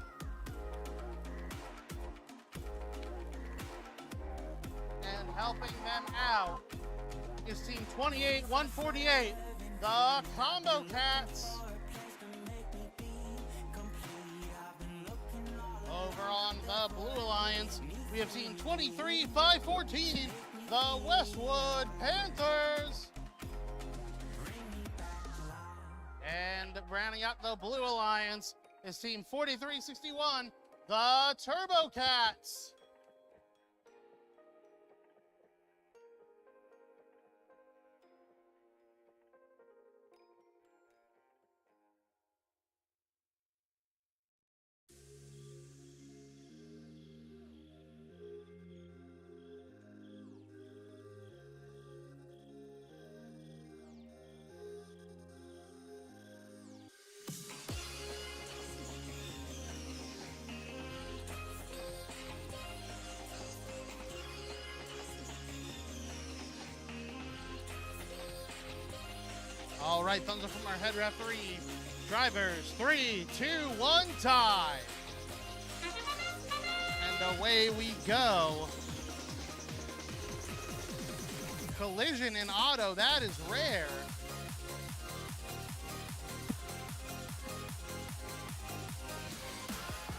And helping them out is team 28-148, the Combo Cats. Over on the Blue Alliance, we have team 23-514, the Westwood Panthers. And rounding out the Blue Alliance is team 43-61, the Turbo Cats. All right, thumbs up from our head referee. Drivers, 3, 2, 1, tie. And away we go. Collision in auto, that is rare.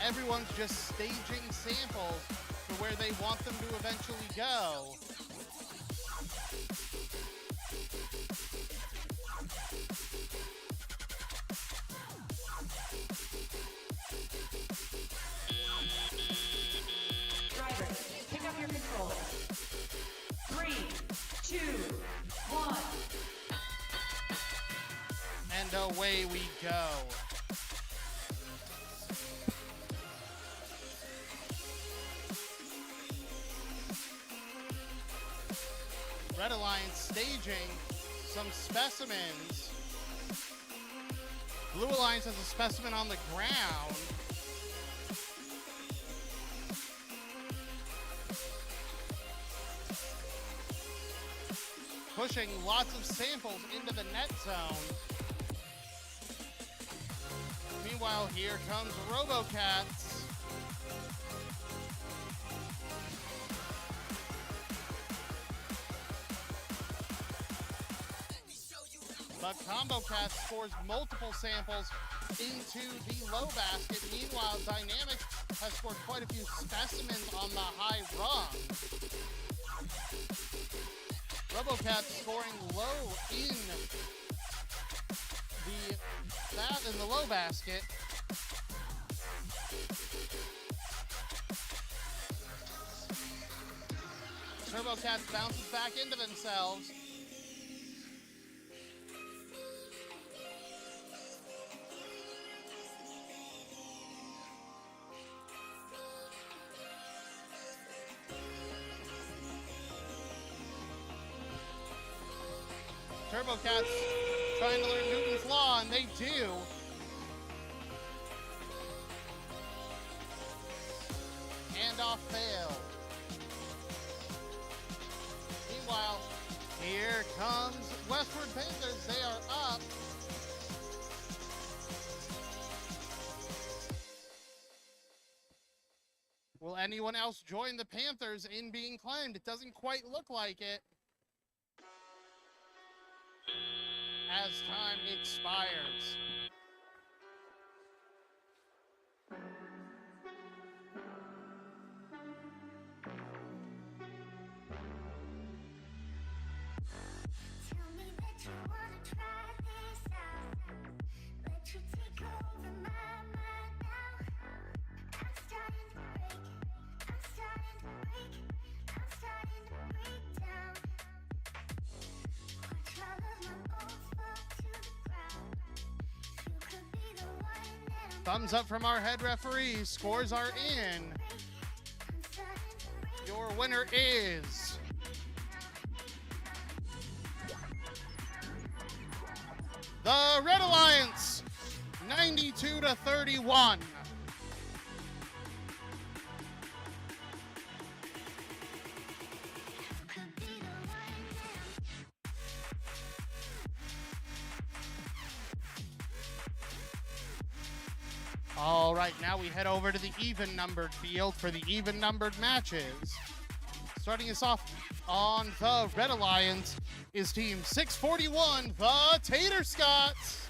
Everyone's just staging samples for where they want them to eventually go. Drivers, pick up your controllers. 3, 2, 1. And away we go. Red Alliance staging some specimens. Blue Alliance has a specimen on the ground. Pushing lots of samples into the net zone. Meanwhile, here comes RoboCats. But Combo Cat scores multiple samples into the low basket. Meanwhile, Dynamics has scored quite a few specimens on the high rung. RoboCat scoring low in the low basket. TurboCats bounces back into themselves. TurboCats trying to learn Newton's Law, and they do. Handoff failed. Meanwhile, here comes Westward Panthers. They are up. Will anyone else join the Panthers in being claimed? It doesn't quite look like it. As time expires. Tell me that you wanna try this out. Let you take over my mind now. I'm starting to break. I'm Thumbs up from our head referees. Scores are in. Your winner is the Red Alliance, 92-31. All right, now we head over to the even-numbered field for the even-numbered matches. Starting us off on the Red Alliance is Team 641, the Tater Scots.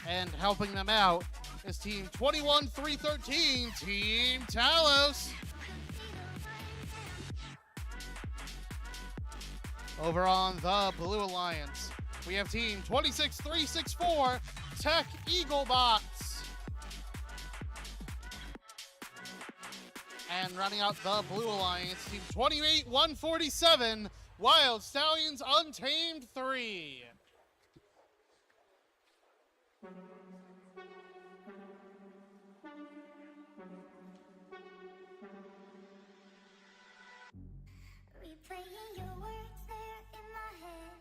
And helping them out is Team 21313, Team Talos. Over on the Blue Alliance, we have Team 26364, Tech Eaglebots. And running out the Blue Alliance, Team 28147, Wild Stallions Untamed 3. Replaying your words there in my head.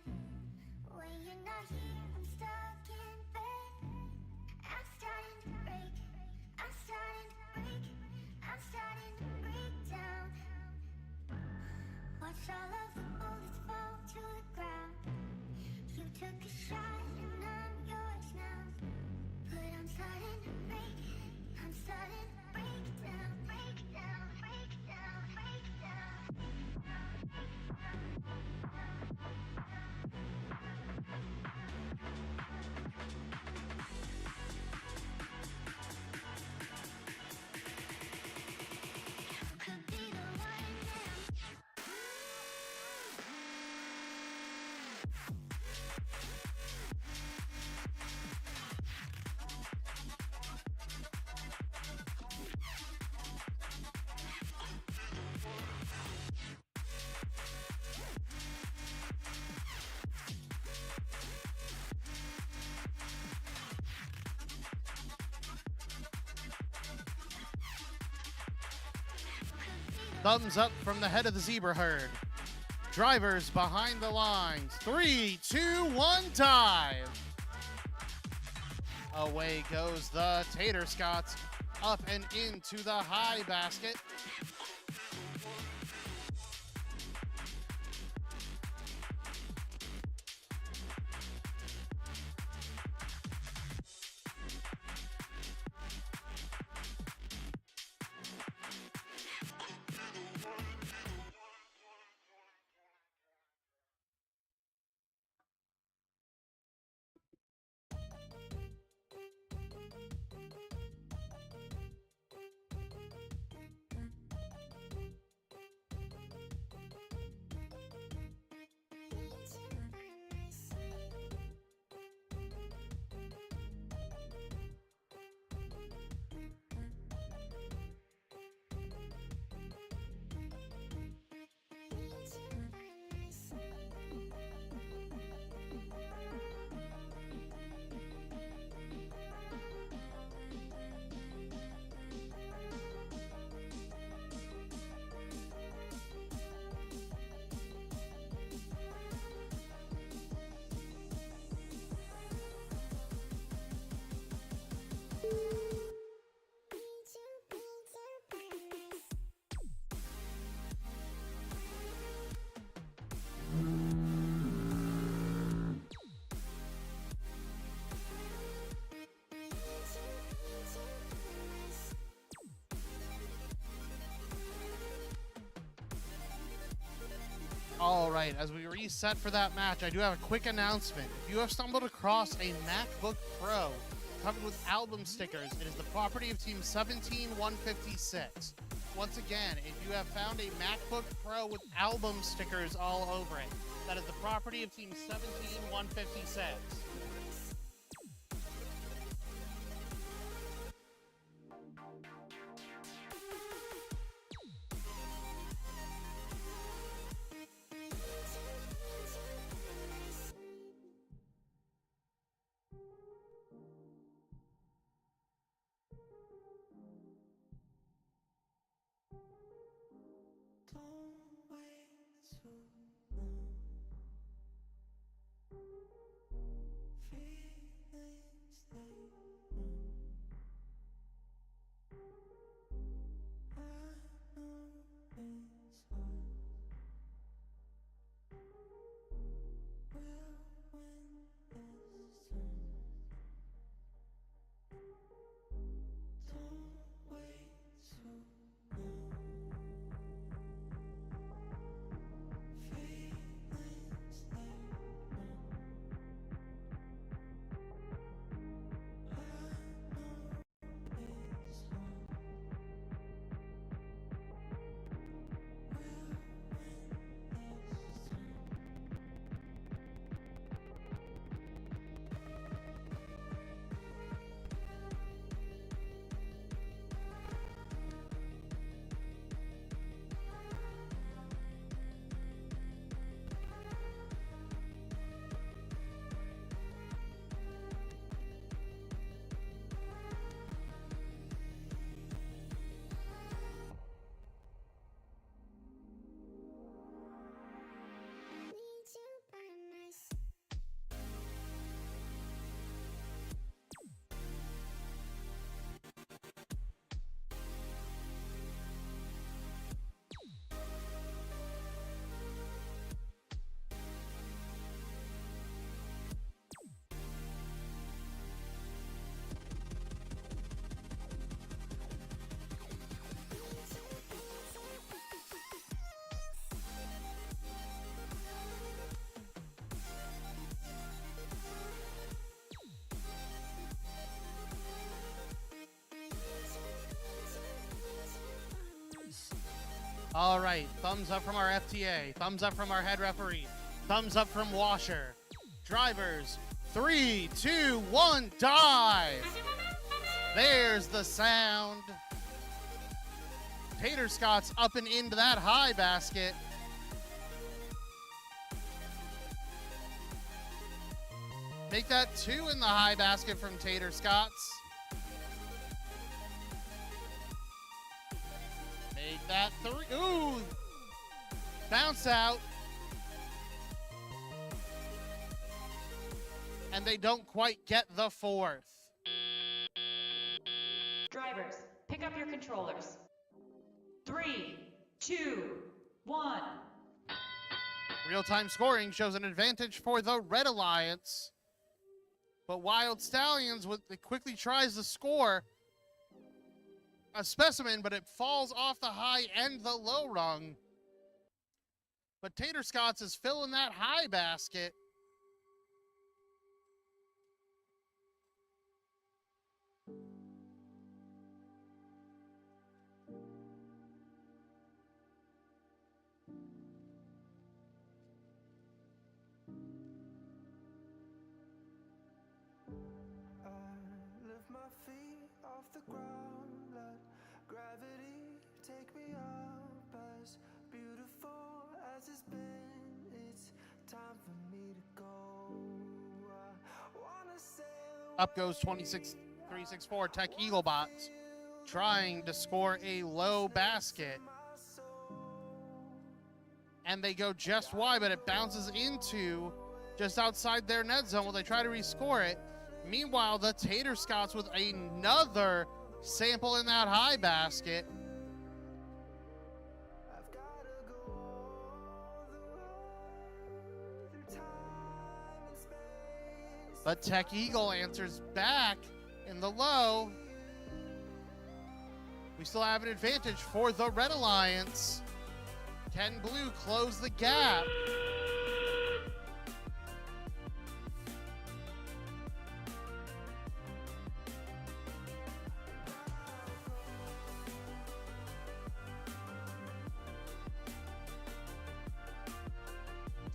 When you're not here, I'm stuck in bed. I'm starting to break. I'm starting to break. I'm starting to break down. Watch all of the bullets fall to the ground. You took a shot and I'm yours now. But I'm starting to break. I'm starting to break down. Break down. Break down. Break down. Could be the one now. Thumbs up from the head of the zebra herd. Drivers behind the lines. 3, 2, 1, dive. Away goes the Tater Scots, up and into the high basket. All right, as we reset for that match, I do have a quick announcement. If you have stumbled across a MacBook Pro covered with album stickers, it is the property of Team 17156. Once again, if you have found a MacBook Pro with album stickers all over it, that is the property of Team 17156. All right, thumbs up from our FTA, thumbs up from our head referee, thumbs up from Washer. Drivers, 3, 2, 1, dive. There's the sound. Tater Scott's up and into that high basket. Make that 2 in the high basket from Tater Scott's. Make that 3. Ooh! Bounce out. And they don't quite get the 4th. Drivers, pick up your controllers. 3, 2, 1. Real-time scoring shows an advantage for the Red Alliance. But Wild Stallions quickly tries to score a specimen, but it falls off the high and the low rung. But Tater Scott's is filling that high basket. Lift my feet off the ground, let gravity take me up. As beautiful as it's been, it's time for me to go. I wanna sail Up goes 26-364 Tech Eaglebots, trying to score a low basket. And they go just wide, but it bounces into just outside their net zone while they try to rescore it. Meanwhile, the Tater Scott's with another sample in that high basket. I've gotta go all the way through time and space. But Tech Eagle answers back in the low. We still have an advantage for the Red Alliance. Can Blue close the gap?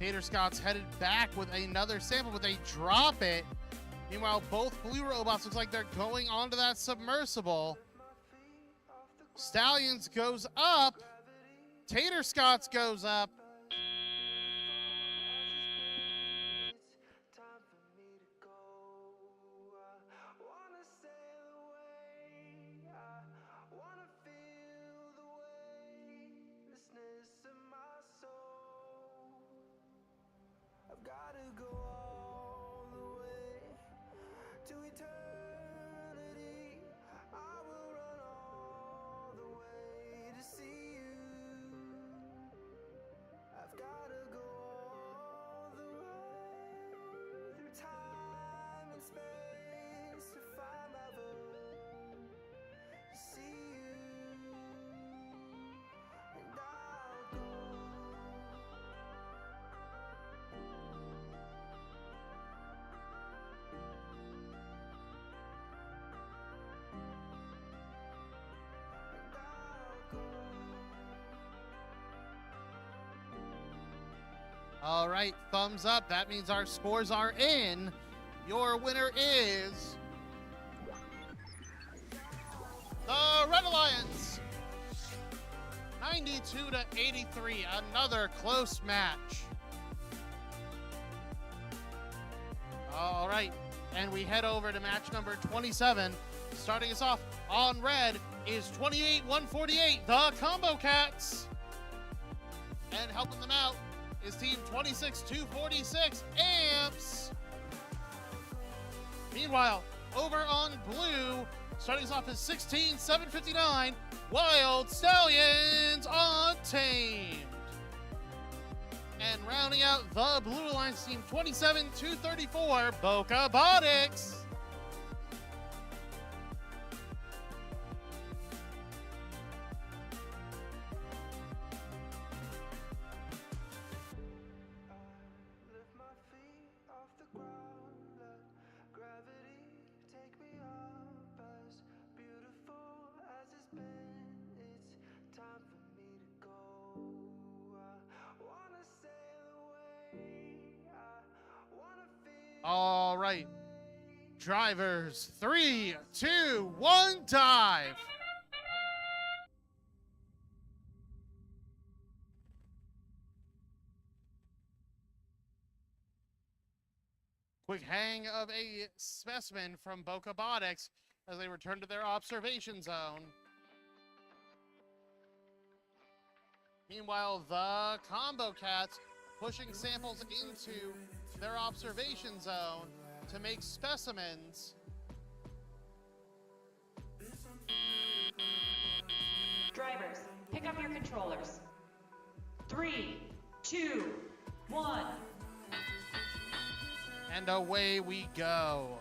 Tater Scott's headed back with another sample, but they drop it. Meanwhile, both blue robots looks like they're going onto that submersible. Stallions goes up. Tater Scott's goes up. It's time for me to go. I wanna sail away. I wanna feel the weightlessness of my soul. I've gotta go all the way to eternity. I will run all the way to see you. I've gotta go all the way through time and space to find my vote, to see you, and I'll go. And I'll go. All right, thumbs up. That means our scores are in. Your winner is the Red Alliance. 92-83, another close match. All right, and we head over to match number 27. Starting us off on red is 28-148, the Combo Cats. And helping them out is team 26-246, Amps. Meanwhile, over on blue, starting us off is 16-759, Wild Stallions Untamed. And rounding out the Blue Alliance team 27-234, Boca Botics. Lift my feet off the ground, let gravity take me up. As beautiful as it's been, it's time for me to go. All right. Drivers, 3, 2, 1, dive. Quick hang of a specimen from Boca Botics as they return to their observation zone. Meanwhile, the Combo Cats pushing samples into their observation zone to make specimens. Drivers, pick up your controllers. 3, 2, 1. And away we go.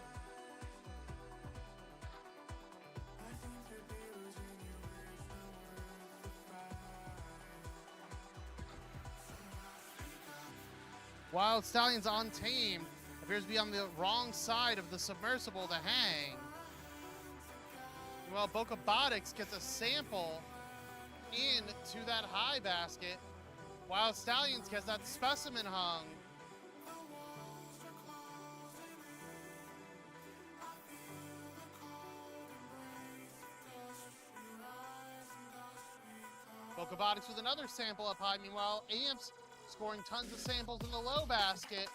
Wild Stallions Untamed appears to be on the wrong side of the submersible to hang. Well, Boca Botics gets a sample into that high basket. Wild Stallions gets that specimen hung. Boca Botics with another sample up high. Meanwhile, Amps scoring tons of samples in the low basket.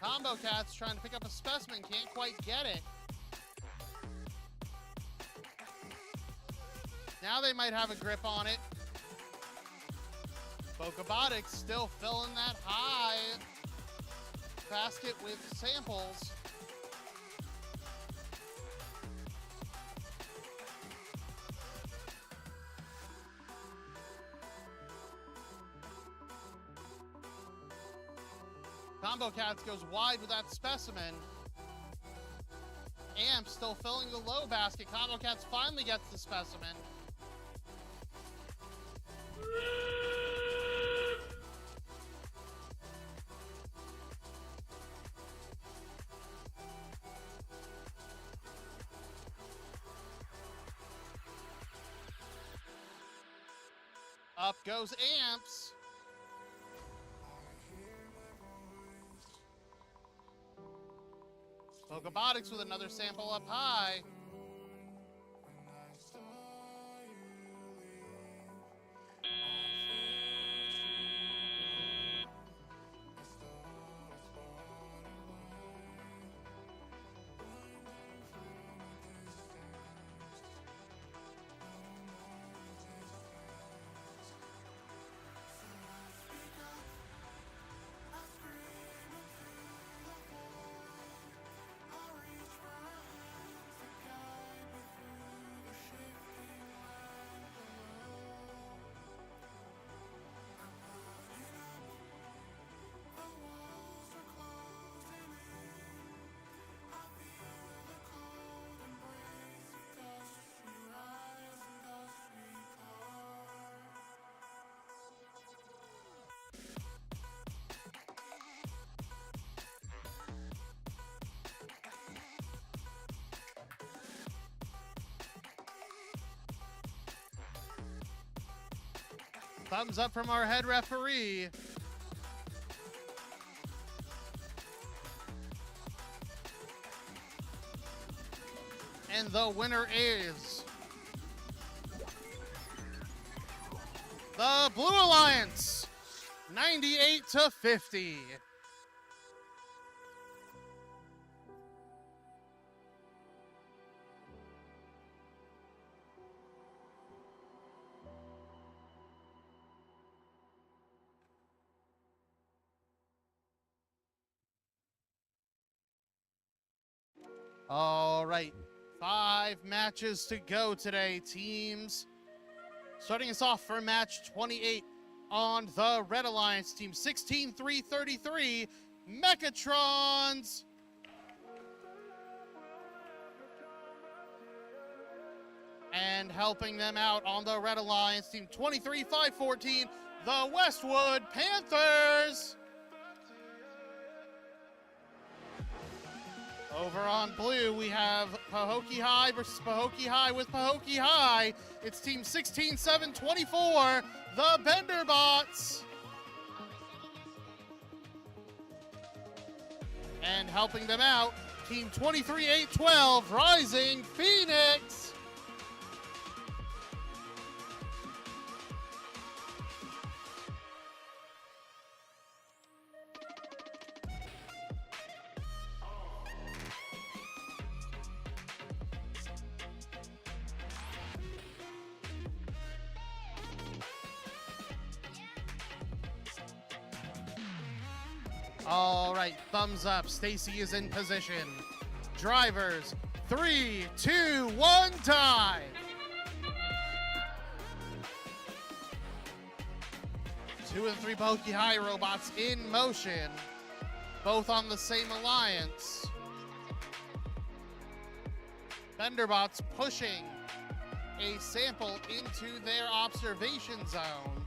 Combo Cats trying to pick up a specimen, can't quite get it. Now they might have a grip on it. Boca Botics still filling that high basket with samples. Combo Cats goes wide with that specimen. Amp still filling the low basket. Combo Cats finally gets the specimen. Up goes Amps. Boca Botics with another sample up high. Thumbs up from our head referee. And the winner is the Blue Alliance, 98-50. All right, 5 matches to go today, teams. Starting us off for match 28 on the Red Alliance team, 16-3-33, Mechatrons. And helping them out on the Red Alliance team, 23-5-14, the Westwood Panthers. Over on blue, we have Pahokee High versus Pahokee High with Pahokee High. It's team 16-7-24, the Benderbots. And helping them out, Team 23-8-12, Rising Phoenix. All right, thumbs up. Stacy is in position. Drivers, 3, 2, 1, time. Two and three Pokey High robots in motion, both on the same alliance. Benderbots pushing a sample into their observation zone.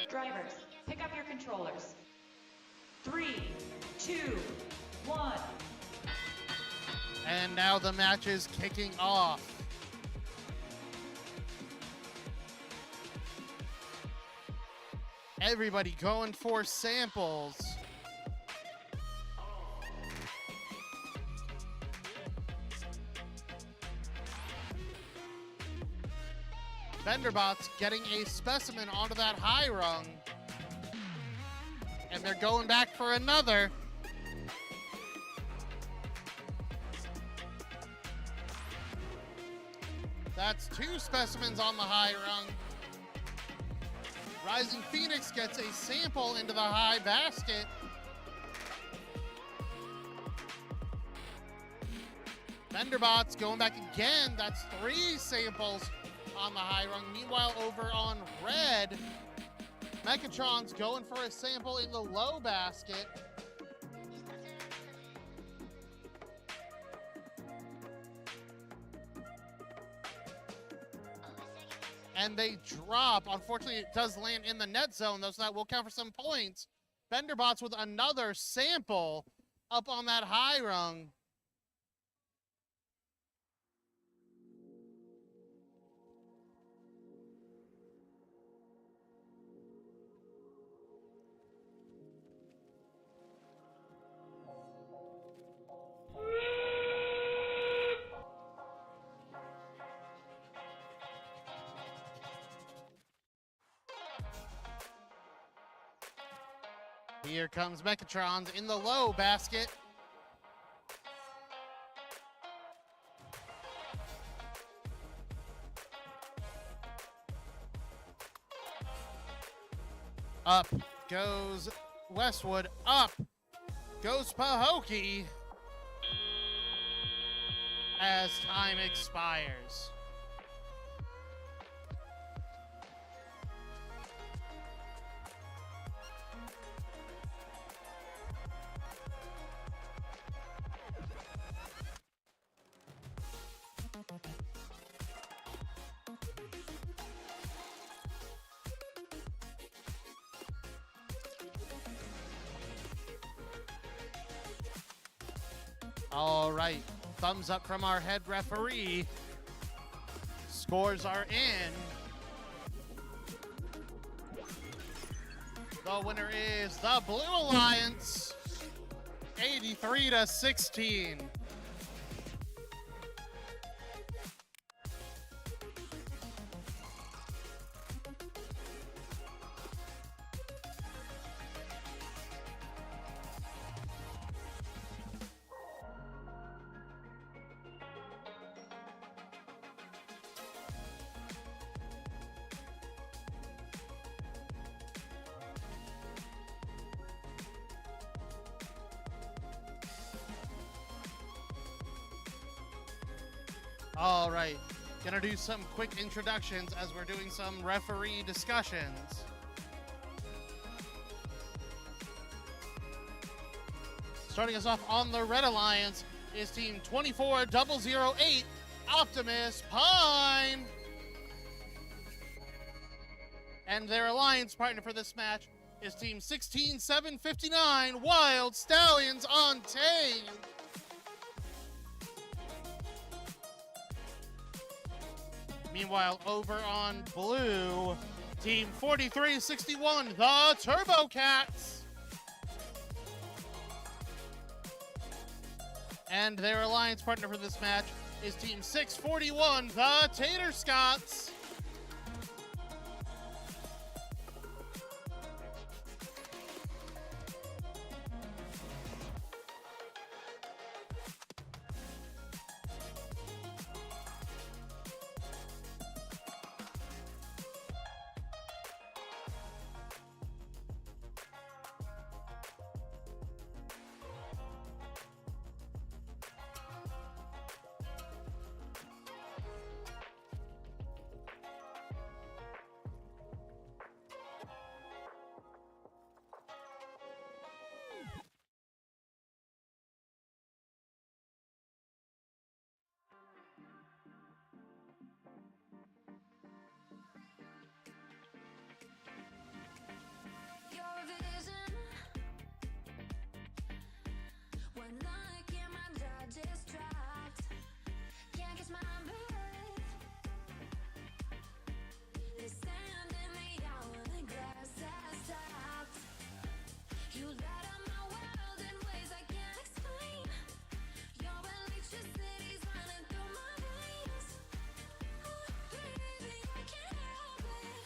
Drivers, pick up your controllers. 3, 2, 1. And now the match is kicking off. Everybody going for samples. Benderbots getting a specimen onto that high rung. And they're going back for another. That's two specimens on the high rung. Rising Phoenix gets a sample into the high basket. Benderbots going back again. That's three samples on the high rung. Meanwhile, over on red, Mechatron's going for a sample in the low basket. And they drop. Unfortunately, it does land in the net zone, though, so that will count for some points. Benderbots with another sample up on that high rung. Here comes Mechatrons in the low basket. Up goes Westwood. Up goes Pahokee as time expires. All right, thumbs up from our head referee. Scores are in. The winner is the Blue Alliance, 83-16. All right, gonna do some quick introductions as we're doing some referee discussions. Starting us off on the Red Alliance is Team 24008, Optimus Pine. And their alliance partner for this match is Team 16759, Wild Stallions on Tane. Meanwhile, over on blue, Team 4361, the Turbo Cats. And their alliance partner for this match is Team 641, the Tater Scots. Your vision, when look in my distract, can't catch my breath. The sand in the hourglass has stopped. You light up my world in ways I can't explain. Your electricity's running through my veins. Oh, baby, I can't help it.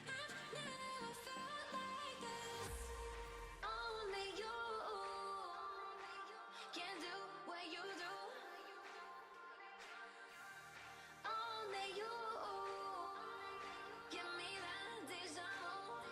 I've never felt like this. Only you can do what you do. Only you give me that deja vu.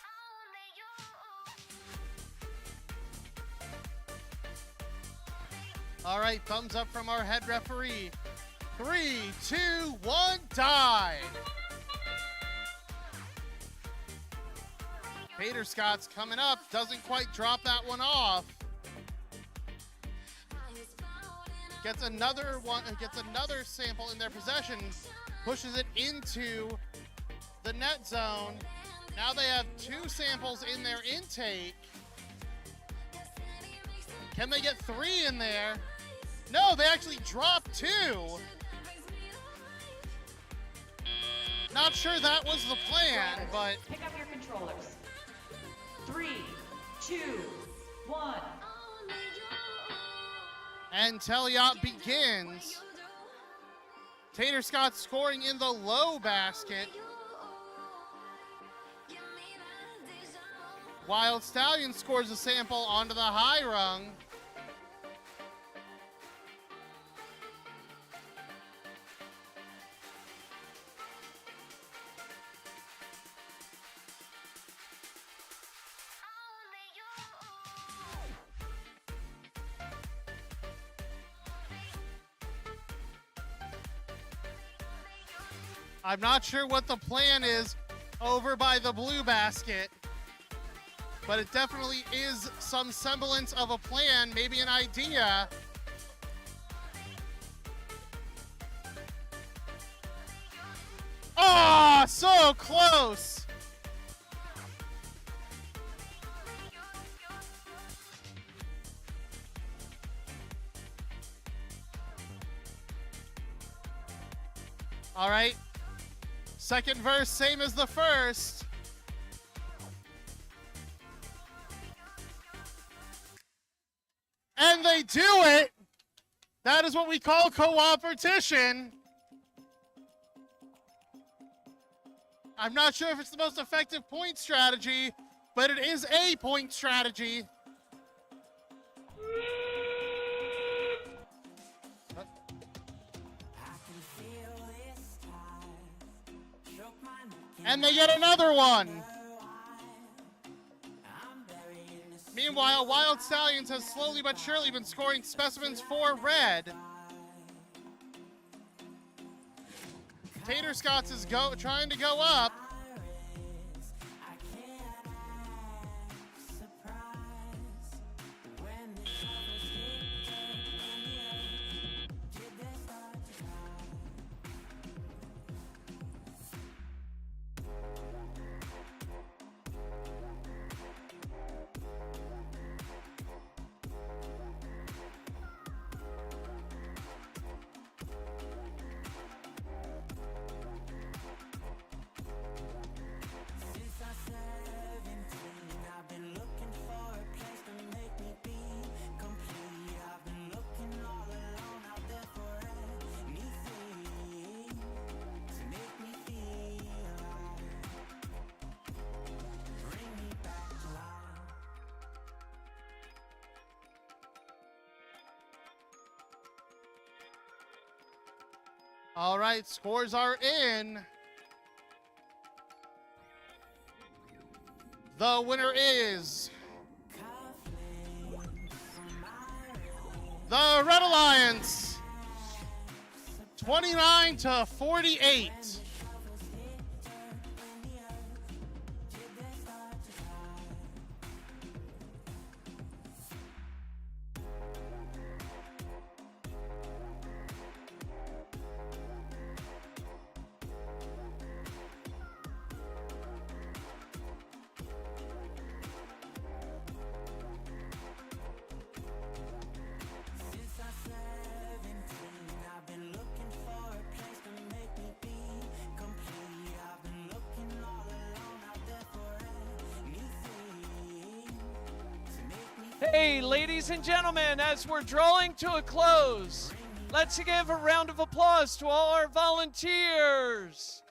Only you. All right, thumbs up from our head referee. 3, 2, 1, die. Tater Scots coming up, doesn't quite drop that one off. Gets another one, gets another sample in their possession, pushes it into the net zone. Now they have 2 samples in their intake. Can they get 3 in there? No, they actually dropped 2. Not sure that was the plan, but Pick up your controllers. 3, 2, 1. and Teliot begins. Tater Scott scoring in the low basket. Wild Stallion scores a sample onto the high rung. I'm not sure what the plan is over by the blue basket, but it definitely is some semblance of a plan, maybe an idea. Oh, so close. All right. Second verse, same as the first. And they do it. That is what we call co-opetition. I'm not sure if it's the most effective point strategy, but it is a point strategy. And they get another one. Meanwhile, Wild Stallions has slowly but surely been scoring specimens for red. Tater Scots is trying to go up. All right, scores are in. The winner is the Red Alliance, 29-48. Hey, ladies and gentlemen, as we're drawing to a close, let's give a round of applause to all our volunteers.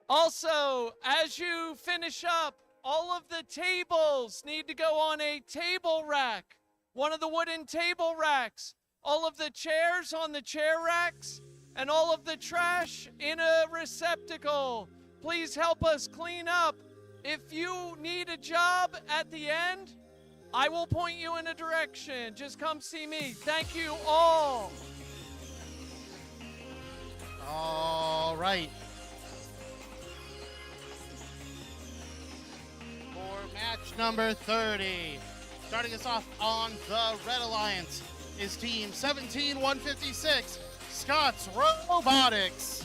Also, as you finish up, all of the tables need to go on a table rack, one of the wooden table racks. All of the chairs on the chair racks, and all of the trash in a receptacle. Please help us clean up. If you need a job at the end, I will point you in a direction. Just come see me. Thank you all. All right. For match number 30, starting us off on the Red Alliance is Team 17156, Scott's Robotics.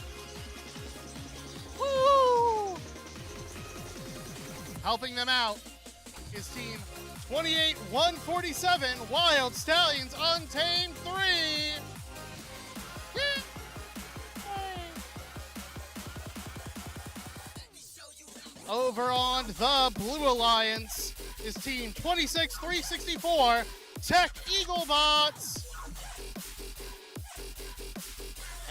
Woo! Helping them out is Team 28147, Wild Stallions Untamed 3. Over on the Blue Alliance is Team 26364, Tech Eaglebots.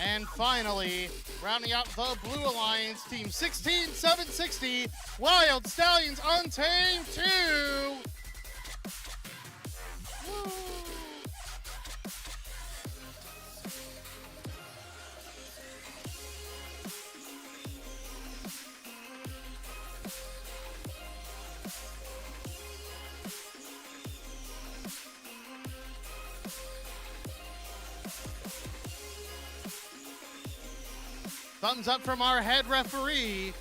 And finally, rounding out the Blue Alliance, Team 16760, Wild Stallions Untamed 2. Woo. Thumbs up from our head referee.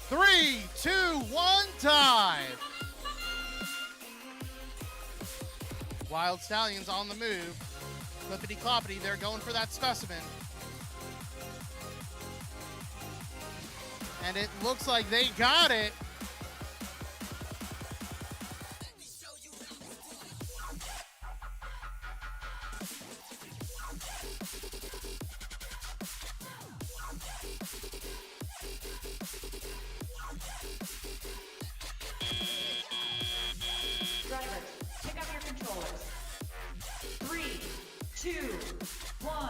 3, 2, 1, time. Wild Stallions on the move. Clippity cloppity, they're going for that specimen. And it looks like they got it. Drivers, pick up your controllers. 3, 2, 1.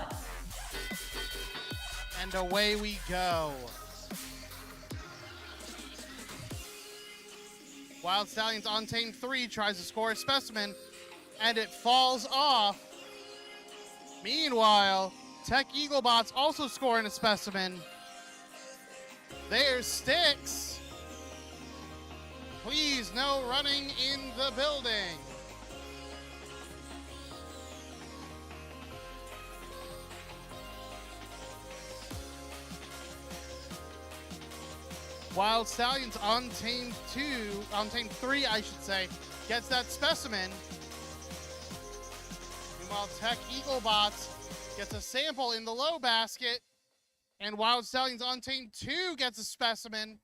And away we go. Wild Stallions Untamed 3 tries to score a specimen, and it falls off. Meanwhile, Tech Eaglebots also scoring a specimen. There's Sticks. Please, no running in the building. Wild Stallions Untamed 3, I should say, gets that specimen. Meanwhile, Tech Eaglebots gets a sample in the low basket, and Wild Stallions Untamed 2 gets a specimen.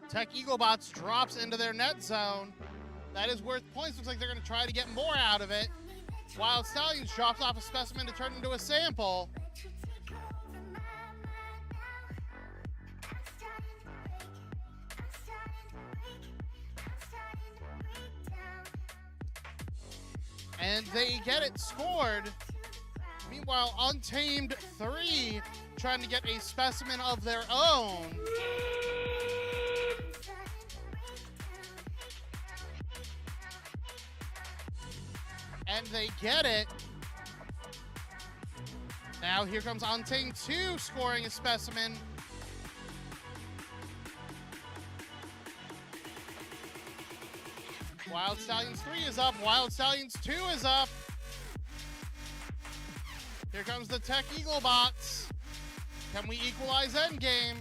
Tech Eaglebots drops into their net zone. That is worth points. Looks like they're going to try to get more out of it. Wild Stallions drops off a specimen to turn into a sample. And they get it scored. Meanwhile, Untamed 3 trying to get a specimen of their own. And they get it. Now here comes Untamed 2 scoring a specimen. Wild Stallions 3 is up. Wild Stallions 2 is up. Here comes the Tech Eagle bots. Can we equalize endgame?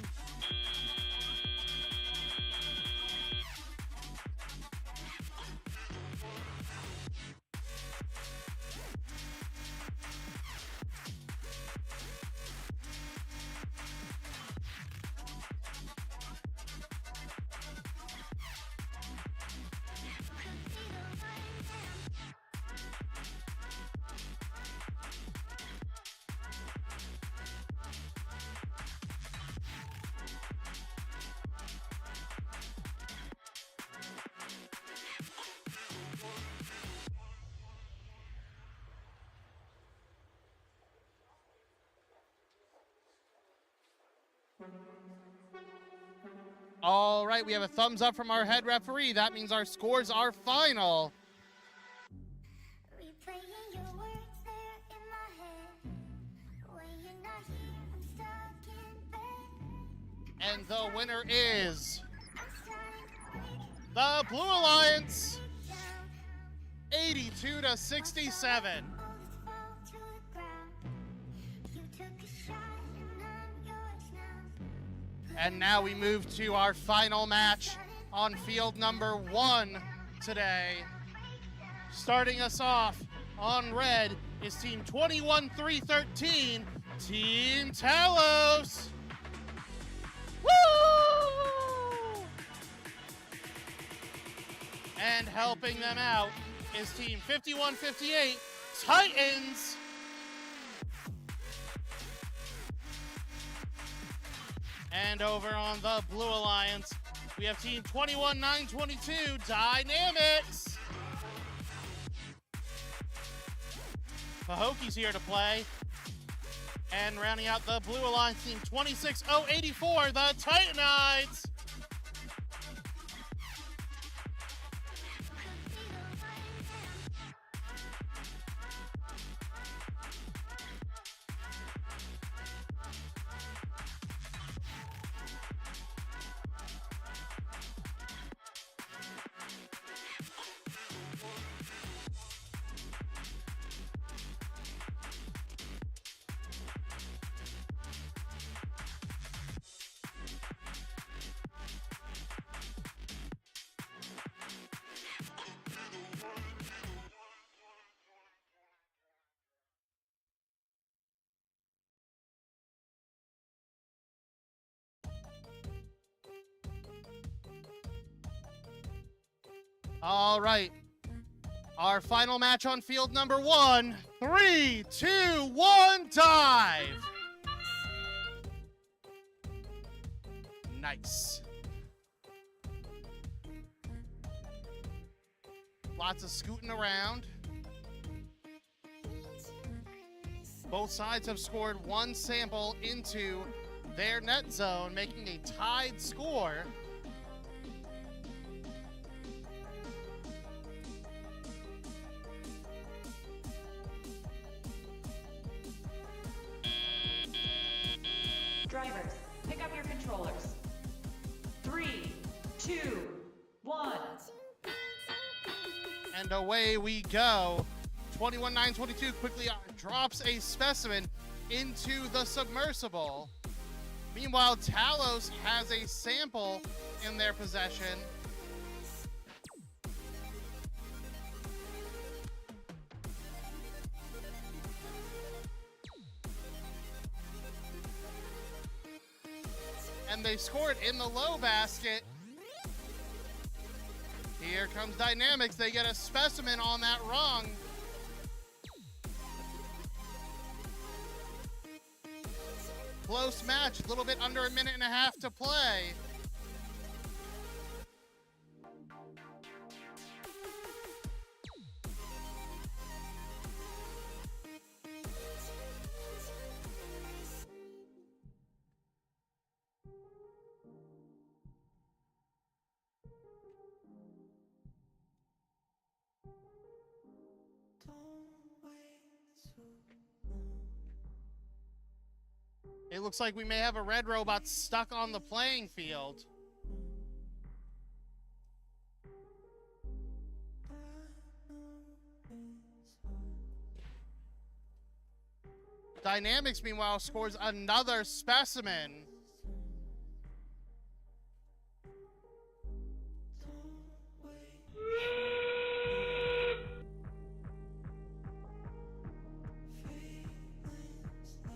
All right, we have a thumbs up from our head referee. That means our scores are final. Replaying your words there in my head. When you're not here, I'm stuck in bed. And the winner is I'm starting to break the Blue Alliance, down. 82 to 67. Almost fall to the ground. You took a shot and I'm yours now. And now we move to our final match on field number 1 today. Starting us off on red is team 21-3-13, Team Talos. Woo! And helping them out is team 51-58, Titans. And over on the Blue Alliance, we have team 21-9-22, Dynamics. Pahokie's here to play. And rounding out the Blue Alliance team 26-0-84, the Titanites. All right. Our final match on field number 1. 3, 2, 1, dive. Nice. Lots of scooting around. Both sides have scored one sample into their net zone, making a tied score. Drivers, pick up your controllers. 3, 2, 1. And away we go. 21-9-22 quickly drops a specimen into the submersible. Meanwhile, Talos has a sample in their possession. And they scored in the low basket. Here comes Dynamics. They get a specimen on that rung. Close match, a little bit under a minute and a half to play. It looks like we may have a red robot stuck on the playing field. Dynamics, meanwhile, scores another specimen.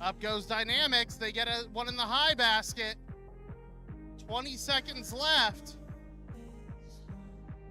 Up goes Dynamics. They get one in the high basket. 20 seconds left. Need you by my side.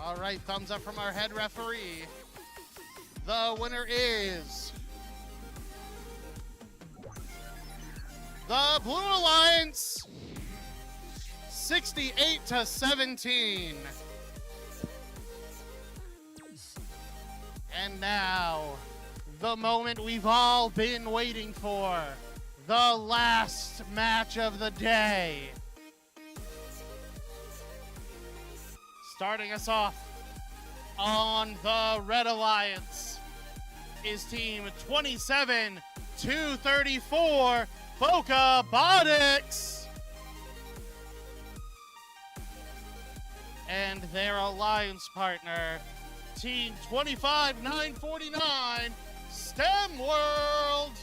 All right, thumbs up from our head referee. The winner is the Blue Alliance, 68-17. And now, the moment we've all been waiting for, the last match of the day. Starting us off on the Red Alliance is team 27-234, Boca Botix. And their alliance partner, team 25-949, STEM World.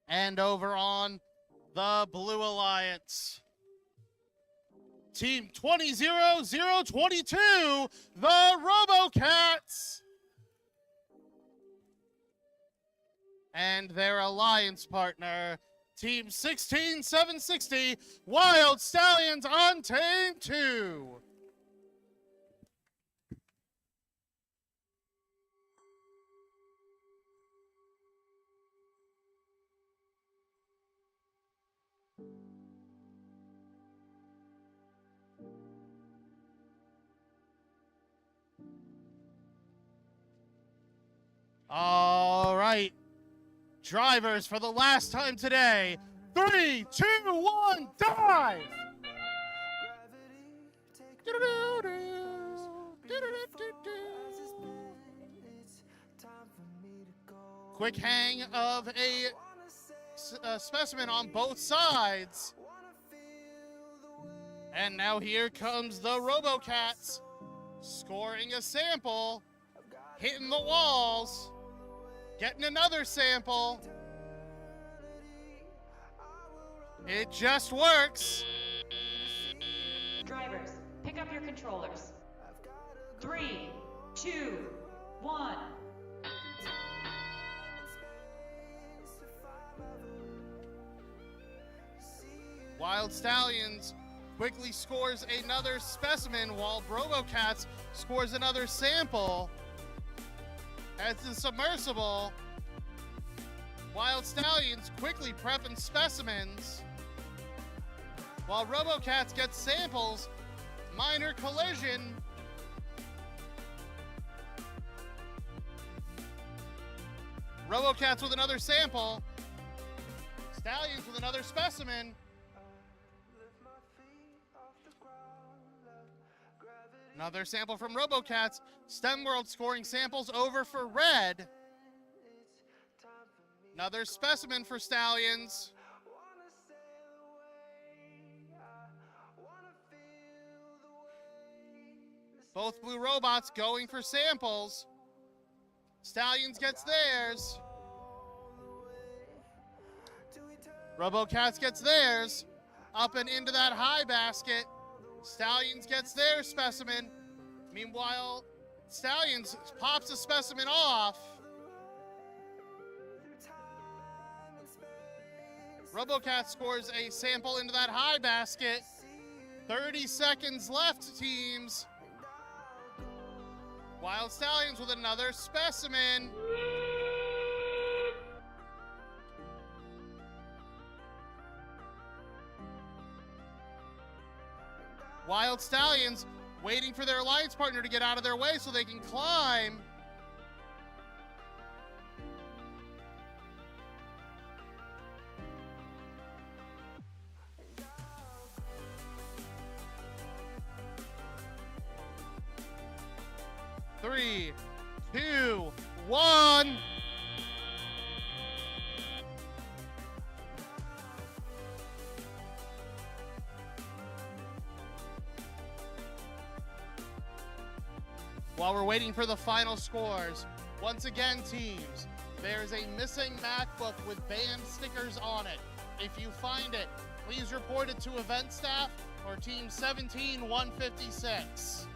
And over on the Blue Alliance, team 20-0-0-22, the RoboCats. And their alliance partner, team 16-760, Wild Stallions Untamed 2. All right, drivers, for the last time today, 3, 2, 1, dive! Quick hang of a specimen on both sides. And now here comes the RoboCats, scoring a sample, hitting the walls, getting another sample. It just works. Drivers, pick up your controllers. 3, 2, 1. Wild Stallions quickly scores another specimen while RoboCats scores another sample. As the submersible, Wild Stallions quickly prepping specimens while RoboCats get samples. Minor collision. RoboCats with another sample. Stallions with another specimen. Another sample from RoboCats. STEM World scoring samples over for Red. Another specimen for Stallions. Both blue robots going for samples. Stallions gets theirs. RoboCats gets theirs. Up and into that high basket. Stallions gets their specimen. Meanwhile, Stallions pops a specimen off. RoboCat scores a sample into that high basket. 30 seconds left, teams. Wild Stallions with another specimen. Wild Stallions waiting for their alliance partner to get out of their way so they can climb. Three, two, one. While we're waiting for the final scores, once again, teams, there is a missing MacBook with band stickers on it. If you find it, please report it to event staff or team 17156.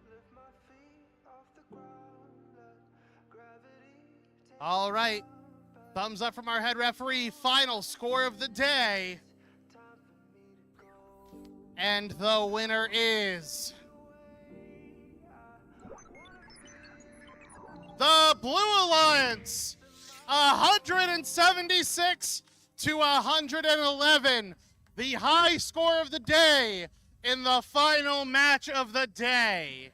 Lift my feet off the ground, let gravity take All right, thumbs up from our head referee. Final score of the day. And the winner is the Blue Alliance, 176 to 111, the high score of the day in the final match of the day.